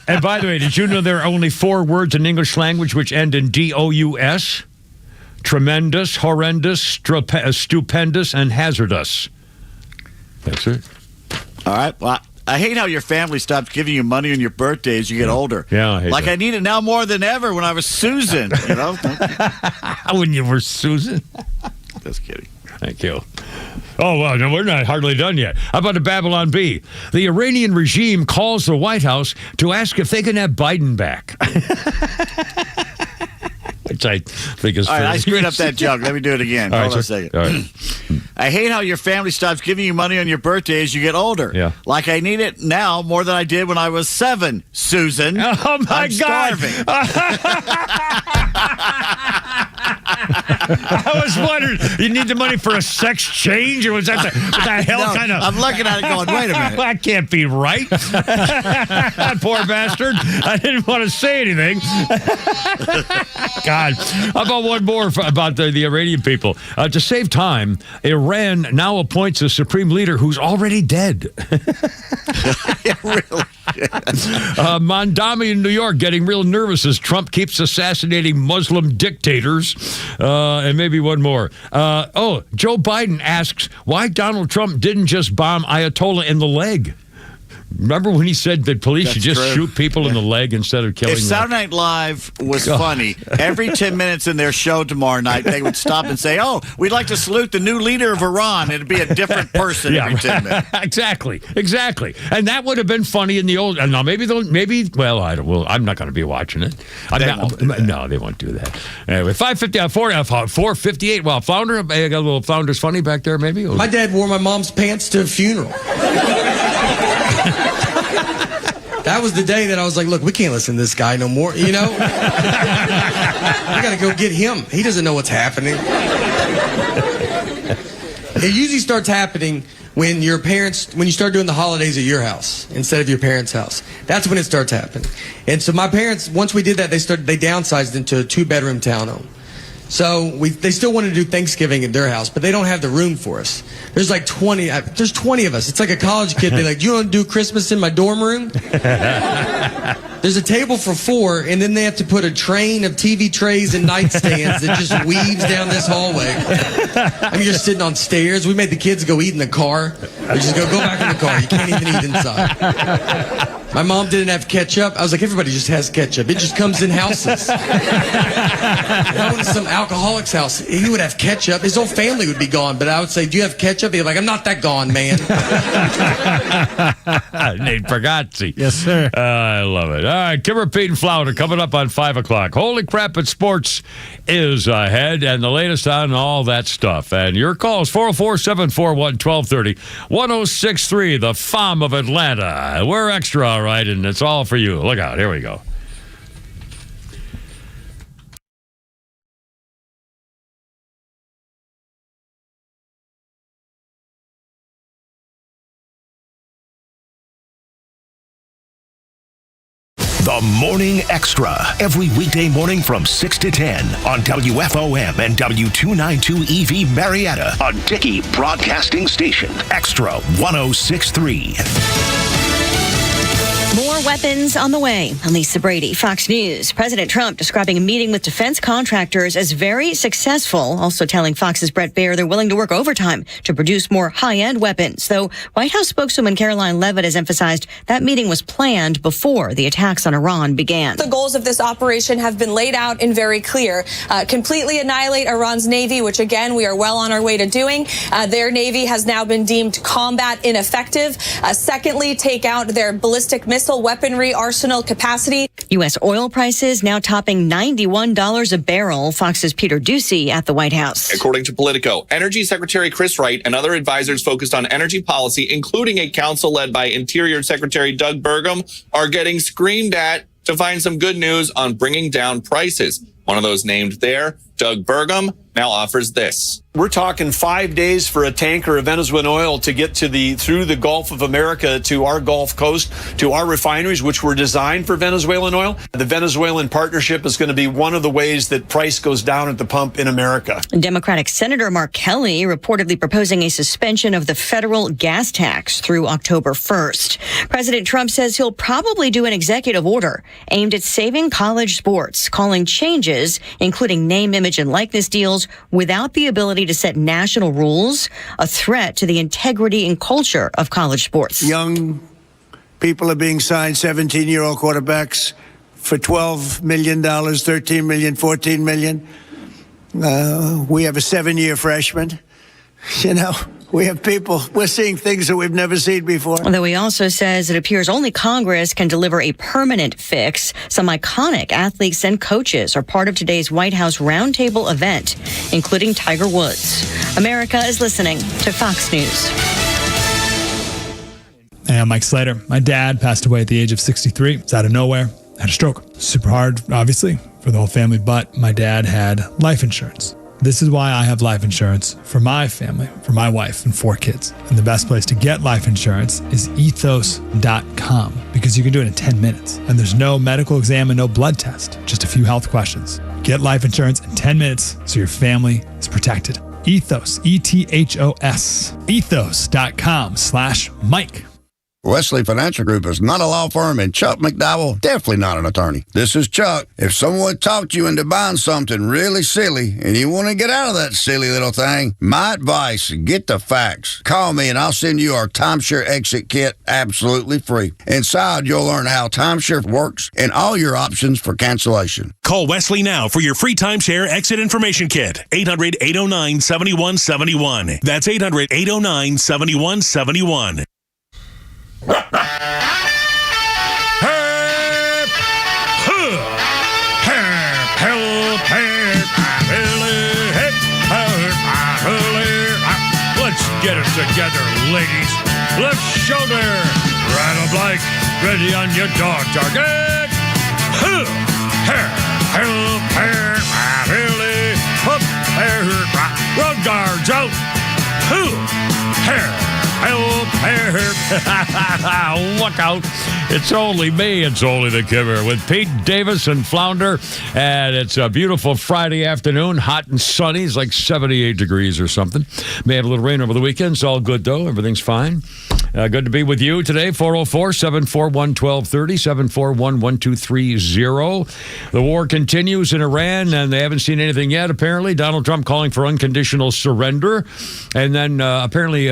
And by the way, did you know there are only 4 words in English language which end in DOUS? Tremendous, horrendous, stupendous, and hazardous. That's it. All right. Well, I hate how your family stops giving you money on your birthday as you get older. Yeah, I hate that. I need it now more than ever when I was Susan. You know? When you were Susan? Just kidding. Thank you. Oh, well, no, we're not hardly done yet. How about the Babylon Bee? The Iranian regime calls the White House to ask if they can have Biden back. Which I think is all right, I screwed up that joke. Let me do it again. All Hold on right, a second. All right. I hate how your family stops giving you money on your birthday as you get older. Yeah. Like I need it now more than I did when I was 7, Susan. Oh, my God. Starving. I was wondering, you need the money for a sex change? Or was that what the hell kind of... I'm looking at it going, wait a minute. That can't be right. Poor bastard. I didn't want to say anything. God. How about one more about the Iranian people? To save time, Iran now appoints a supreme leader who's already dead. Really? Mondami in New York getting real nervous as Trump keeps assassinating Muslim dictators. And maybe one more. Joe Biden asks why Donald Trump didn't just bomb Ayatollah in the leg. Remember when he said that police should just shoot people in the leg instead of killing them? If Saturday Night Live was funny, every 10 minutes in their show tomorrow night, they would stop and say, we'd like to salute the new leader of Iran. It'd be a different person every 10 minutes. Exactly. And that would have been funny in the old... Now, I'm not going to be watching it. No, they won't do that. Anyway, 4:58. Well, Flounder, I got a little Flounder's funny back there, maybe? My dad wore my mom's pants to a funeral. That was the day that I was like, look, we can't listen to this guy no more, you know? I got to go get him. He doesn't know what's happening. It usually starts happening when you start doing the holidays at your house instead of your parents' house. That's when it starts happening. And so my parents, once we did that, they downsized into a 2-bedroom townhome. So they still want to do Thanksgiving at their house, but they don't have the room for us. There's like 20 of us. It's like a college kid being like, do you want to do Christmas in my dorm room? There's a table for 4, and then they have to put a train of TV trays and nightstands that just weaves down this hallway. I mean, you're sitting on stairs. We made the kids go eat in the car. We just go back in the car. You can't even eat inside. My mom didn't have ketchup. I was like, everybody just has ketchup. It just comes in houses. I went to some alcoholic's house. He would have ketchup. His whole family would be gone. But I would say, do you have ketchup? He'd be like, I'm not that gone, man. Nate Bargatze. Yes, sir. I love it. All right, Kimmer, Pete, and Flounder coming up on 5 o'clock. Holy crap, at sports is ahead, and the latest on all that stuff. And your calls, 404-741-1230, 1063, the FOM of Atlanta. We're extra, all right, and it's all for you. Look out. Here we go. The Morning Extra, every weekday morning from 6 to 10 on WFOM and W292 EV Marietta, a Dickey Broadcasting Station. Extra 1063. More weapons on the way. Lisa Brady, Fox News. President Trump describing a meeting with defense contractors as very successful, also telling Fox's Brett Baer they're willing to work overtime to produce more high-end weapons, though White House spokeswoman Caroline Leavitt has emphasized that meeting was planned before the attacks on Iran began. The goals of this operation have been laid out and very clear. Completely annihilate Iran's Navy, which, again, we are well on our way to doing. Their Navy has now been deemed combat ineffective. Secondly, take out their ballistic missile weaponry arsenal capacity. U.S. oil prices now topping $91 a barrel. Fox's Peter Ducey at the White House. According to Politico, Energy Secretary Chris Wright and other advisors focused on energy policy, including a council led by Interior Secretary Doug Burgum, are getting screamed at to find some good news on bringing down prices. One of those named there, Doug Burgum, now offers this. We're talking 5 days for a tanker of Venezuelan oil to get to through the Gulf of America to our Gulf Coast, to our refineries, which were designed for Venezuelan oil. The Venezuelan partnership is going to be one of the ways that price goes down at the pump in America. Democratic Senator Mark Kelly reportedly proposing a suspension of the federal gas tax through October 1st. President Trump says he'll probably do an executive order aimed at saving college sports, calling changes, including name, image, and likeness deals, without the ability to set national rules, a threat to the integrity and culture of college sports. Young people are being signed, 17-year-old quarterbacks, for $12 million, $13 million, $14 million. We have a 7-year freshman. You know, we have people, we're seeing things that we've never seen before. Although he also says it appears only Congress can deliver a permanent fix. Some iconic athletes and coaches are part of today's White House roundtable event, including Tiger Woods. America is listening to Fox News. Hey, I'm Mike Slater. My dad passed away at the age of 63. It's out of nowhere. Had a stroke. Super hard, obviously, for the whole family, but my dad had life insurance. This is why I have life insurance for my family, for my wife and 4 kids. And the best place to get life insurance is ethos.com, because you can do it in 10 minutes. And there's no medical exam and no blood test, just a few health questions. Get life insurance in 10 minutes so your family is protected. Ethos, E-T-H-O-S, ethos.com/Mike. Wesley Financial Group is not a law firm, and Chuck McDowell, definitely not an attorney. This is Chuck. If someone talked you into buying something really silly and you want to get out of that silly little thing, my advice, get the facts. Call me and I'll send you our timeshare exit kit absolutely free. Inside, you'll learn how timeshare works and all your options for cancellation. Call Wesley now for your free timeshare exit information kit. 800-809-7171. That's 800-809-7171. Let's get it together, ladies. Left shoulder, right of like, ready on your dog target. Road guards out. Help. Look out. It's only me. It's only the Kimmer with Pete Davis and Flounder. And it's a beautiful Friday afternoon, hot and sunny. It's like 78 degrees or something. May have a little rain over the weekend. It's all good, though. Everything's fine. Good to be with you today. 404-741-1230, 741-1230. The war continues in Iran, and they haven't seen anything yet, apparently. Donald Trump calling for unconditional surrender. And then apparently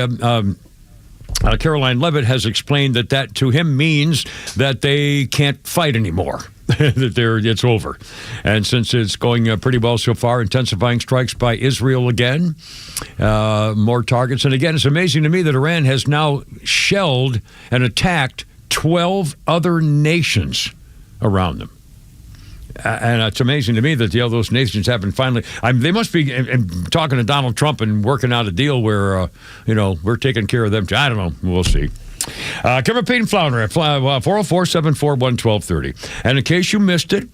Caroline Leavitt has explained that to him means that they can't fight anymore. That it's over. And since it's going pretty well so far, intensifying strikes by Israel again, more targets. And again, it's amazing to me that Iran has now shelled and attacked 12 other nations around them. And it's amazing to me that those nations haven't finally. They must be talking to Donald Trump and working out a deal where we're taking care of them. I don't know. We'll see. Kimmer, Pete, and Flounder at 404-741-1230. And in case you missed it,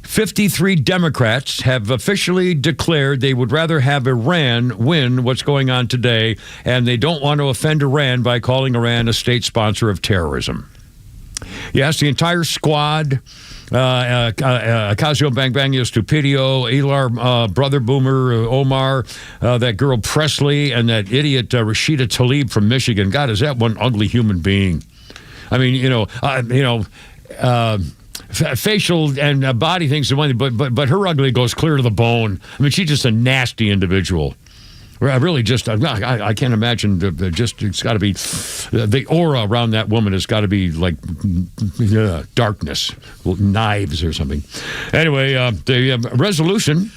53 Democrats have officially declared they would rather have Iran win what's going on today, and they don't want to offend Iran by calling Iran a state sponsor of terrorism. Yes, the entire squad. Ocasio Bangbangio Stupidio, Ilar Brother Boomer, Omar, that girl Presley, and that idiot Rashida Tlaib from Michigan. God, is that one ugly human being? I mean, facial and body things, but her ugly goes clear to the bone. I mean, she's just a nasty individual. I really just, I can't imagine, it's got to be, the aura around that woman has got to be like darkness, knives or something. Anyway, the resolution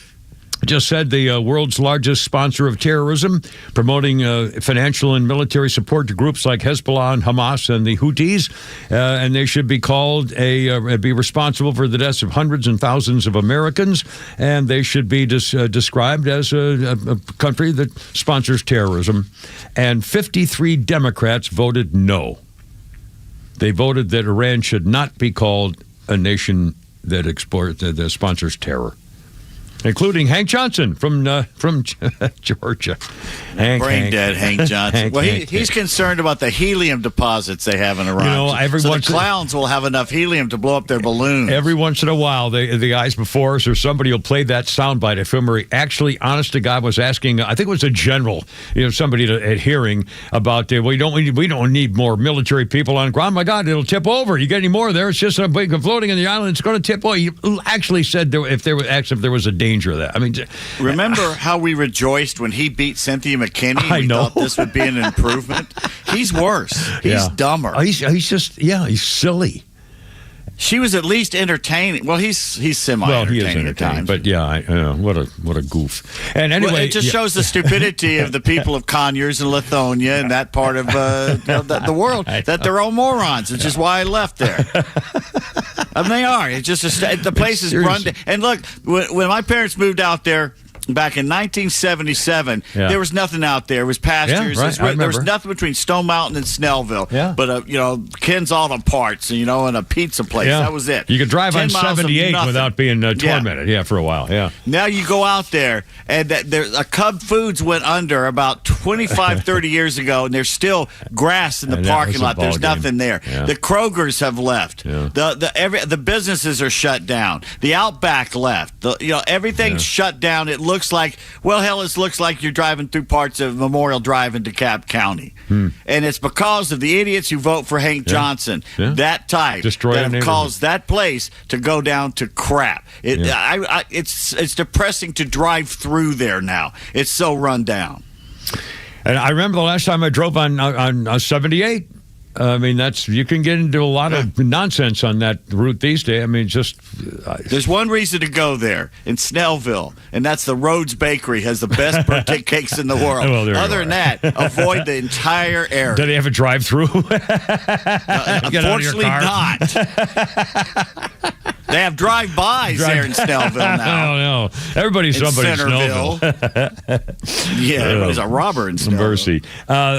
just said the world's largest sponsor of terrorism, promoting financial and military support to groups like Hezbollah and Hamas and the Houthis, and they should be called be responsible for the deaths of hundreds and thousands of Americans, and they should be described as a country that sponsors terrorism. And 53 Democrats voted no. They voted that Iran should not be called a nation that sponsors terror. Including Hank Johnson from Georgia. Brain dead Hank Johnson. He's concerned about the helium deposits they have in Iran. The clowns will have enough helium to blow up their balloons. Every once in a while, the guys before us or somebody will play that soundbite of him where he actually, honest to God, was asking, I think it was a general, somebody at hearing about, we don't need more military people on ground. My God, it'll tip over. You get any more there? It's just a big floating in the island. It's going to tip over. He actually said if there was a danger of that. I mean, remember how we rejoiced when he beat Cynthia McKinney? We thought this would be an improvement. He's worse. He's dumber. He's he's silly. She was at least entertaining. Well, he's semi-entertaining at times. But what a goof. And anyway, it just shows the stupidity of the people of Conyers and Lithonia and that part of the world, that they're all morons. It's just why I left there. I mean, they are. It's just the place is run down. And look, when my parents moved out there back in 1977, there was nothing out there. It was pastures. There was nothing between Stone Mountain and Snellville. Yeah. But Ken's Auto Parts, and a pizza place. Yeah. That was it. You could drive on 78 without being tormented. For a while. Yeah. Now you go out there, and a Cub Foods went under about 25, 30 years ago, and there's still grass in the parking lot. There's nothing there. Yeah. The Krogers have left. Yeah. The businesses are shut down. The Outback left. Everything's shut down. It looks like it looks like you're driving through parts of Memorial Drive in DeKalb County. And it's because of the idiots who vote for Hank Johnson, that type, that have caused that place to go down to crap. It's depressing to drive through there now. It's so run down. And I remember the last time I drove on 78. I mean, you can get into a lot of nonsense on that route these days. I mean, there's one reason to go there in Snellville, and that's the Rhodes Bakery has the best birthday cakes in the world. Well, other than that, avoid the entire area. Do they have a drive-through? Unfortunately, not. They have drive-bys there in Snellville now. I don't know. Everybody's somebody's Snellville. Yeah, everybody's a robber in Snellville. Mercy.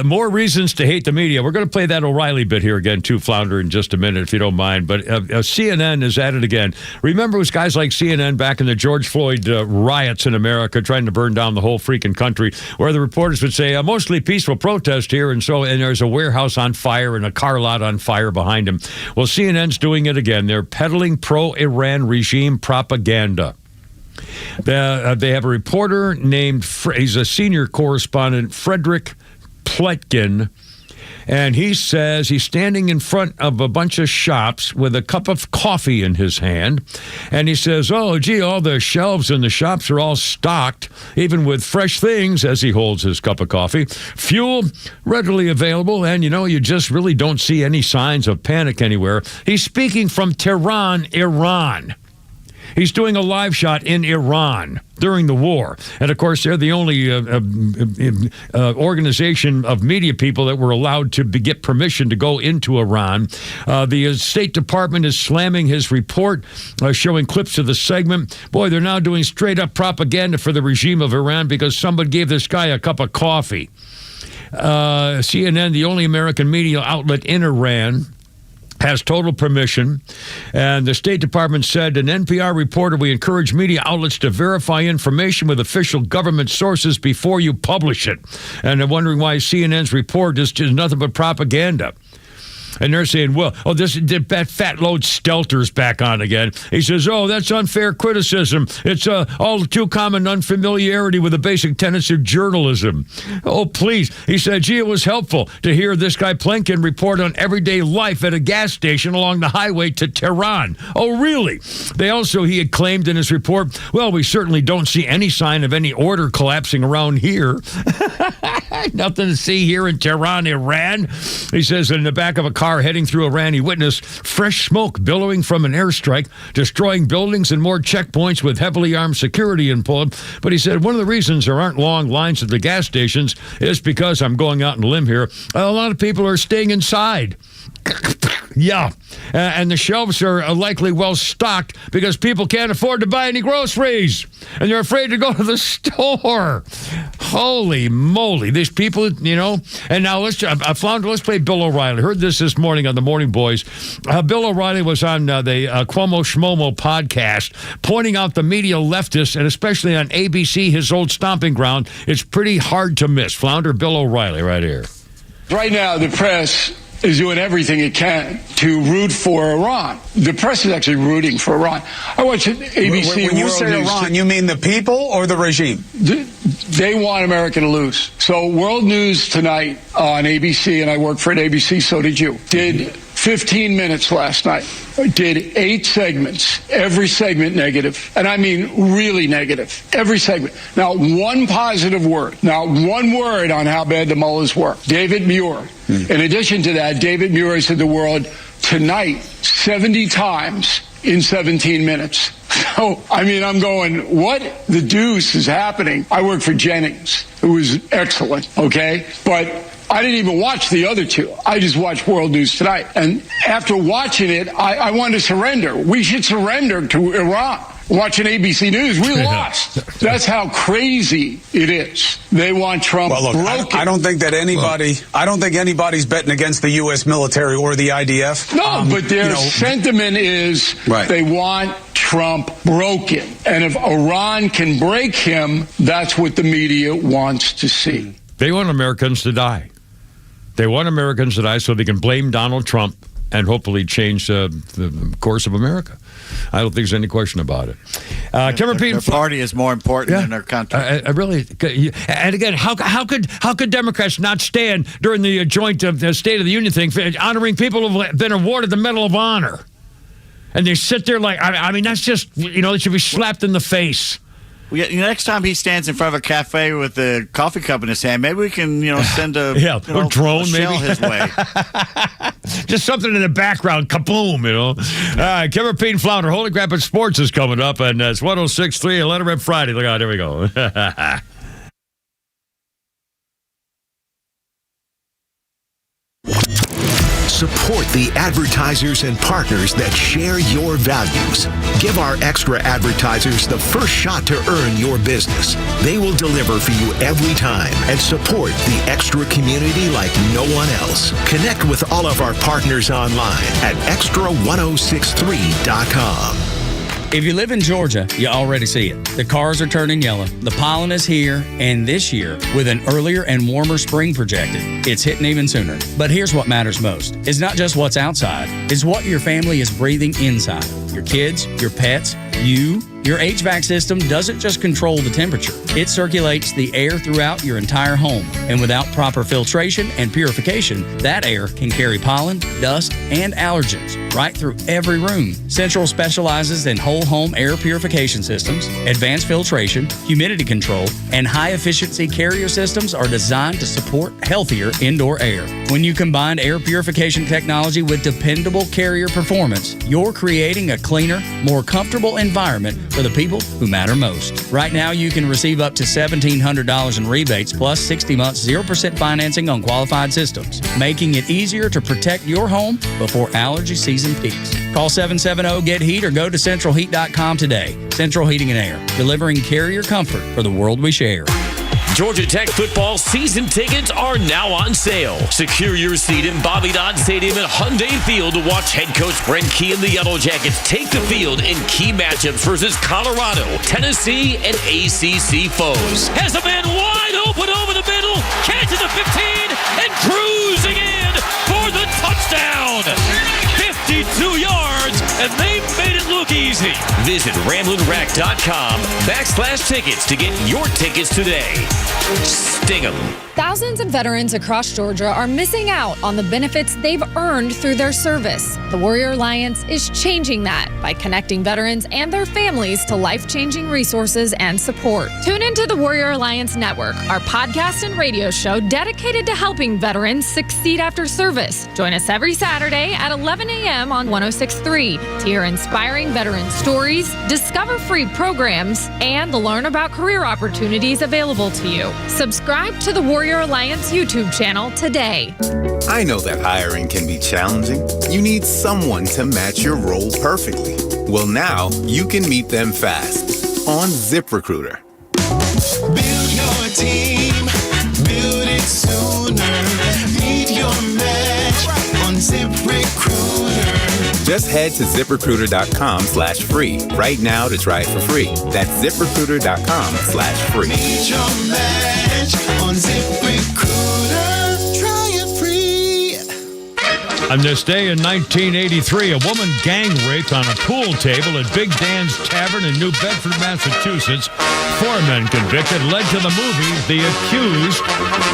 More reasons to hate the media. We're going to play that O'Reilly bit here again, too, Flounder, in just a minute, if you don't mind. But CNN is at it again. Remember, it was guys like CNN back in the George Floyd riots in America trying to burn down the whole freaking country, where the reporters would say, a mostly peaceful protest here, and there's a warehouse on fire and a car lot on fire behind him. Well, CNN's doing it again. They're peddling pro-Iran regime propaganda. They have a reporter named, he's a senior correspondent, Frederick Pletkin, and he says he's standing in front of a bunch of shops with a cup of coffee in his hand, and he says, oh, gee, all the shelves in the shops are all stocked, even with fresh things, as he holds his cup of coffee. Fuel readily available, and, you just really don't see any signs of panic anywhere. He's speaking from Tehran, Iran. He's doing a live shot in Iran during the war. And, of course, they're the only organization of media people that were allowed to get permission to go into Iran. The State Department is slamming his report, showing clips of the segment. Boy, they're now doing straight-up propaganda for the regime of Iran because somebody gave this guy a cup of coffee. CNN, the only American media outlet in Iran, has total permission, and the State Department said, an NPR reporter, we encourage media outlets to verify information with official government sources before you publish it. And I'm wondering why CNN's report is just nothing but propaganda. And they're saying, well, that fat load Stelter's back on again. He says, oh, that's unfair criticism. It's all too common unfamiliarity with the basic tenets of journalism. Oh, please. He said, gee, it was helpful to hear this guy Plenkin report on everyday life at a gas station along the highway to Tehran. Oh, really? He had claimed in his report, well, we certainly don't see any sign of any order collapsing around here. Nothing to see here in Tehran, Iran. He says in the back of a car heading through Iran, he witnessed fresh smoke billowing from an airstrike, destroying buildings and more checkpoints with heavily armed security involved. But he said one of the reasons there aren't long lines at the gas stations is because, I'm going out on a limb here, a lot of people are staying inside. Yeah, and the shelves are likely well stocked because people can't afford to buy any groceries, and they're afraid to go to the store. Holy moly, these people, And now let's play Bill O'Reilly. Heard this morning on the Morning Boys. Bill O'Reilly was on the Cuomo Schmomo podcast, pointing out the media leftists, and especially on ABC, his old stomping ground. It's pretty hard to miss. Flounder Bill O'Reilly right here. Right now, the press is doing everything it can to root for Iran. The press is actually rooting for Iran. I watch ABC. When you say Iran, you mean the people or the regime? They want America to lose. So World News tonight on ABC, and I work for ABC, so did you, did 15 minutes last night. Did 8 segments, every segment negative. And I mean really negative. Every segment. Not one positive word. Not one word on how bad the mullahs were. David Muir. In addition to that, David Muir said the word tonight 70 times in 17 minutes. So, I'm going, what the deuce is happening? I work for Jennings, who was excellent, okay? But I didn't even watch the other two. I just watched World News Tonight. And after watching it, I wanted to surrender. We should surrender to Iran. Watching ABC News, we lost. That's how crazy it is. They want Trump broken. I don't think that anybody's betting against the U.S. military or the IDF. No, but their sentiment is they want Trump broken. And if Iran can break him, that's what the media wants to see. They want Americans to die. They want Americans to die so they can blame Donald Trump and hopefully change the course of America. I don't think there's any question about it. Their party is more important than their country. Really, and again, how could Democrats not stand during the joint State of the Union thing, honoring people who have been awarded the Medal of Honor, and they sit there like, that's just, it should be slapped in the face. Next time he stands in front of a cafe with a coffee cup in his hand, maybe we can, send a drone, shell his way. Just something in the background, kaboom, All right, Kevin Pete and Flounder, Holy Crap at Sports is coming up, and it's 106.3 and Let It Rip Friday. Look out, there we go. Support the advertisers and partners that share your values. Give our extra advertisers the first shot to earn your business. They will deliver for you every time and support the extra community like no one else. Connect with all of our partners online at extra1063.com. If you live in Georgia, you already see it. The cars are turning yellow, the pollen is here, and this year, with an earlier and warmer spring projected, it's hitting even sooner. But here's what matters most. It's not just what's outside, it's what your family is breathing inside. Your kids, your pets, you. Your HVAC system doesn't just control the temperature. It circulates the air throughout your entire home. And without proper filtration and purification, that air can carry pollen, dust, and allergens right through every room. Central specializes in whole home air purification systems, advanced filtration, humidity control, and high-efficiency carrier systems are designed to support healthier indoor air. When you combine air purification technology with dependable carrier performance, you're creating a cleaner, more comfortable environment for the people who matter most. Right now, you can receive up to $1,700 in rebates plus 60 months 0% financing on qualified systems, making it easier to protect your home before allergy season peaks. Call 770-GET-HEAT or go to centralheat.com today. Central Heating and Air, delivering carrier comfort for the world we share. Georgia Tech football season tickets are now on sale. Secure your seat in Bobby Dodd Stadium at Hyundai Field to watch head coach Brent Key and the Yellow Jackets take the field in key matchups versus Colorado, Tennessee, and ACC foes. Has a man wide open over the middle, catches the 15, and cruising in for the touchdown. 52 yards, and they made it look easy. Visit RamblinRack.com/tickets to get your tickets today. Sting 'em. Thousands of veterans across Georgia are missing out on the benefits they've earned through their service. The Warrior Alliance is changing that by connecting veterans and their families to life-changing resources and support. Tune into the Warrior Alliance Network, our podcast and radio show dedicated to helping veterans succeed after service. Join us every Saturday at 11 a.m. on 106.3 to hear inspiring veteran stories, discover free programs, and learn about career opportunities available to you. Subscribe to the Warrior Alliance YouTube channel today. I know that hiring can be challenging. You need someone to match your role perfectly. Well, now you can meet them fast on ZipRecruiter. Build your team, build it sooner. Meet your match on ZipRecruiter. Just head to ZipRecruiter.com/free right now to try it for free. That's ZipRecruiter.com/free. Meet your match on ZipRecruiter. Try it free. On this day in 1983, a woman gang raped on a pool table at Big Dan's Tavern in New Bedford, Massachusetts. 4 men convicted led to the movie The Accused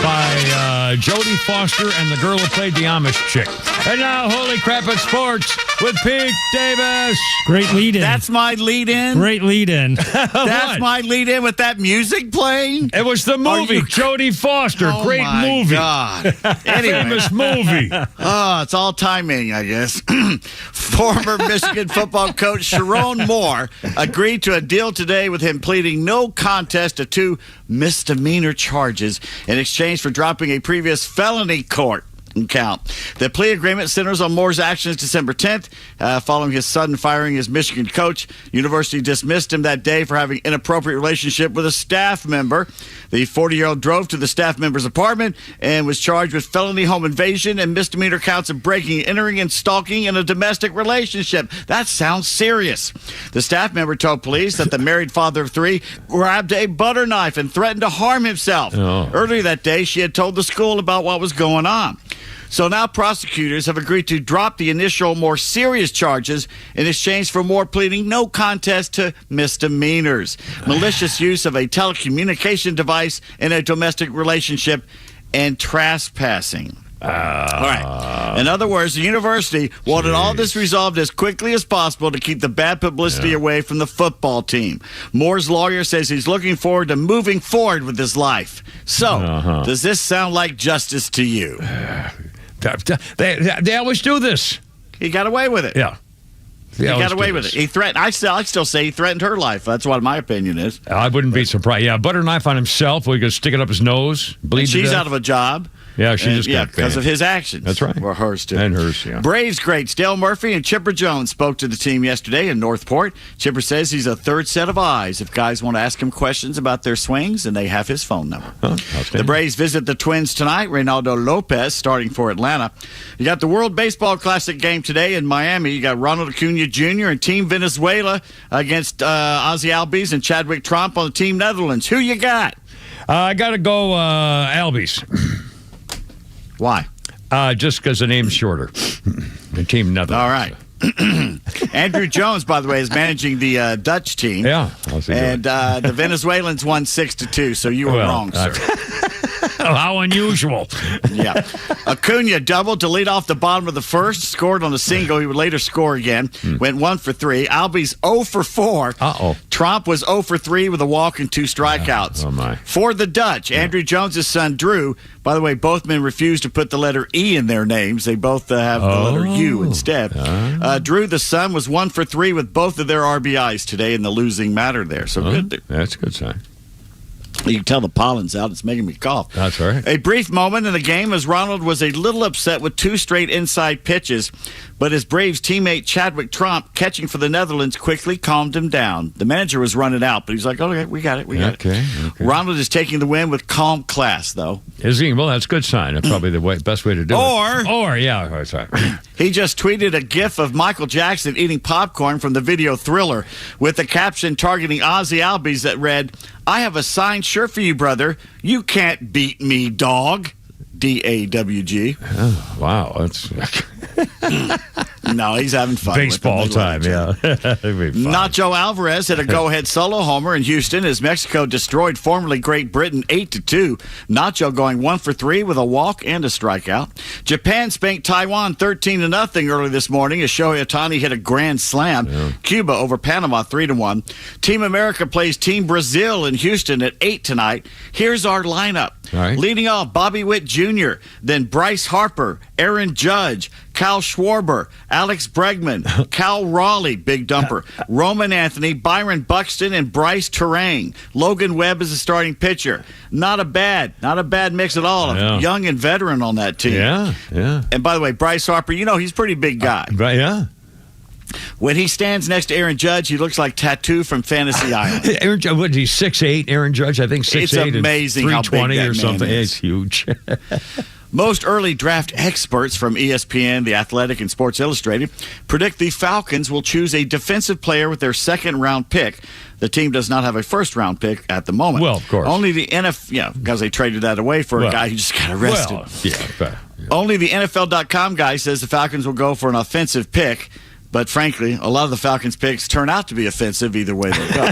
by Jodie Foster and the girl who played the Amish chick. And now, holy crap at sports with Pete Davis. Great lead-in. That's my lead-in? Great lead-in. That's my lead-in with that music playing? It was the movie, Jodie Foster. Oh Great my movie. God. Anyway. Famous movie. Oh, it's all timing, I guess. Former Michigan football coach Sharon Moore agreed to a deal today with him pleading no contest to 2 misdemeanor charges in exchange for dropping a previous felony court count. The plea agreement centers on Moore's actions December 10th, following his sudden firing as Michigan coach. University dismissed him that day for having inappropriate relationship with a staff member. The 40-year-old drove to the staff member's apartment and was charged with felony home invasion and misdemeanor counts of breaking, entering, and stalking in a domestic relationship. That sounds serious. The staff member told police that the married father of 3 grabbed a butter knife and threatened to harm himself. Oh. Earlier that day, she had told the school about what was going on. So now prosecutors have agreed to drop the initial more serious charges in exchange for Moore pleading no contest to misdemeanors, malicious use of a telecommunication device in a domestic relationship, and trespassing. All right. In other words, the university wanted all this resolved as quickly as possible to keep the bad publicity away from the football team. Moore's lawyer says he's looking forward to moving forward with his life. So, does this sound like justice to you? They always do this. He got away with it. Yeah. He got away with it. He threatened. I still say he threatened her life. That's what my opinion is. I wouldn't be surprised. Yeah, butter knife on himself. We could stick it up his nose, bleed. And she's to death. out of a job. Yeah, she just got because banned. of his actions. That's right. Or hers, too. And hers, yeah. Braves greats Dale Murphy and Chipper Jones spoke to the team yesterday in Northport. Chipper says he's a third set of eyes if guys want to ask him questions about their swings, and they have his phone number. The Braves visit the Twins tonight. Reynaldo Lopez starting for Atlanta. You got the World Baseball Classic game today in Miami. You got Ronald Acuna Jr. and Team Venezuela against Ozzy Albies and Chadwick Tromp on the Team Netherlands. Who you got? I got to go Albies. Why? Just because the name's shorter. The Team Netherlands. All right. Andrew Jones, by the way, is managing the Dutch team. Yeah. And the Venezuelans won 6-2, so you were wrong, sir. How unusual. Yeah. Acuna doubled to lead off the bottom of the first, scored on a single. He would later score again. Went 1 for 3. Albies 0 for 4. Uh-oh. Tromp was 0 for 3 with a walk and 2 strikeouts. Oh, my. For the Dutch, Andrew Jones' son, Drew, by the way, both men refused to put the letter E in their names. They both have the letter U instead. Drew, the son, was 1 for 3 with both of their RBIs today in the losing matter there. So good. That's a good sign. You can tell the pollen's out. It's making me cough. That's all right. A brief moment in the game as Ronald was a little upset with 2 straight inside pitches, but his Braves teammate Chadwick Tromp, catching for the Netherlands, quickly calmed him down. The manager was running out, but he's like, okay, we got it. We got it. Ronald is taking the win with calm class, though. Is he? Well, that's a good sign. That's probably the best way to do it. Or, yeah. That's right. He just tweeted a gif of Michael Jackson eating popcorn from the video Thriller with a caption targeting Ozzy Albies that read, I have a signed shirt for you, brother. You can't beat me, dog. DAWG. Oh, wow. That's no, he's having fun. Baseball time, yeah. Nacho Alvarez hit a go-ahead solo homer in Houston as Mexico destroyed formerly Great Britain 8-2. Nacho going 1 for 3 with a walk and a strikeout. Japan spanked Taiwan 13-0 early this morning as Shohei Ohtani hit a grand slam. Cuba over Panama 3-1. Team America plays Team Brazil in Houston at 8 tonight. Here's our lineup. Leading off, Bobby Witt Jr., then Bryce Harper, Aaron Judge, Kyle Schwarber, Alex Bregman, Cal Raleigh, big dumper, Roman Anthony, Byron Buxton, and Bryce Terang. Logan Webb is the starting pitcher. Not a bad mix at all. Yeah. Young and veteran on that team. Yeah. And by the way, Bryce Harper, he's a pretty big guy. Yeah. When he stands next to Aaron Judge, he looks like Tattoo from Fantasy Island. Aaron Judge, what, he's 6'8", Aaron Judge, I think 6'8", It's amazing how big 320 that or something. man is. It's huge. Most early draft experts from ESPN, The Athletic, and Sports Illustrated predict the Falcons will choose a defensive player with their second-round pick. The team does not have a first-round pick at the moment. Well, of course. Only the NFL, because they traded that away for a guy who just got arrested. Only the NFL.com guy says the Falcons will go for an offensive pick. But frankly, a lot of the Falcons' picks turn out to be offensive either way they go.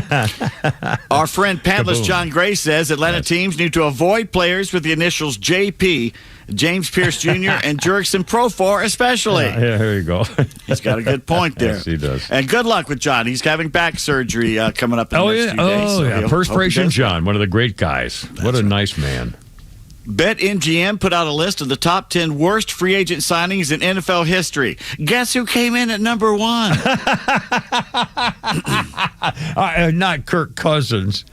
Our friend Pantless John Gray says Atlanta teams need to avoid players with the initials JP, James Pierce Jr., and Jurickson Profar especially. Yeah, there you go. He's got a good point there. Yes, he does. And good luck with John. He's having back surgery coming up in the next few days. Oh, So yeah. he'll- Perspiration hope he does John, one of the great guys. What a nice man. BetMGM put out a list of the top 10 worst free agent signings in NFL history. Guess who came in at number 1? Not Kirk Cousins.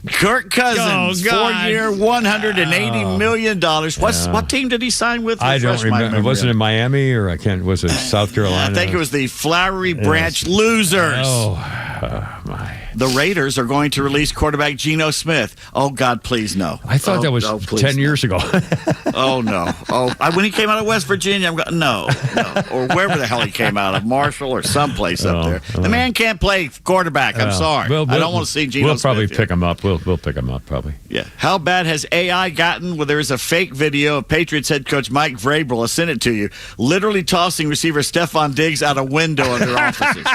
Kirk Cousins, Oh, God. 4-year, $180 million. What team did he sign with? I don't Refresh my remember. memory. Wasn't it Miami or was it South Carolina? I think it was the Flowery Branch Losers. Oh, my. The Raiders are going to release quarterback Geno Smith. Oh, God, please no. I thought that was please 10 years ago. Oh, no. When he came out of West Virginia, I'm going, no. Or wherever the hell he came out of, Marshall or someplace up there. The man can't play quarterback. I'm sorry. I don't want to see Geno We'll Smith probably here. pick him up. We'll pick him up, probably. Yeah. How bad has AI gotten? Well, there is a fake video of Patriots head coach Mike Vrabel. I'll send it to you. Literally tossing receiver Stephon Diggs out a window of their offices.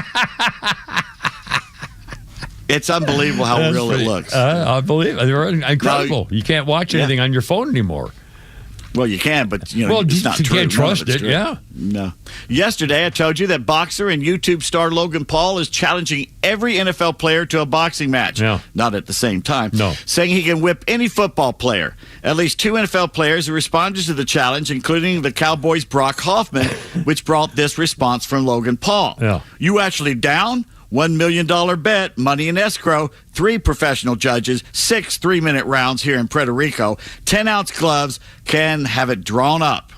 It's unbelievable how real it looks. I believe it. They're incredible. You can't watch anything on your phone anymore. Well, you can, but well, it's not you true. can't trust it. True. Yeah. No. Yesterday, I told you that boxer and YouTube star Logan Paul is challenging every NFL player to a boxing match. Yeah. Not at the same time. No. Saying he can whip any football player. At least 2 NFL players have responded to the challenge, including the Cowboys' Brock Hoffman, which brought this response from Logan Paul. Yeah. You actually down? $1 million bet, money in escrow, 3 professional judges, 6 3-minute rounds here in Puerto Rico, 10-ounce gloves, can have it drawn up.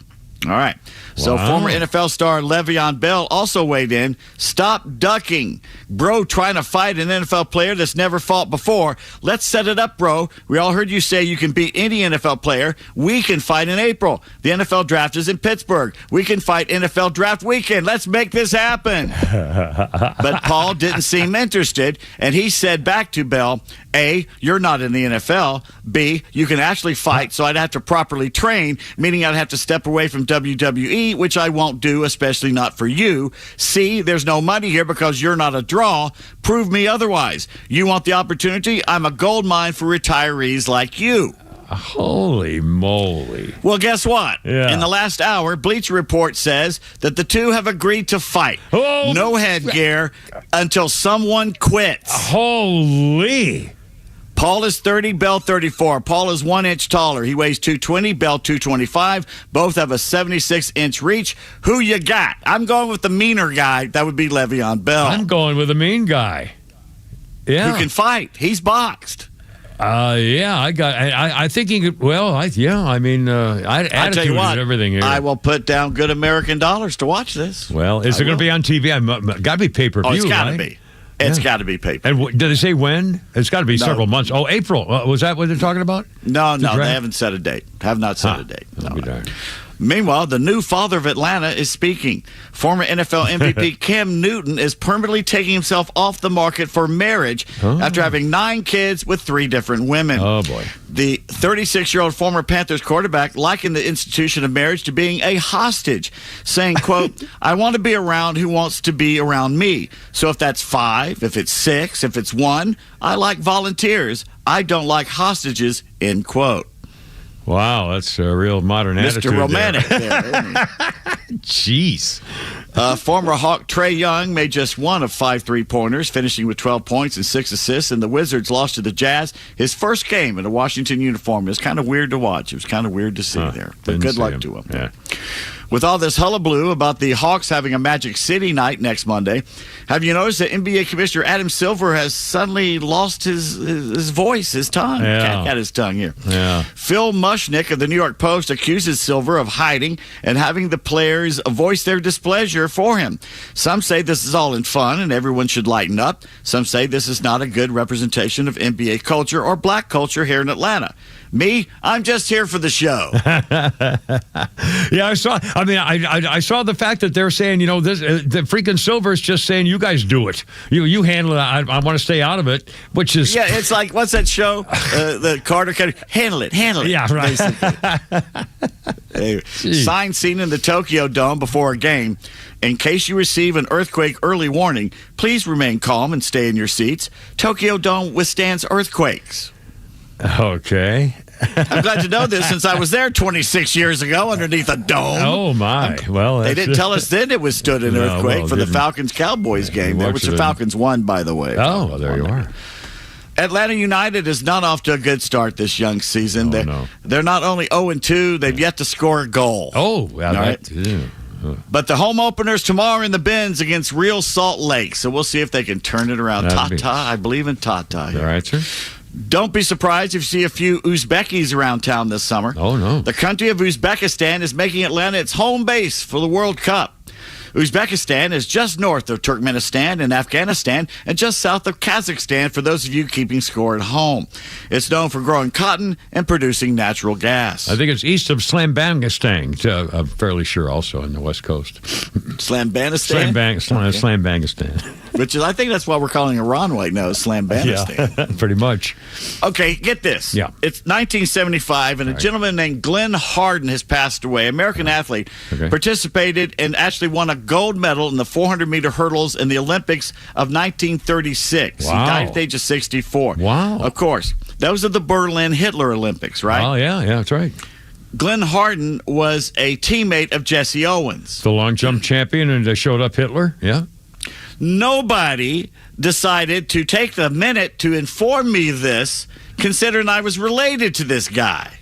All right. So former NFL star Le'Veon Bell also weighed in. Stop ducking. Bro, trying to fight an NFL player that's never fought before. Let's set it up, bro. We all heard you say you can beat any NFL player. We can fight in April. The NFL draft is in Pittsburgh. We can fight NFL draft weekend. Let's make this happen. But Paul didn't seem interested, and he said back to Bell, A, you're not in the NFL. B, you can actually fight, so I'd have to properly train, meaning I'd have to step away from WWE, which I won't do, especially not for you. C, there's no money here because you're not a draw. Prove me otherwise. You want the opportunity? I'm a gold mine for retirees like you. Holy moly. Well, guess what? Yeah. In the last hour, Bleacher Report says that the two have agreed to fight. Oh. No headgear until someone quits. Holy. Paul is 30, Bell 34. Paul is 1 inch taller. He weighs 220, Bell 225. Both have a 76-inch reach. Who you got? I'm going with the meaner guy. That would be Le'Veon Bell. I'm going with the mean guy. Yeah. Who can fight. He's boxed. Yeah, I think he could. Well, I'd I tell you what, everything here. I will put down good American dollars to watch this. Well, is it going to be on TV? Got to be pay-per-view, Oh, it's got to right? be. It's got to be pay-per-view. And did they say when? It's got to be several months. Oh, April. Was that what they're talking about? No, they haven't set a date. Have not set a date. I'll be darned. Meanwhile, the new father of Atlanta is speaking. Former NFL MVP Cam Newton is permanently taking himself off the market for marriage after having 9 kids with 3 different women. Oh, boy. The 36-year-old former Panthers quarterback likened the institution of marriage to being a hostage, saying, quote, I want to be around who wants to be around me. So if that's 5, if it's 6, if it's 1, I like volunteers. I don't like hostages, end quote. Wow, that's a real modern attitude. Mr. Romantic there, isn't he? Jeez. Former Hawk Trae Young made just 1 of 5 three-pointers, finishing with 12 points and 6 assists, and the Wizards lost to the Jazz his first game in a Washington uniform. It was kind of weird to watch. It was kind of weird to see there. But good luck to him. Yeah. With all this hullabaloo about the Hawks having a Magic City night next Monday, have you noticed that NBA Commissioner Adam Silver has suddenly lost his voice, his tongue? Yeah. Cat got his tongue here. Yeah. Phil Mushnick of the New York Post accuses Silver of hiding and having the players voice their displeasure for him. Some say this is all in fun and everyone should lighten up. Some say this is not a good representation of NBA culture or black culture here in Atlanta. Me, I'm just here for the show. Yeah, I saw. I mean, I saw the fact that they're saying, this the freaking Silver's just saying, you guys do it. You handle it. I want to stay out of it, which is it's like what's that show? The Carter handle it. Yeah, right. Sign seen in the Tokyo Dome before a game. In case you receive an earthquake early warning, please remain calm and stay in your seats. Tokyo Dome withstands earthquakes. Okay. I'm glad to know this since I was there 26 years ago underneath a dome. Oh, my. Well, they didn't tell us then it withstood an earthquake for the Falcons-Cowboys game, which the Falcons won, by the way. Oh, well, there you are. Atlanta United is not off to a good start this young season. They're not only 0-2, they've yet to score a goal. Oh, yeah. Right? But the home opener's tomorrow in the Bends against Real Salt Lake, so we'll see if they can turn it around. Tata, I believe in Tata. All right, sir. Don't be surprised if you see a few Uzbekis around town this summer. Oh, no. The country of Uzbekistan is making Atlanta its home base for the World Cup. Uzbekistan is just north of Turkmenistan and Afghanistan and just south of Kazakhstan for those of you keeping score at home. It's known for growing cotton and producing natural gas. I think it's east of Slambangistan, I'm fairly sure, also on the west coast. Slambanistan? Slambangistan. Which is, I think that's why we're calling Iran right now, Slambanistan. Yeah, pretty much. Okay, get this. Yeah. It's 1975, and a gentleman named Glenn Harden has passed away, American athlete, participated and actually won a gold medal in the 400-meter hurdles in the Olympics of 1936. Wow. He died at the age of 64. Wow. Of course. Those are the Berlin Hitler Olympics, right? Oh, yeah, that's right. Glenn Harden was a teammate of Jesse Owens. The long jump champion, and they showed up Hitler, yeah. Nobody decided to take the minute to inform me this, considering I was related to this guy.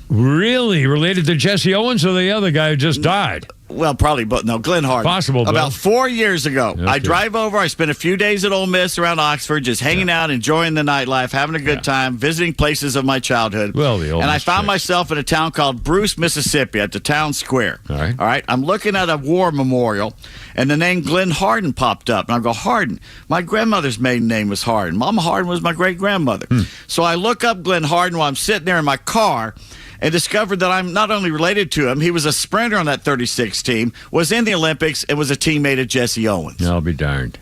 Really? Related to Jesse Owens or the other guy who just died? Well, probably, but no, Glenn Harden. Possible, Bill. About 4 years ago, Okay. I drive over. I spent a few days at Ole Miss around Oxford, just hanging out, enjoying the nightlife, having a good time, visiting places of my childhood. Well, the Ole and I Miss found chicks. myself in a town called Bruce, Mississippi, at the town square. All right. All right. I'm looking at a war memorial, and the name Glenn Harden popped up. And I go, Harden. My grandmother's maiden name was Harden. Mama Harden was my great-grandmother. So I look up Glenn Harden while I'm sitting there in my car, and discovered that I'm not only related to him, he was a sprinter on that 36 team, was in the Olympics, and was a teammate of Jesse Owens. I'll be darned.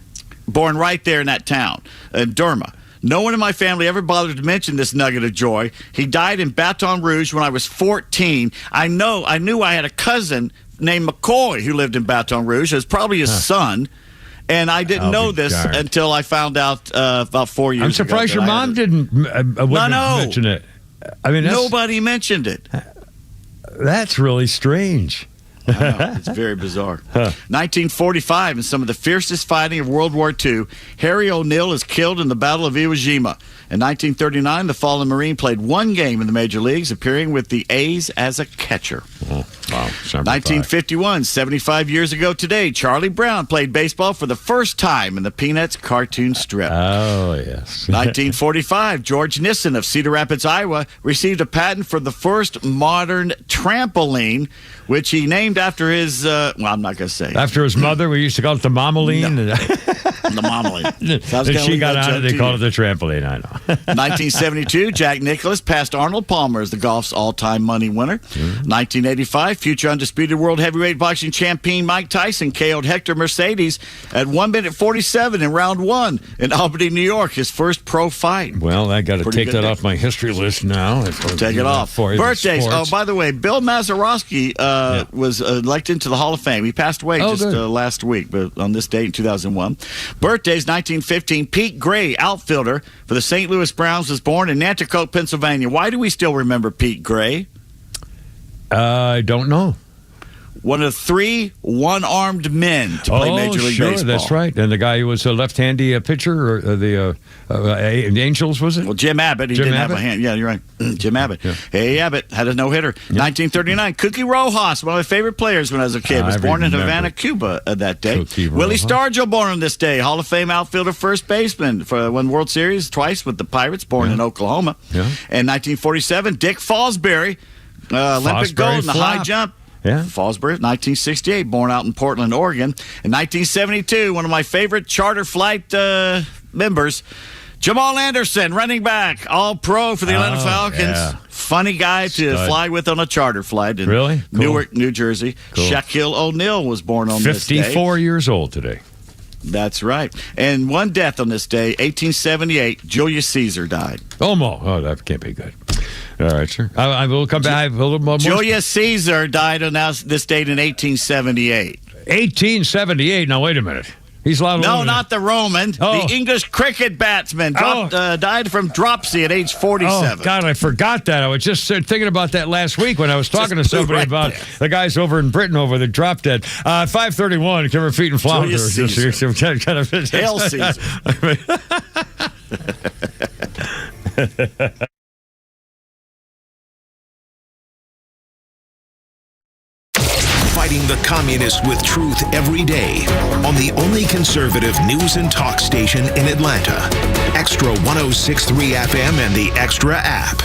Born right there in that town, in Derma. No one in my family ever bothered to mention this nugget of joy. He died in Baton Rouge when I was 14. I knew I had a cousin named McCoy who lived in Baton Rouge. It was probably his son. And I didn't know this until I found out about 4 years ago. I'm surprised your mom didn't mention it. I mean, nobody mentioned it. That's really strange. I know, it's very bizarre. 1945, in some of the fiercest fighting of World War II, Harry O'Neill is killed in the Battle of Iwo Jima. In 1939, the fallen Marine played one game in the major leagues, appearing with the A's as a catcher. Oh, wow. 1951, 75 years ago today, Charlie Brown played baseball for the first time in the Peanuts cartoon strip. Oh, yes. 1945, George Nissen of Cedar Rapids, Iowa, received a patent for the first modern trampoline, which he named after his, I'm not going to say. After his mother, we used to call it the momaline. The momaline. So Then she got on it, they called it the trampoline, I know. 1972, Jack Nicklaus passed Arnold Palmer as the golf's all-time money winner. 1985, future undisputed world heavyweight boxing champion Mike Tyson KO'd Hector Mercedes at 1 minute 47 in round 1 in Albany, New York, his first pro fight. Well, I got to Pretty take good that day. off my history list now. Take it off. Birthdays. Sports. Oh, by the way, Bill Mazeroski was elected into the Hall of Fame. He passed away last week, but on this date in 2001. Birthdays, 1915. Pete Gray, outfielder for the St. Louis Browns, was born in Nanticoke, Pennsylvania. Why do we still remember Pete Gray? I don't know. One of 3 one-armed men to play Major League Baseball. That's right. And the guy who was a left-handy pitcher, or the Angels, was it? Well, Jim Abbott. He Jim didn't Abbott? have a hand. Yeah, you're right. Jim Abbott. Yeah. Hey, Abbott had a no-hitter. 1939, Cookie Rojas, one of my favorite players when I was a kid, was born in Havana, Cuba that day. Willie Stargell, born on this day, Hall of Fame outfielder, first baseman, won World Series twice with the Pirates, born in Oklahoma. Yeah. In 1947, Dick Fosbury, Olympic gold in the high jump. Yeah. Fosbury, 1968, born out in Portland, Oregon. In 1972, one of my favorite charter flight members, Jamal Anderson, running back, all-pro for the Atlanta Falcons. Yeah. Funny guy to fly with on a charter flight in Really? Cool. Newark, New Jersey. Cool. Shaquille O'Neal was born on this day. 54 years old today. That's right. And one death on this day, 1878, Julius Caesar died. Oh, that can't be good. All right, sir. I will come back a little more. Julius Caesar died on this date in 1878. 1878. Now, wait a minute. He's allowed. No, not the Roman. Oh. The English cricket batsman died from dropsy at age 47. Oh, God, I forgot that. I was just thinking about that last week when I was talking to somebody about the guys over in Britain over the drop dead. 531, cover feet and flounders. Hail Caesar. Fighting the communists with truth every day on the only conservative news and talk station in Atlanta. Extra 106.3 FM and the Extra app.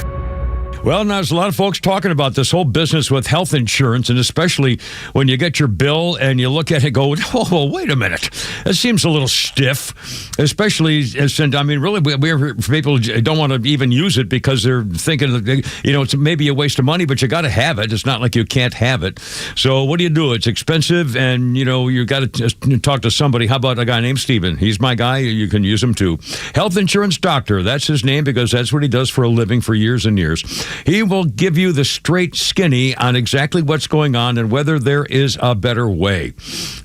Well, now there's a lot of folks talking about this whole business with health insurance, and especially when you get your bill and you look at it and go, oh, wait a minute. That seems a little stiff, especially since, really, people don't want to even use it because they're thinking, it's maybe a waste of money, but you got to have it. It's not like you can't have it. So what do? It's expensive, and, you got to talk to somebody. How about a guy named Steven? He's my guy. You can use him, too. Health insurance doctor. That's his name because that's what he does for a living for years and years. He will give you the straight skinny on exactly what's going on and whether there is a better way.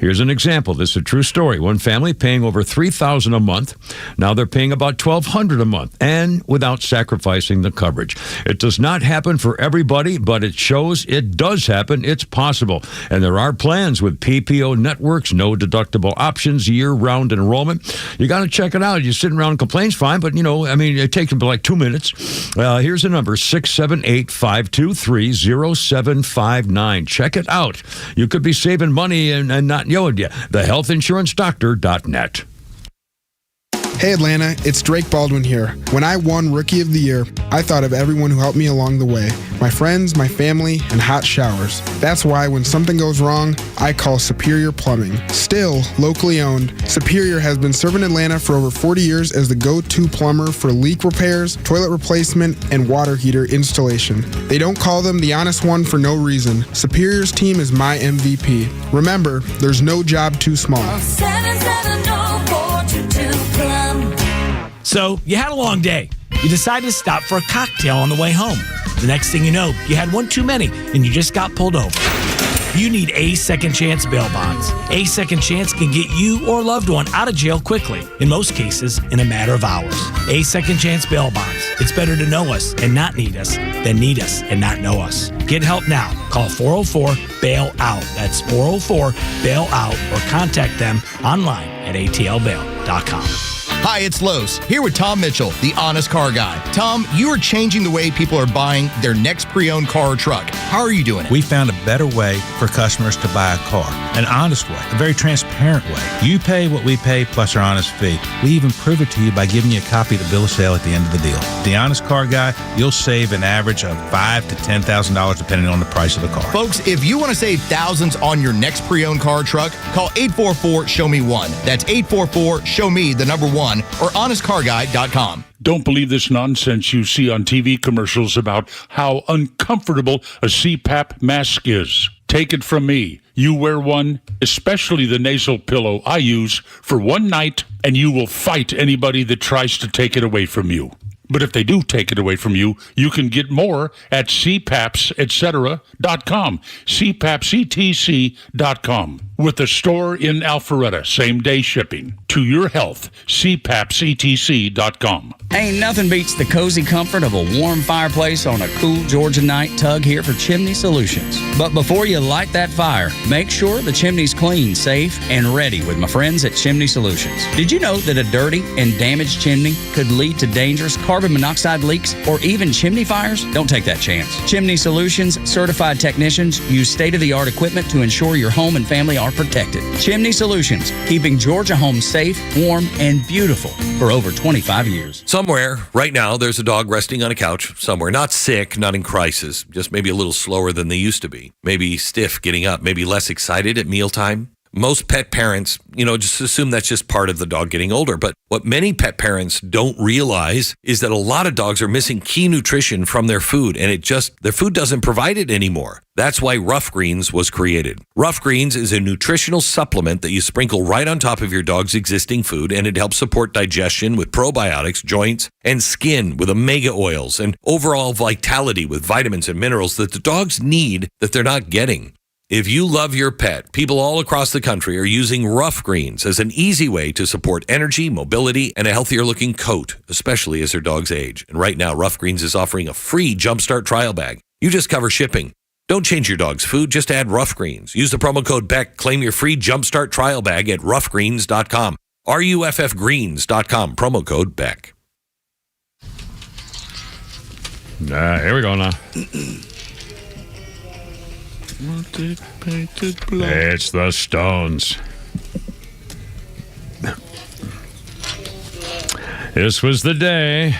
Here's an example. This is a true story. One family paying over $3,000 a month. Now they're paying about $1,200 a month, and without sacrificing the coverage. It does not happen for everybody, but it shows it does happen. It's possible. And there are plans with PPO networks, no deductible options, year-round enrollment. You got to check it out. You're sitting around and complain's fine, but, it takes like 2 minutes. Here's the number, 6 878-523-0759. Check it out. You could be saving money and not knowing you. TheHealthInsuranceDoctor.net. Hey Atlanta, it's Drake Baldwin here. When I won Rookie of the Year, I thought of everyone who helped me along the way. My friends, my family, and hot showers. That's why when something goes wrong, I call Superior Plumbing. Still locally owned, Superior has been serving Atlanta for over 40 years as the go-to plumber for leak repairs, toilet replacement, and water heater installation. They don't call them the honest one for no reason. Superior's team is my MVP. Remember, there's no job too small. So, you had a long day. You decided to stop for a cocktail on the way home. The next thing you know, you had one too many and you just got pulled over. You need A Second Chance bail bonds. A Second Chance can get you or a loved one out of jail quickly, in most cases, in a matter of hours. A Second Chance bail bonds. It's better to know us and not need us than need us and not know us. Get help now. Call 404-BAIL-OUT. That's 404-BAIL-OUT or contact them online at atlbail.com. Hi, it's Los, here with Tom Mitchell, the honest car guy. Tom, you are changing the way people are buying their next pre-owned car or truck. How are you doing it? We found a better way for customers to buy a car. An honest way, a very transparent way. You pay what we pay plus our honest fee. We even prove it to you by giving you a copy of the bill of sale at the end of the deal. The honest car guy, you'll save an average of $5,000 to $10,000 depending on the price of the car. Folks, if you want to save thousands on your next pre-owned car or truck, call 844-SHOW-ME-1. That's 844-SHOW-ME, the number 1, or honestcarguy.com. Don't believe this nonsense you see on TV commercials about how uncomfortable a CPAP mask is. Take it from me. You wear one, especially the nasal pillow I use, for one night, and you will fight anybody that tries to take it away from you. But if they do take it away from you, you can get more at cpapsetcetera.com, cpapsetc.com, with a store in Alpharetta, same-day shipping. To your health, cpapsetc.com. Ain't nothing beats the cozy comfort of a warm fireplace on a cool Georgia night. Tug here for Chimney Solutions. But before you light that fire, make sure the chimney's clean, safe, and ready with my friends at Chimney Solutions. Did you know that a dirty and damaged chimney could lead to dangerous carbon monoxide leaks or even chimney fires? Don't take that chance. Chimney Solutions certified technicians use state-of-the-art equipment to ensure your home and family are protected. Chimney Solutions, keeping Georgia homes safe, warm, and beautiful for over 25 years. Somewhere, right now, there's a dog resting on a couch somewhere. Not sick, not in crisis, just maybe a little slower than they used to be. Maybe stiff getting up, maybe less excited at mealtime. Most pet parents, just assume that's just part of the dog getting older. But what many pet parents don't realize is that a lot of dogs are missing key nutrition from their food, and their food doesn't provide it anymore. That's why Rough Greens was created. Rough Greens is a nutritional supplement that you sprinkle right on top of your dog's existing food, and it helps support digestion with probiotics, joints, and skin with omega oils, and overall vitality with vitamins and minerals that the dogs need that they're not getting. If you love your pet, people all across the country are using Rough Greens as an easy way to support energy, mobility, and a healthier looking coat, especially as their dogs age. And right now, Rough Greens is offering a free Jumpstart trial bag. You just cover shipping. Don't change your dog's food, just add Rough Greens. Use the promo code BECK, claim your free Jumpstart trial bag at roughgreens.com. RUFFgreens.com, promo code BECK. Here we go now. It's the Stones. This was the day.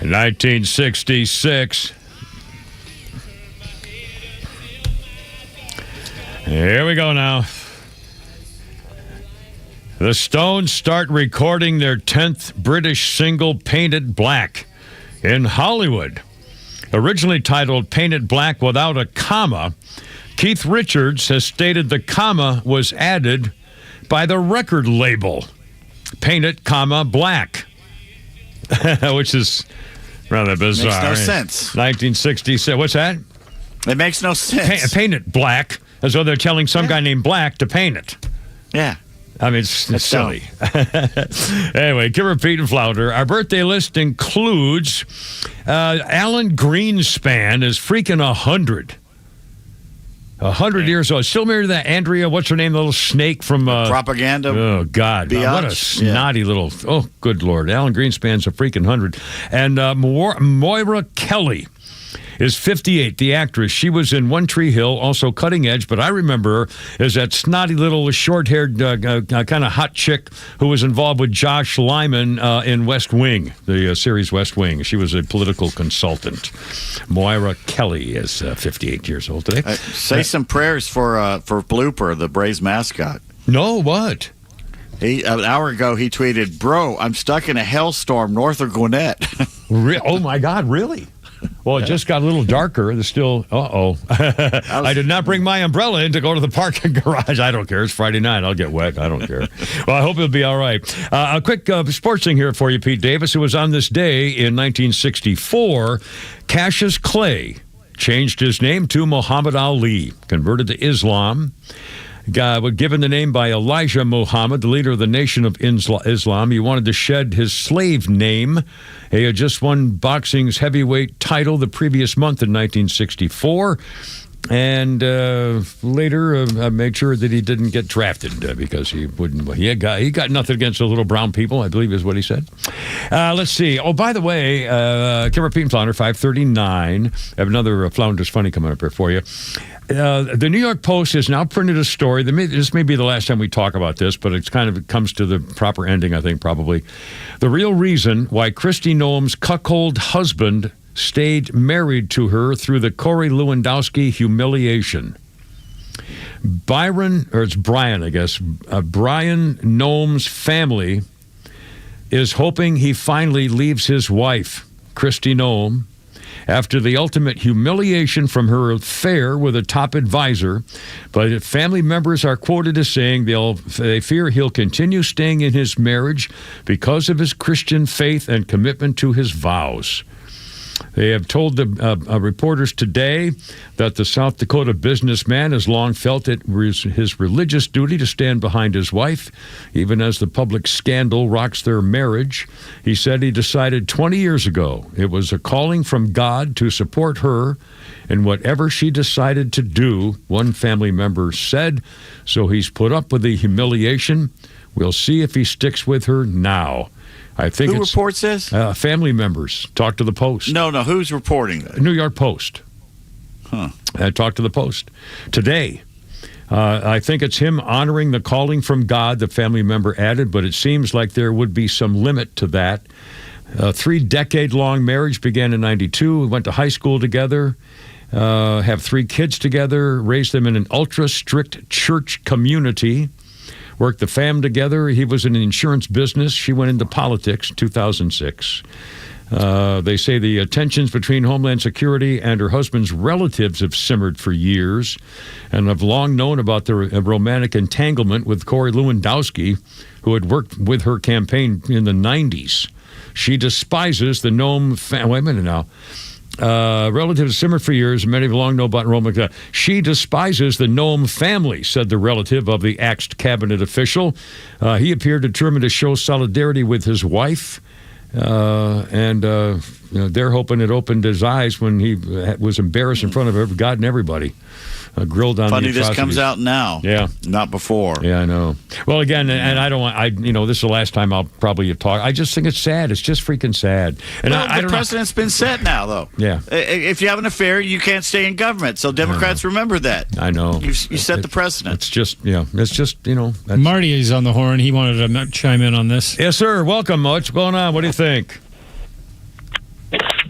1966. Here we go now. The Stones start recording their 10th British single, Painted Black, in Hollywood. Originally titled Painted Black Without a Comma, Keith Richards has stated the comma was added by the record label. Painted, black. Which is rather bizarre. Makes no sense. 1966. What's that? It makes no sense. Painted black, as though they're telling some guy named Black to paint it. Yeah. I mean, it's silly. Anyway, Kimmer, Pete, and Flounder. Our birthday list includes Alan Greenspan is freaking 100. 100 years old. Still married to that Andrea, what's her name, the little snake from... Propaganda. Oh, God. What a snotty little... Oh, good Lord. Alan Greenspan's a freaking 100. And Moira Kelly is 58, the actress. She was in One Tree Hill, also Cutting Edge, but I remember her as that snotty little short-haired kind of hot chick who was involved with Josh Lyman in West Wing, the series West Wing. She was a political consultant. Moira Kelly is 58 years old today. Say some prayers for Blooper, the Braves mascot. No, what? An hour ago, he tweeted, "Bro, I'm stuck in a hailstorm north of Gwinnett." Oh, my God, really? Well, it just got a little darker. There's still, I did not bring my umbrella in to go to the parking garage. I don't care. It's Friday night. I'll get wet. I don't care. Well, I hope it'll be all right. A quick sports thing here for you, Pete Davis. It was on this day in 1964, Cassius Clay changed his name to Muhammad Ali, converted to Islam. Given the name by Elijah Muhammad, the leader of the Nation of Islam. He wanted to shed his slave name. He had just won boxing's heavyweight title the previous month in 1964. And later made sure that he didn't get drafted because he wouldn't. He got nothing against the little brown people, I believe is what he said. Let's see. Oh, by the way, Kimmer Pete and Flounder, 539. I have another Flounder's Funny coming up here for you. The New York Post has now printed a story. This may be the last time we talk about this, but it comes to the proper ending, I think, probably. The real reason why Kristi Noem's cuckold husband stayed married to her through the Corey Lewandowski humiliation. Brian, I guess. Brian Noem's family is hoping he finally leaves his wife, Kristi Noem, after the ultimate humiliation from her affair with a top advisor. But family members are quoted as saying they fear he'll continue staying in his marriage because of his Christian faith and commitment to his vows. They have told the reporters today that the South Dakota businessman has long felt it was his religious duty to stand behind his wife, even as the public scandal rocks their marriage. He said he decided 20 years ago it was a calling from God to support her in whatever she decided to do, one family member said. So he's put up with the humiliation. We'll see if he sticks with her now. I think Who reports this? Family members. Talk to the Post. No, who's reporting that? New York Post. Talk to the Post. Today, I think it's him honoring the calling from God, the family member added, but it seems like there would be some limit to that. 3-decade-long marriage began in 92. We went to high school together, have 3 kids together, raised them in an ultra-strict church community. Worked the fam together. He was in the insurance business. She went into politics in 2006. They say the tensions between Homeland Security and her husband's relatives have simmered for years and have long known about their romantic entanglement with Corey Lewandowski, who had worked with her campaign in the 90s. She despises the Noem family. Wait a minute now. Relatives simmered for years. Many have long known about Roma. She despises the Noem family, said the relative of the axed cabinet official. He appeared determined to show solidarity with his wife. And they're hoping it opened his eyes when he was embarrassed in front of God and everybody. Grilled on Funny the atrocities. this comes out now. Yeah. Not before. Yeah, I know. Well, again, and I don't want, this is the last time I'll probably talk. I just think it's sad. It's just freaking sad. And the precedent's been set now, though. Yeah. If you have an affair, you can't stay in government. So Democrats remember that. I know. You set the precedent. It's just, That's... Marty is on the horn. He wanted to chime in on this. Yes, sir. Welcome, What's going on? What do you think?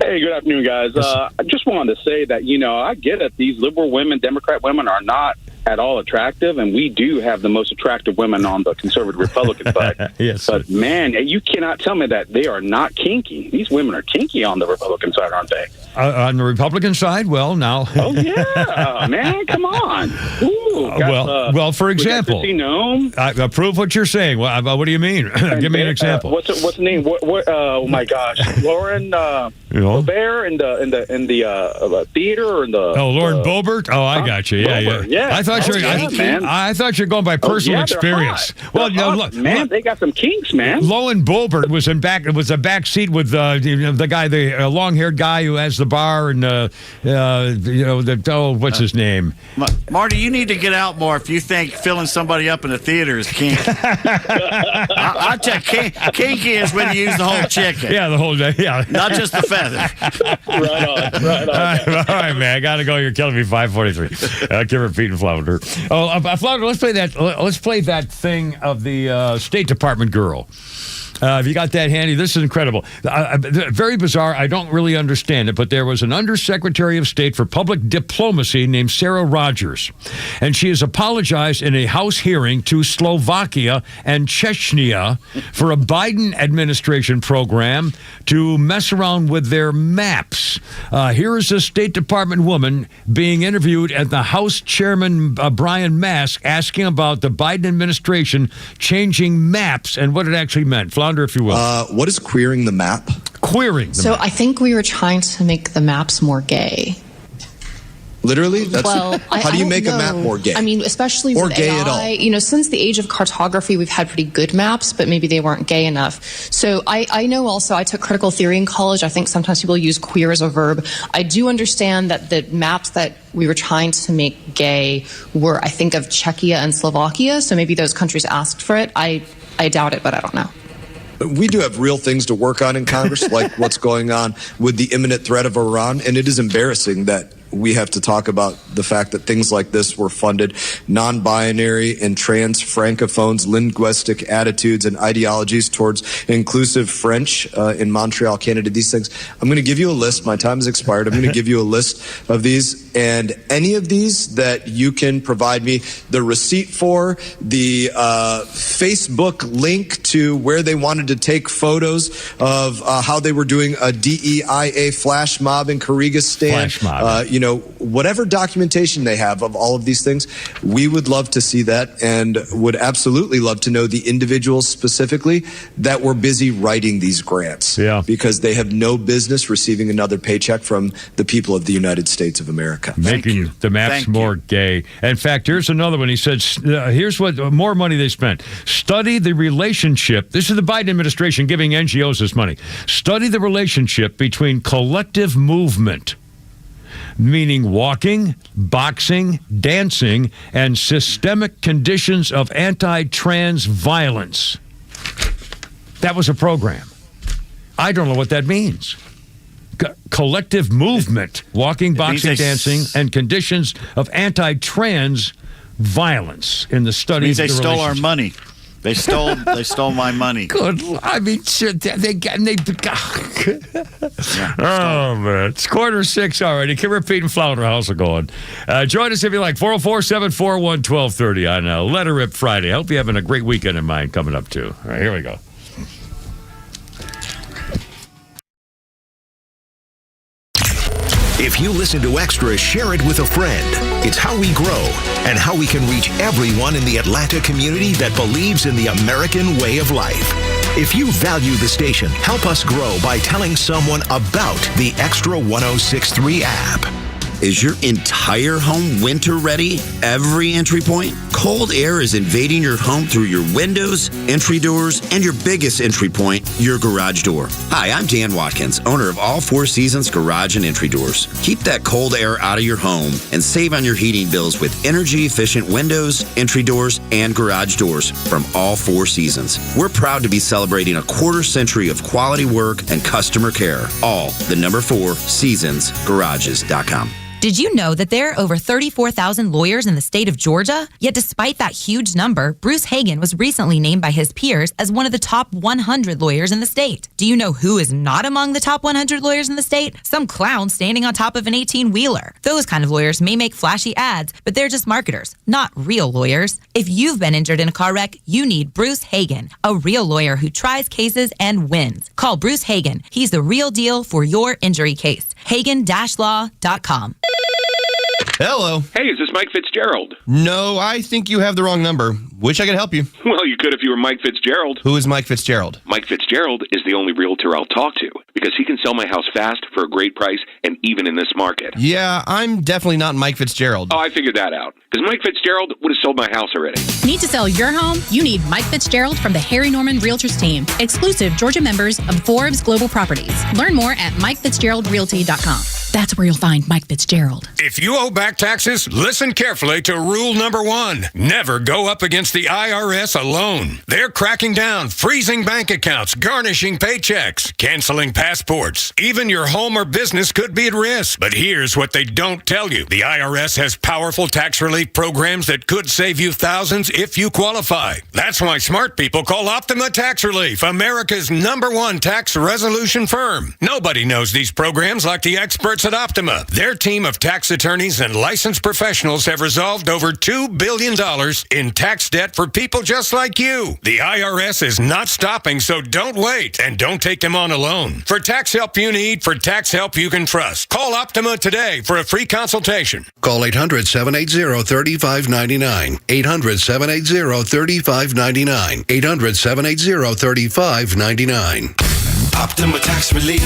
Hey, good afternoon, guys. I just wanted to say that, I get it. These liberal women, Democrat women are not at all attractive, and we do have the most attractive women on the conservative Republican side. Yes, but, man, you cannot tell me that they are not kinky. These women are kinky on the Republican side, aren't they? On the Republican side? Well, now. Oh, yeah, man, come on. Ooh. Ooh, for example, I prove what you're saying. What do you mean? Give me an example. What's the name? Oh my gosh, Lauren Boebert in the theater or in the. Oh, Lauren Boebert. Oh, I got you. Yeah. I thought I thought you're going by personal experience. Well, look, man, they got some kinks, man. Lauren Boebert was a back seat with the guy, the long-haired guy who has the bar and what's his name? Marty, you need to get out more if you think filling somebody up in the theater is kinky. I tell you, kinky is when you use the whole chicken. Yeah, the whole day. Yeah, not just the feather. Right on. All right, man. I gotta go. You're killing me. 5:43. Keep repeating, Flounder. Oh, Flounder. Let's play that. Let's play that thing of the State Department girl. If you got that handy, this is incredible. Very bizarre. I don't really understand it, but there was an Undersecretary of State for Public Diplomacy named Sarah Rogers, and she has apologized in a House hearing to Slovakia and Chechnya for a Biden administration program to mess around with their maps. Here is a State Department woman being interviewed at the House Chairman Brian Mask asking about the Biden administration changing maps and what it actually meant. Flounder, if you will. What is queering the map? Queering the map. I think we were trying to make the maps more gay. Literally? How do you make a map more gay? I mean, especially or with gay AI, at all? Since the age of cartography, we've had pretty good maps, but maybe they weren't gay enough. So I know also, I took critical theory in college. I think sometimes people use queer as a verb. I do understand that the maps that we were trying to make gay were, I think, of Czechia and Slovakia. So maybe those countries asked for it. I doubt it, but I don't know. We do have real things to work on in Congress, like what's going on with the imminent threat of Iran. And it is embarrassing that we have to talk about the fact that things like this were funded. Non-binary and trans francophones, linguistic attitudes and ideologies towards inclusive French in Montreal, Canada, these things. I'm going to give you a list. My time has expired. I'm going to give you a list of these. And any of these that you can provide me the receipt for, the Facebook link to where they wanted to take photos of how they were doing a DEIA flash mob in Kyrgyzstan. Flash mob. Whatever documentation they have of all of these things, we would love to see that and would absolutely love to know the individuals specifically that were busy writing these grants. Yeah. Because they have no business receiving another paycheck from the people of the United States of America. Making the maps more gay. In fact, here's another one. He said, here's what more money they spent. Study the relationship. This is the Biden administration giving NGOs this money. Study the relationship between collective movement, meaning walking, boxing, dancing, and systemic conditions of anti-trans violence. That was a program. I don't know what that means. Collective movement, walking, boxing, dancing, and conditions of anti-trans violence in the study. Means they stole our money. They stole my money. Good. I mean, oh, man. It's 5:45 already. Keep repeating, Flounder. How's it going? Join us if you like. 404-741-1230 on Let Her Rip Friday. I hope you're having a great weekend in mind coming up, too. All right, here we go. If you listen to Extra, share it with a friend. It's how we grow and how we can reach everyone in the Atlanta community that believes in the American way of life. If you value the station, help us grow by telling someone about the Extra 106.3 app. Is your entire home winter ready? Every entry point? Cold air is invading your home through your windows, entry doors, and your biggest entry point, your garage door. Hi, I'm Dan Watkins, owner of All Four Seasons Garage and Entry Doors. Keep that cold air out of your home and save on your heating bills with energy-efficient windows, entry doors, and garage doors from All Four Seasons. We're proud to be celebrating a quarter century of quality work and customer care. All the number 4 seasonsgarages.com. Did you know that there are over 34,000 lawyers in the state of Georgia? Yet despite that huge number, Bruce Hagan was recently named by his peers as one of the top 100 lawyers in the state. Do you know who is not among the top 100 lawyers in the state? Some clown standing on top of an 18-wheeler. Those kind of lawyers may make flashy ads, but they're just marketers, not real lawyers. If you've been injured in a car wreck, you need Bruce Hagan, a real lawyer who tries cases and wins. Call Bruce Hagan. He's the real deal for your injury case. Hagan-law.com. Hello. Hey, is this Mike Fitzgerald? No, I think you have the wrong number. Wish I could help you. Well, you could if you were Mike Fitzgerald. Who is Mike Fitzgerald? Mike Fitzgerald is the only realtor I'll talk to because he can sell my house fast for a great price and even in this market. Yeah, I'm definitely not Mike Fitzgerald. Oh, I figured that out. Because Mike Fitzgerald would have sold my house already. Need to sell your home? You need Mike Fitzgerald from the Harry Norman Realtors team. Exclusive Georgia members of Forbes Global Properties. Learn more at MikeFitzgeraldRealty.com. That's where you'll find Mike Fitzgerald. If you owe back taxes, listen carefully to rule number 1. Never go up against the IRS alone. They're cracking down, freezing bank accounts, garnishing paychecks, canceling passports. Even your home or business could be at risk. But here's what they don't tell you. The IRS has powerful tax relief programs that could save you thousands if you qualify. That's why smart people call Optima Tax Relief, America's #1 tax resolution firm. Nobody knows these programs like the experts at Optima. Their team of tax attorneys and licensed professionals have resolved over $2 billion in tax debt for people just like you. The IRS is not stopping, so don't wait. And don't take them on alone. For tax help you need, for tax help you can trust, call Optima today for a free consultation. Call 800-780-3599. 800-780-3599. 800-780-3599. Optima Tax Relief.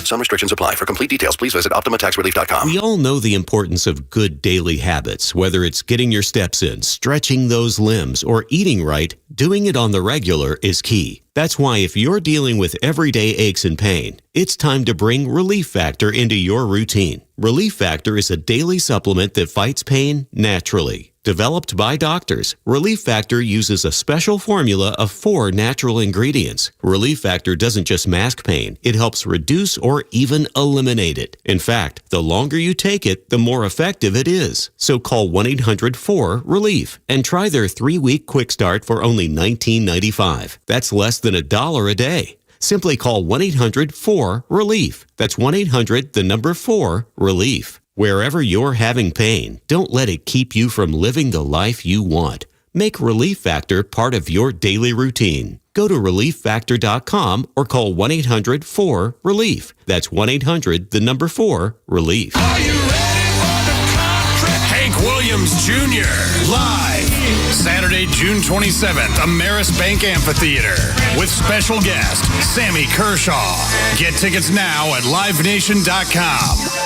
Some restrictions apply. For complete details, please visit OptimaTaxRelief.com. We all know the importance of good daily habits, whether it's getting your steps in, stretching those limbs, or eating right. Doing it on the regular is key. That's why if you're dealing with everyday aches and pain, it's time to bring Relief Factor into your routine. Relief Factor is a daily supplement that fights pain naturally. Developed by doctors, Relief Factor uses a special formula of 4 natural ingredients. Relief Factor doesn't just mask pain, it helps reduce or even eliminate it. In fact, the longer you take it, the more effective it is. So call 1-800-4-RELIEF and try their 3-week quick start for only $19.95. That's less than $1 a day. Simply call 1-800-4-RELIEF. That's 1-800-4-RELIEF. Wherever you're having pain, don't let it keep you from living the life you want. Make Relief Factor part of your daily routine. Go to ReliefFactor.com or call 1-800-4-RELIEF. That's 1-800-4-RELIEF. Are you ready for the country? Hank Williams Jr. Live. Saturday, June 27th, Ameris Bank Amphitheater. With special guest, Sammy Kershaw. Get tickets now at LiveNation.com.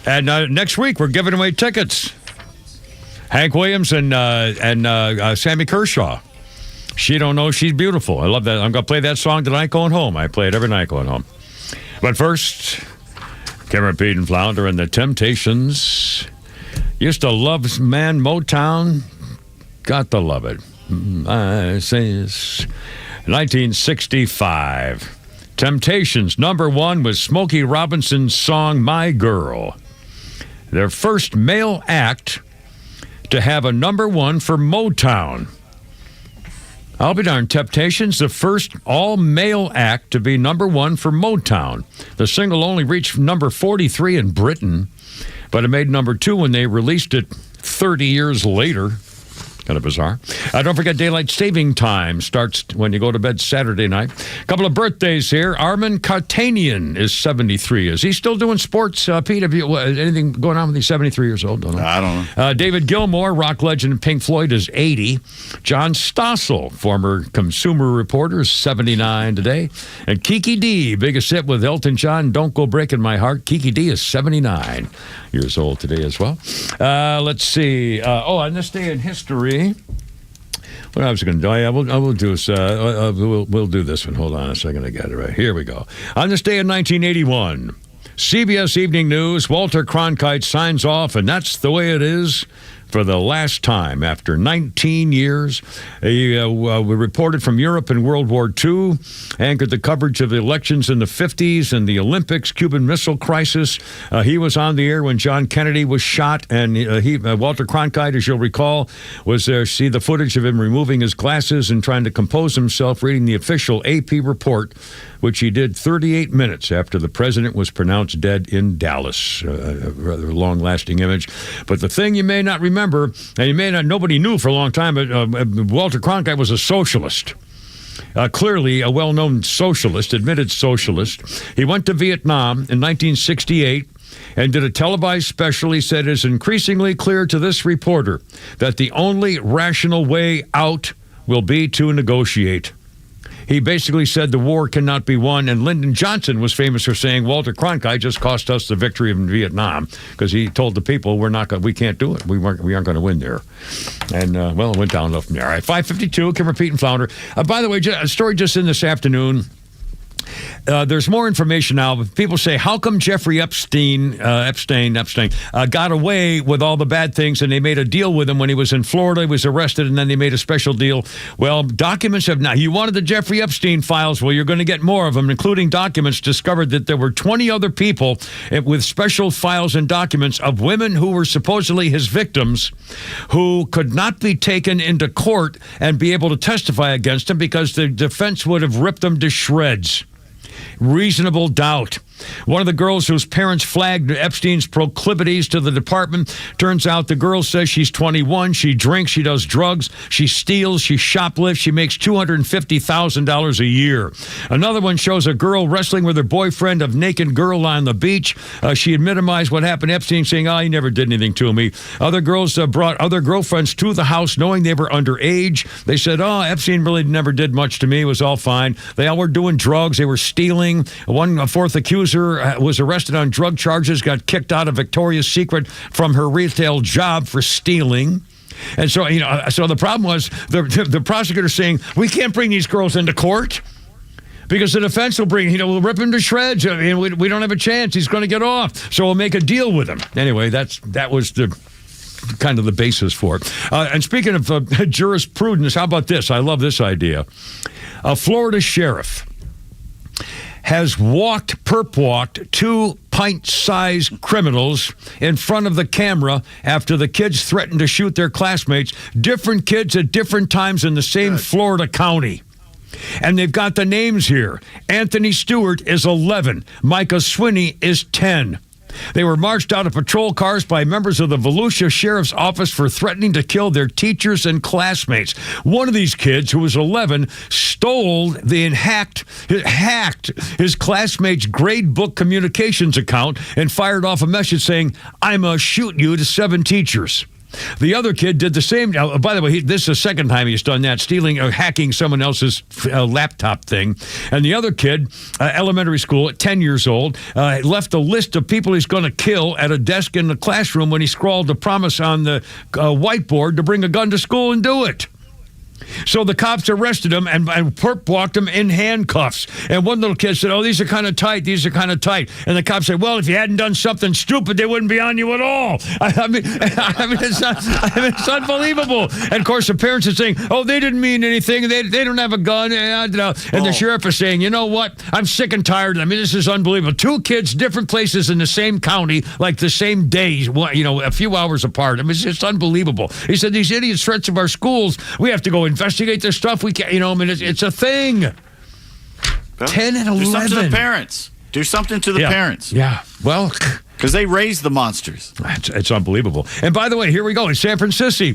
And next week, we're giving away tickets. Hank Williams and Sammy Kershaw. She Don't Know She's Beautiful. I love that. I'm going to play that song tonight going home. I play it every night going home. But first, Cameron Pete and Flounder and the Temptations. Used to love Motown. Got to love it. I say it's 1965. Temptations, #1 was Smokey Robinson's song, My Girl. Their first male act to have a #1 for Motown. I'll be darned, Temptations, the first all-male act to be #1 for Motown. The single only reached number 43 in Britain, but it made #2 when they released it 30 years later. Kind of bizarre. Don't forget, daylight saving time starts when you go to bed Saturday night. A couple of birthdays here. Armin Kartanian is 73. Is he still doing sports, Pete? Have you anything going on with these 73 years old? Don't know. I don't know. David Gilmour, rock legend of Pink Floyd, is 80. John Stossel, former consumer reporter, is 79 today. And Kiki D, biggest hit with Elton John, Don't Go Breaking My Heart. Kiki D is 79 years old today as well. Let's see. On this day in history, what I was going to do, I will do this. We'll do this one. Hold on a second. I got it right. Here we go. On this day in 1981, CBS Evening News, Walter Cronkite signs off, and that's the way it is for the last time. After 19 years, he reported from Europe in World War II, anchored the coverage of the elections in the 50s and the Olympics, Cuban Missile Crisis. He was on the air when John Kennedy was shot, and Walter Cronkite, as you'll recall, was there. See the footage of him removing his glasses and trying to compose himself, reading the official AP report, which he did 38 minutes after the president was pronounced dead in Dallas. A rather long-lasting image. But the thing you may not remember, and nobody knew for a long time, but Walter Cronkite was a socialist. Clearly a well-known socialist, admitted socialist. He went to Vietnam in 1968 and did a televised special. He said, it's increasingly clear to this reporter that the only rational way out will be to negotiate. He basically said the war cannot be won, and Lyndon Johnson was famous for saying Walter Cronkite just cost us the victory in Vietnam because he told the people we can't do it. We aren't going to win there. And, it went downhill from there. All right, 5:52, Kimmer, Pete, and Flounder. By the way, a story just in this afternoon. There's more information now. People say, how come Jeffrey Epstein got away with all the bad things, and they made a deal with him when he was in Florida. He was arrested, and then they made a special deal. Well, documents have now. You wanted the Jeffrey Epstein files. Well, you're going to get more of them, including documents discovered that there were 20 other people with special files and documents of women who were supposedly his victims who could not be taken into court and be able to testify against him because the defense would have ripped them to shreds. Reasonable doubt. One of the girls whose parents flagged Epstein's proclivities to the department, turns out the girl says she's 21, she drinks, she does drugs, she steals, she shoplifts, she makes $250,000 a year. Another one shows a girl wrestling with her boyfriend, a naked girl on the beach. She had minimized what happened to Epstein, saying, he never did anything to me. Other girls brought other girlfriends to the house knowing they were underage. They said, Epstein really never did much to me. It was all fine. They all were doing drugs. They were stealing. A fourth accuser was arrested on drug charges, got kicked out of Victoria's Secret from her retail job for stealing. And so, so the problem was the prosecutor saying, we can't bring these girls into court because the defense will we'll rip him to shreds. I mean, we don't have a chance. He's going to get off. So we'll make a deal with him. Anyway, that was the kind of the basis for it. And speaking of jurisprudence, how about this? I love this idea. A Florida sheriff has perp walked 2 pint-sized criminals in front of the camera after the kids threatened to shoot their classmates, different kids at different times in the same Florida county. And they've got the names here. Anthony Stewart is 11. Micah Swinney is 10. They were marched out of patrol cars by members of the Volusia Sheriff's Office for threatening to kill their teachers and classmates. One of these kids, who was 11, stole and hacked his classmate's grade book communications account and fired off a message saying, I'm going to shoot you to 7 teachers. The other kid did the same. By the way, this is the second time he's done that, stealing or hacking someone else's laptop thing. And the other kid, elementary school, at 10 years old, left a list of people he's going to kill at a desk in the classroom when he scrawled a promise on the whiteboard to bring a gun to school and do it. So the cops arrested him and perp walked him in handcuffs. And one little kid said, these are kind of tight. These are kind of tight. And the cops said, well, if you hadn't done something stupid, they wouldn't be on you at all. I mean, it's unbelievable. And, of course, the parents are saying, they didn't mean anything. They don't have a gun. And the sheriff is saying, you know what? I'm sick and tired. I mean, this is unbelievable. 2 kids, different places in the same county, like the same day, a few hours apart. I mean, it's just unbelievable. He said, these idiots threats of our schools, we have to go investigate their stuff. We can't, it's a thing. 10 and 11. Do something to the parents. Do something to the parents. Yeah. Well, because they raised the monsters. It's unbelievable. And by the way, here we go in San Francisco.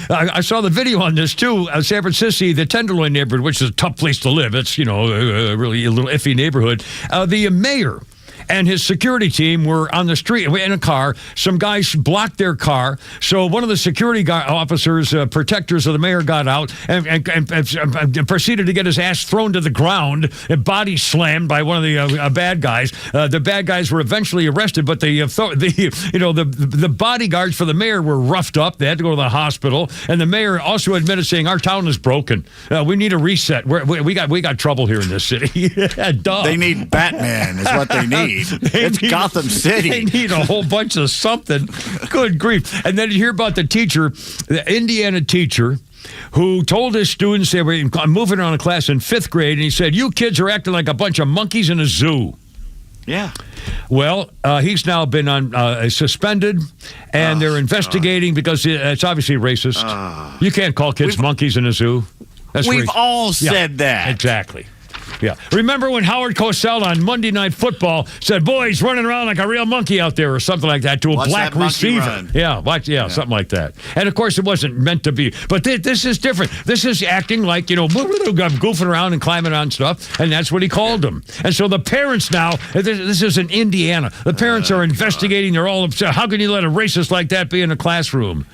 I saw the video on this too. San Francisco, the Tenderloin neighborhood, which is a tough place to live. It's really a little iffy neighborhood. The mayor and his security team were on the street in a car. Some guys blocked their car. So one of the security officers, protectors of the mayor, got out and proceeded to get his ass thrown to the ground and body slammed by one of the bad guys. The bad guys were eventually arrested, but the bodyguards for the mayor were roughed up. They had to go to the hospital. And the mayor also admitted, saying, our town is broken. We need a reset. We got trouble here in this city. Duh. They need Batman is what they need. It's Gotham City. They need a whole bunch of something. Good grief. And then you hear about the teacher, the Indiana teacher, who told his students, they were moving on a class in 5th grade, and he said, you kids are acting like a bunch of monkeys in a zoo. Yeah. Well, he's now been suspended, and they're investigating because it's obviously racist. You can't call kids monkeys in a zoo. We've all said that. Exactly. Yeah. Remember when Howard Cosell on Monday Night Football said, "Boy, he's running around like a real monkey out there," or something like that, to a black receiver. Yeah, something like that. And of course, it wasn't meant to be. But this is different. This is acting like, goofing around and climbing on stuff, and that's what he called them. And so the parents now, this is in Indiana, the parents are investigating. They're all upset. How can you let a racist like that be in a classroom?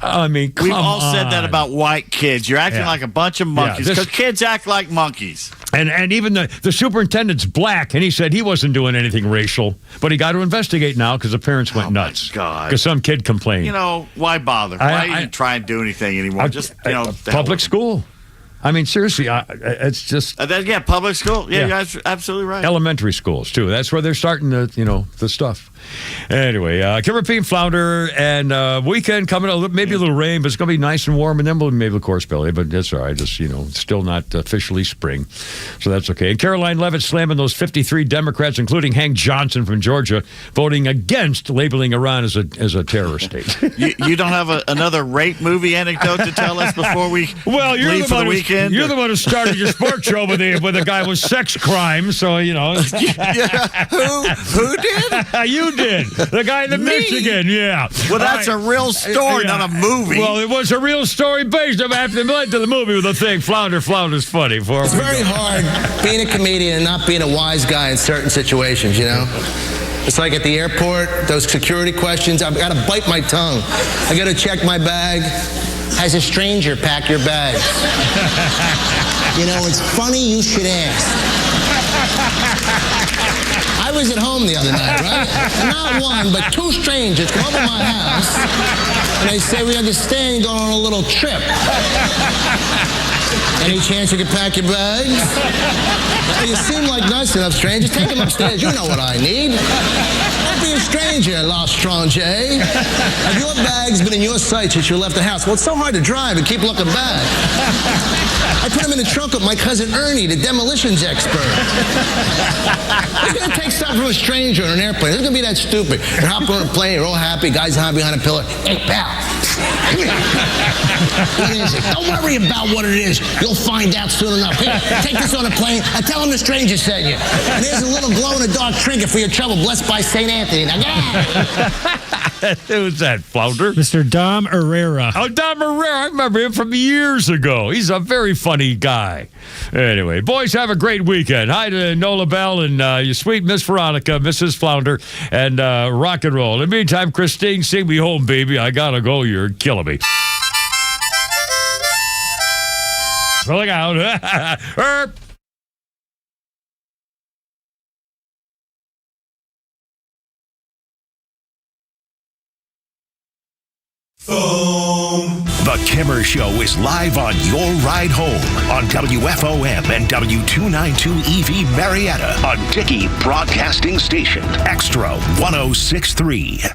I mean, we've all said that about white kids. You're acting like a bunch of monkeys, because kids act like monkeys. And even the superintendent's black, and he said he wasn't doing anything racial, but he got to investigate now because the parents went nuts. God. Because some kid complained. Why bother? Why even try and do anything anymore? Public school. I mean, seriously, it's just... public school. Yeah, you're absolutely right. Elementary schools, too. That's where they're starting the stuff. Anyway, Kimmer P. Flounder, and weekend coming up, maybe a little rain, but it's going to be nice and warm, and then maybe, of course, Billy, but that's all right. Just, still not officially spring, so that's okay. And Caroline Leavitt slamming those 53 Democrats, including Hank Johnson from Georgia, voting against labeling Iran as a terrorist state. You don't have another rape movie anecdote to tell us before we leave for the weekend? You're the one who started your sports show with a guy with sex crimes, so, Who did? You did. The guy in Michigan, yeah. Well, that's a real story, not a movie. Well, it was a real story based on after the led to the movie with the thing. Flounder's funny. It's very hard being a comedian and not being a wise guy in certain situations, It's like at the airport, those security questions, I've got to bite my tongue. I got to check my bag. As a stranger, pack your bags. It's funny you should ask. I was at home the other night, right? Not one, but two strangers come over my house, and they say, "We understand you're going on a little trip. Any chance you could pack your bags?" You seem like nice enough strangers. Take them upstairs. You know what I need. Don't be a stranger, l'stranger. Have your bags been in your sight since you left the house? Well, it's so hard to drive and keep looking back. I put them in the trunk with my cousin Ernie, the demolitions expert. Who's going to take something from a stranger on an airplane? Who's going to be that stupid? You're hopping on a plane, you're all happy, guys hiding behind a pillar. Hey, pal. Come here. What is it? Don't worry about what it is. You'll find out soon enough. Here, take this on a plane and tell them the stranger sent you. And here's a little glow-in-the-dark trinket for your trouble, blessed by St. Anthony. Now, Who's that, Flounder? Mr. Dom Herrera. Oh, Dom Herrera. I remember him from years ago. He's a very funny guy. Anyway, boys, have a great weekend. Hi to Nola Bell and your sweet Miss Veronica, Mrs. Flounder, and rock and roll. In the meantime, Christine, sing me home, baby. I gotta go. You're killing me. Look out. The Kimmer Show is live on your ride home on WFOM and W292 EV Marietta, a Dickey Broadcasting Station. Extra 106.3.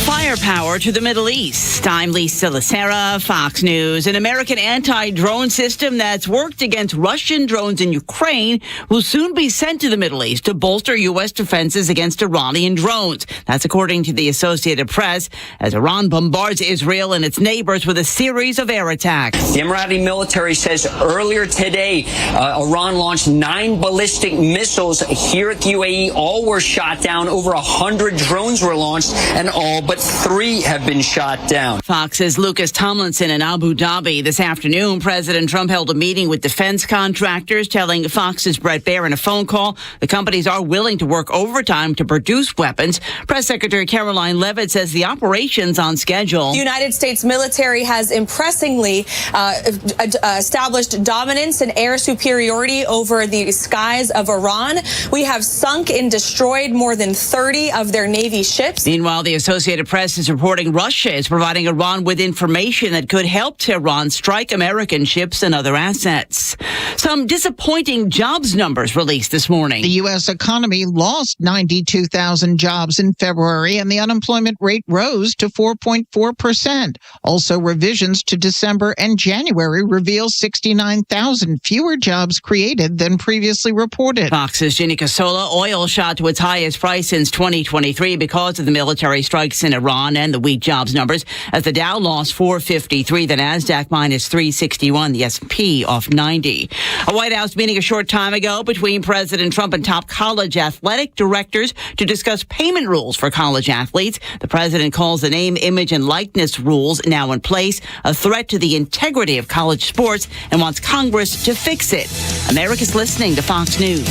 Firepower to the Middle East. I'm Lisa Lacera, Fox News. An American anti-drone system that's worked against Russian drones in Ukraine will soon be sent to the Middle East to bolster U.S. defenses against Iranian drones. That's according to the Associated Press, as Iran bombards Israel and its neighbors with a series of air attacks. The Emirati military says earlier today, Iran launched 9 ballistic missiles here at the UAE. All were shot down. Over 100 drones were launched, and all but 3 have been shot down. Fox's Lucas Tomlinson in Abu Dhabi. This afternoon, President Trump held a meeting with defense contractors, telling Fox's Brett Baer in a phone call the companies are willing to work overtime to produce weapons. Press Secretary Caroline Leavitt says the operation's on schedule. The United States military has impressively established dominance and air superiority over the skies of Iran. We have sunk and destroyed more than 30 of their Navy ships. Meanwhile, the Associated Press is reporting Russia is providing Iran with information that could help Tehran strike American ships and other assets. Some disappointing jobs numbers released this morning. The U.S. economy lost 92,000 jobs in February, and the unemployment rate rose to 4.4%. Also, revisions to December and January reveal 69,000 fewer jobs created than previously reported. Fox's Ginny Casola. Oil shot to its highest price since 2023 because of the military strikes in Iran. on and the weak jobs numbers as the Dow lost 453, the NASDAQ minus 361, the S&P off 90. A White House meeting a short time ago between President Trump and top college athletic directors to discuss payment rules for college athletes. The president calls the name, image, and likeness rules now in place a threat to the integrity of college sports and wants Congress to fix it. America's listening to Fox News.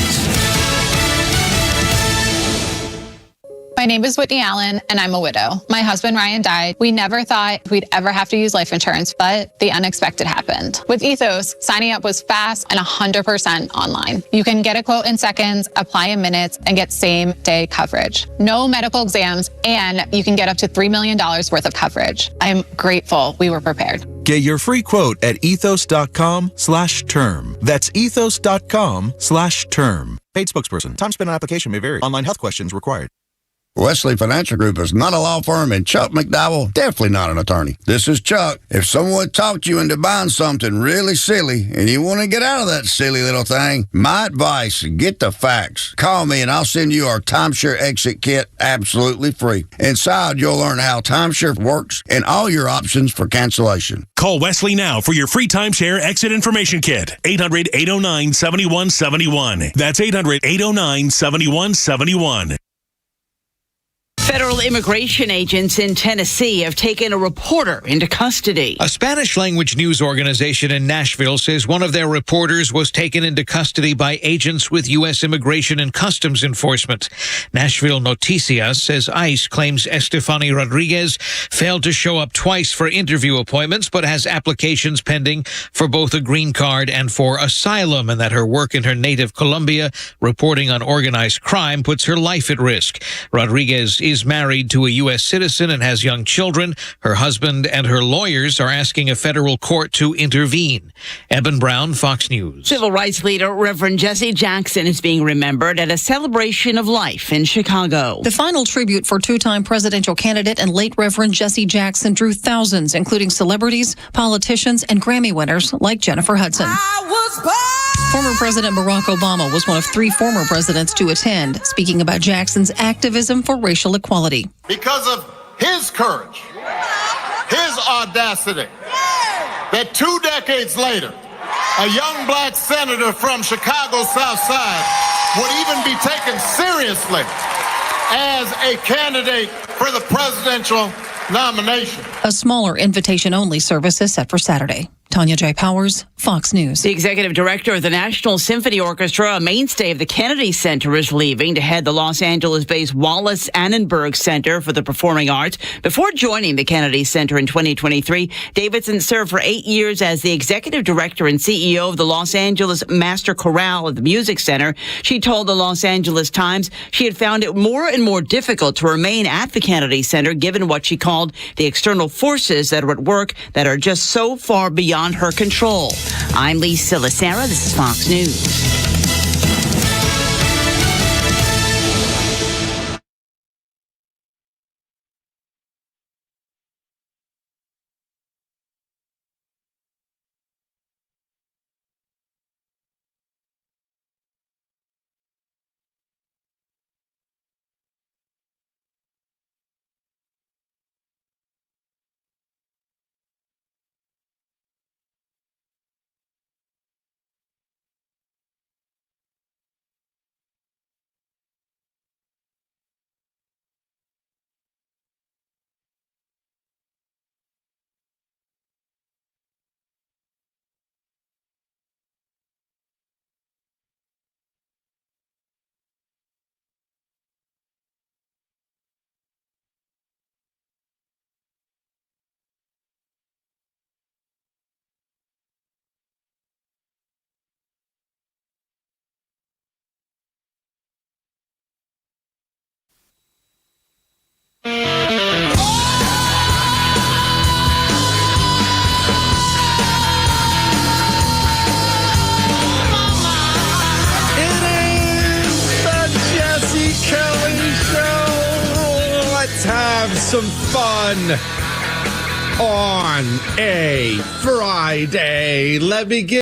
My name is Whitney Allen, and I'm a widow. My husband, Ryan, died. We never thought we'd ever have to use life insurance, but the unexpected happened. With Ethos, signing up was fast and 100% online. You can get a quote in seconds, apply in minutes, and get same-day coverage. No medical exams, and you can get up to $3 million worth of coverage. I'm grateful we were prepared. Get your free quote at ethos.com/term. That's ethos.com/term. Paid spokesperson. Time spent on application may vary. Online health questions required. Wesley Financial Group is not a law firm, and Chuck McDowell definitely not an attorney. This is Chuck. If someone talked you into buying something really silly and you want to get out of that silly little thing, my advice, get the facts. Call me and I'll send you our timeshare exit kit absolutely free. Inside, you'll learn how timeshare works and all your options for cancellation. Call Wesley now for your free timeshare exit information kit. 800-809-7171. That's 800-809-7171. Federal immigration agents in Tennessee have taken a reporter into custody. A Spanish-language news organization in Nashville says one of their reporters was taken into custody by agents with U.S. Immigration and Customs Enforcement. Nashville Noticias says ICE claims Estefany Rodriguez failed to show up twice for interview appointments, but has applications pending for both a green card and for asylum, and that her work in her native Colombia reporting on organized crime puts her life at risk. Rodriguez is married to a U.S. citizen and has young children. Her husband and her lawyers are asking a federal court to intervene. Eben Brown, Fox News. Civil rights leader Reverend Jesse Jackson is being remembered at a celebration of life in Chicago. The final tribute for two-time presidential candidate and late Reverend Jesse Jackson drew thousands, including celebrities, politicians, and Grammy winners like Jennifer Hudson. Former President Barack Obama was one of 3 former presidents to attend, speaking about Jackson's activism for racial equality. Because of his courage, his audacity, that 2 decades later, a young black senator from Chicago's South Side would even be taken seriously as a candidate for the presidential nomination. A smaller invitation-only service is set for Saturday. Tanya J. Powers, Fox News. The executive director of the National Symphony Orchestra, a mainstay of the Kennedy Center, is leaving to head the Los Angeles-based Wallace Annenberg Center for the Performing Arts. Before joining the Kennedy Center in 2023, Davidson served for 8 years as the executive director and CEO of the Los Angeles Master Chorale at the Music Center. She told the Los Angeles Times she had found it more and more difficult to remain at the Kennedy Center given what she called the external forces that are at work that are just so far beyond her control. I'm Lisa Lacera. This is Fox News. Have some fun on a Friday. Let me get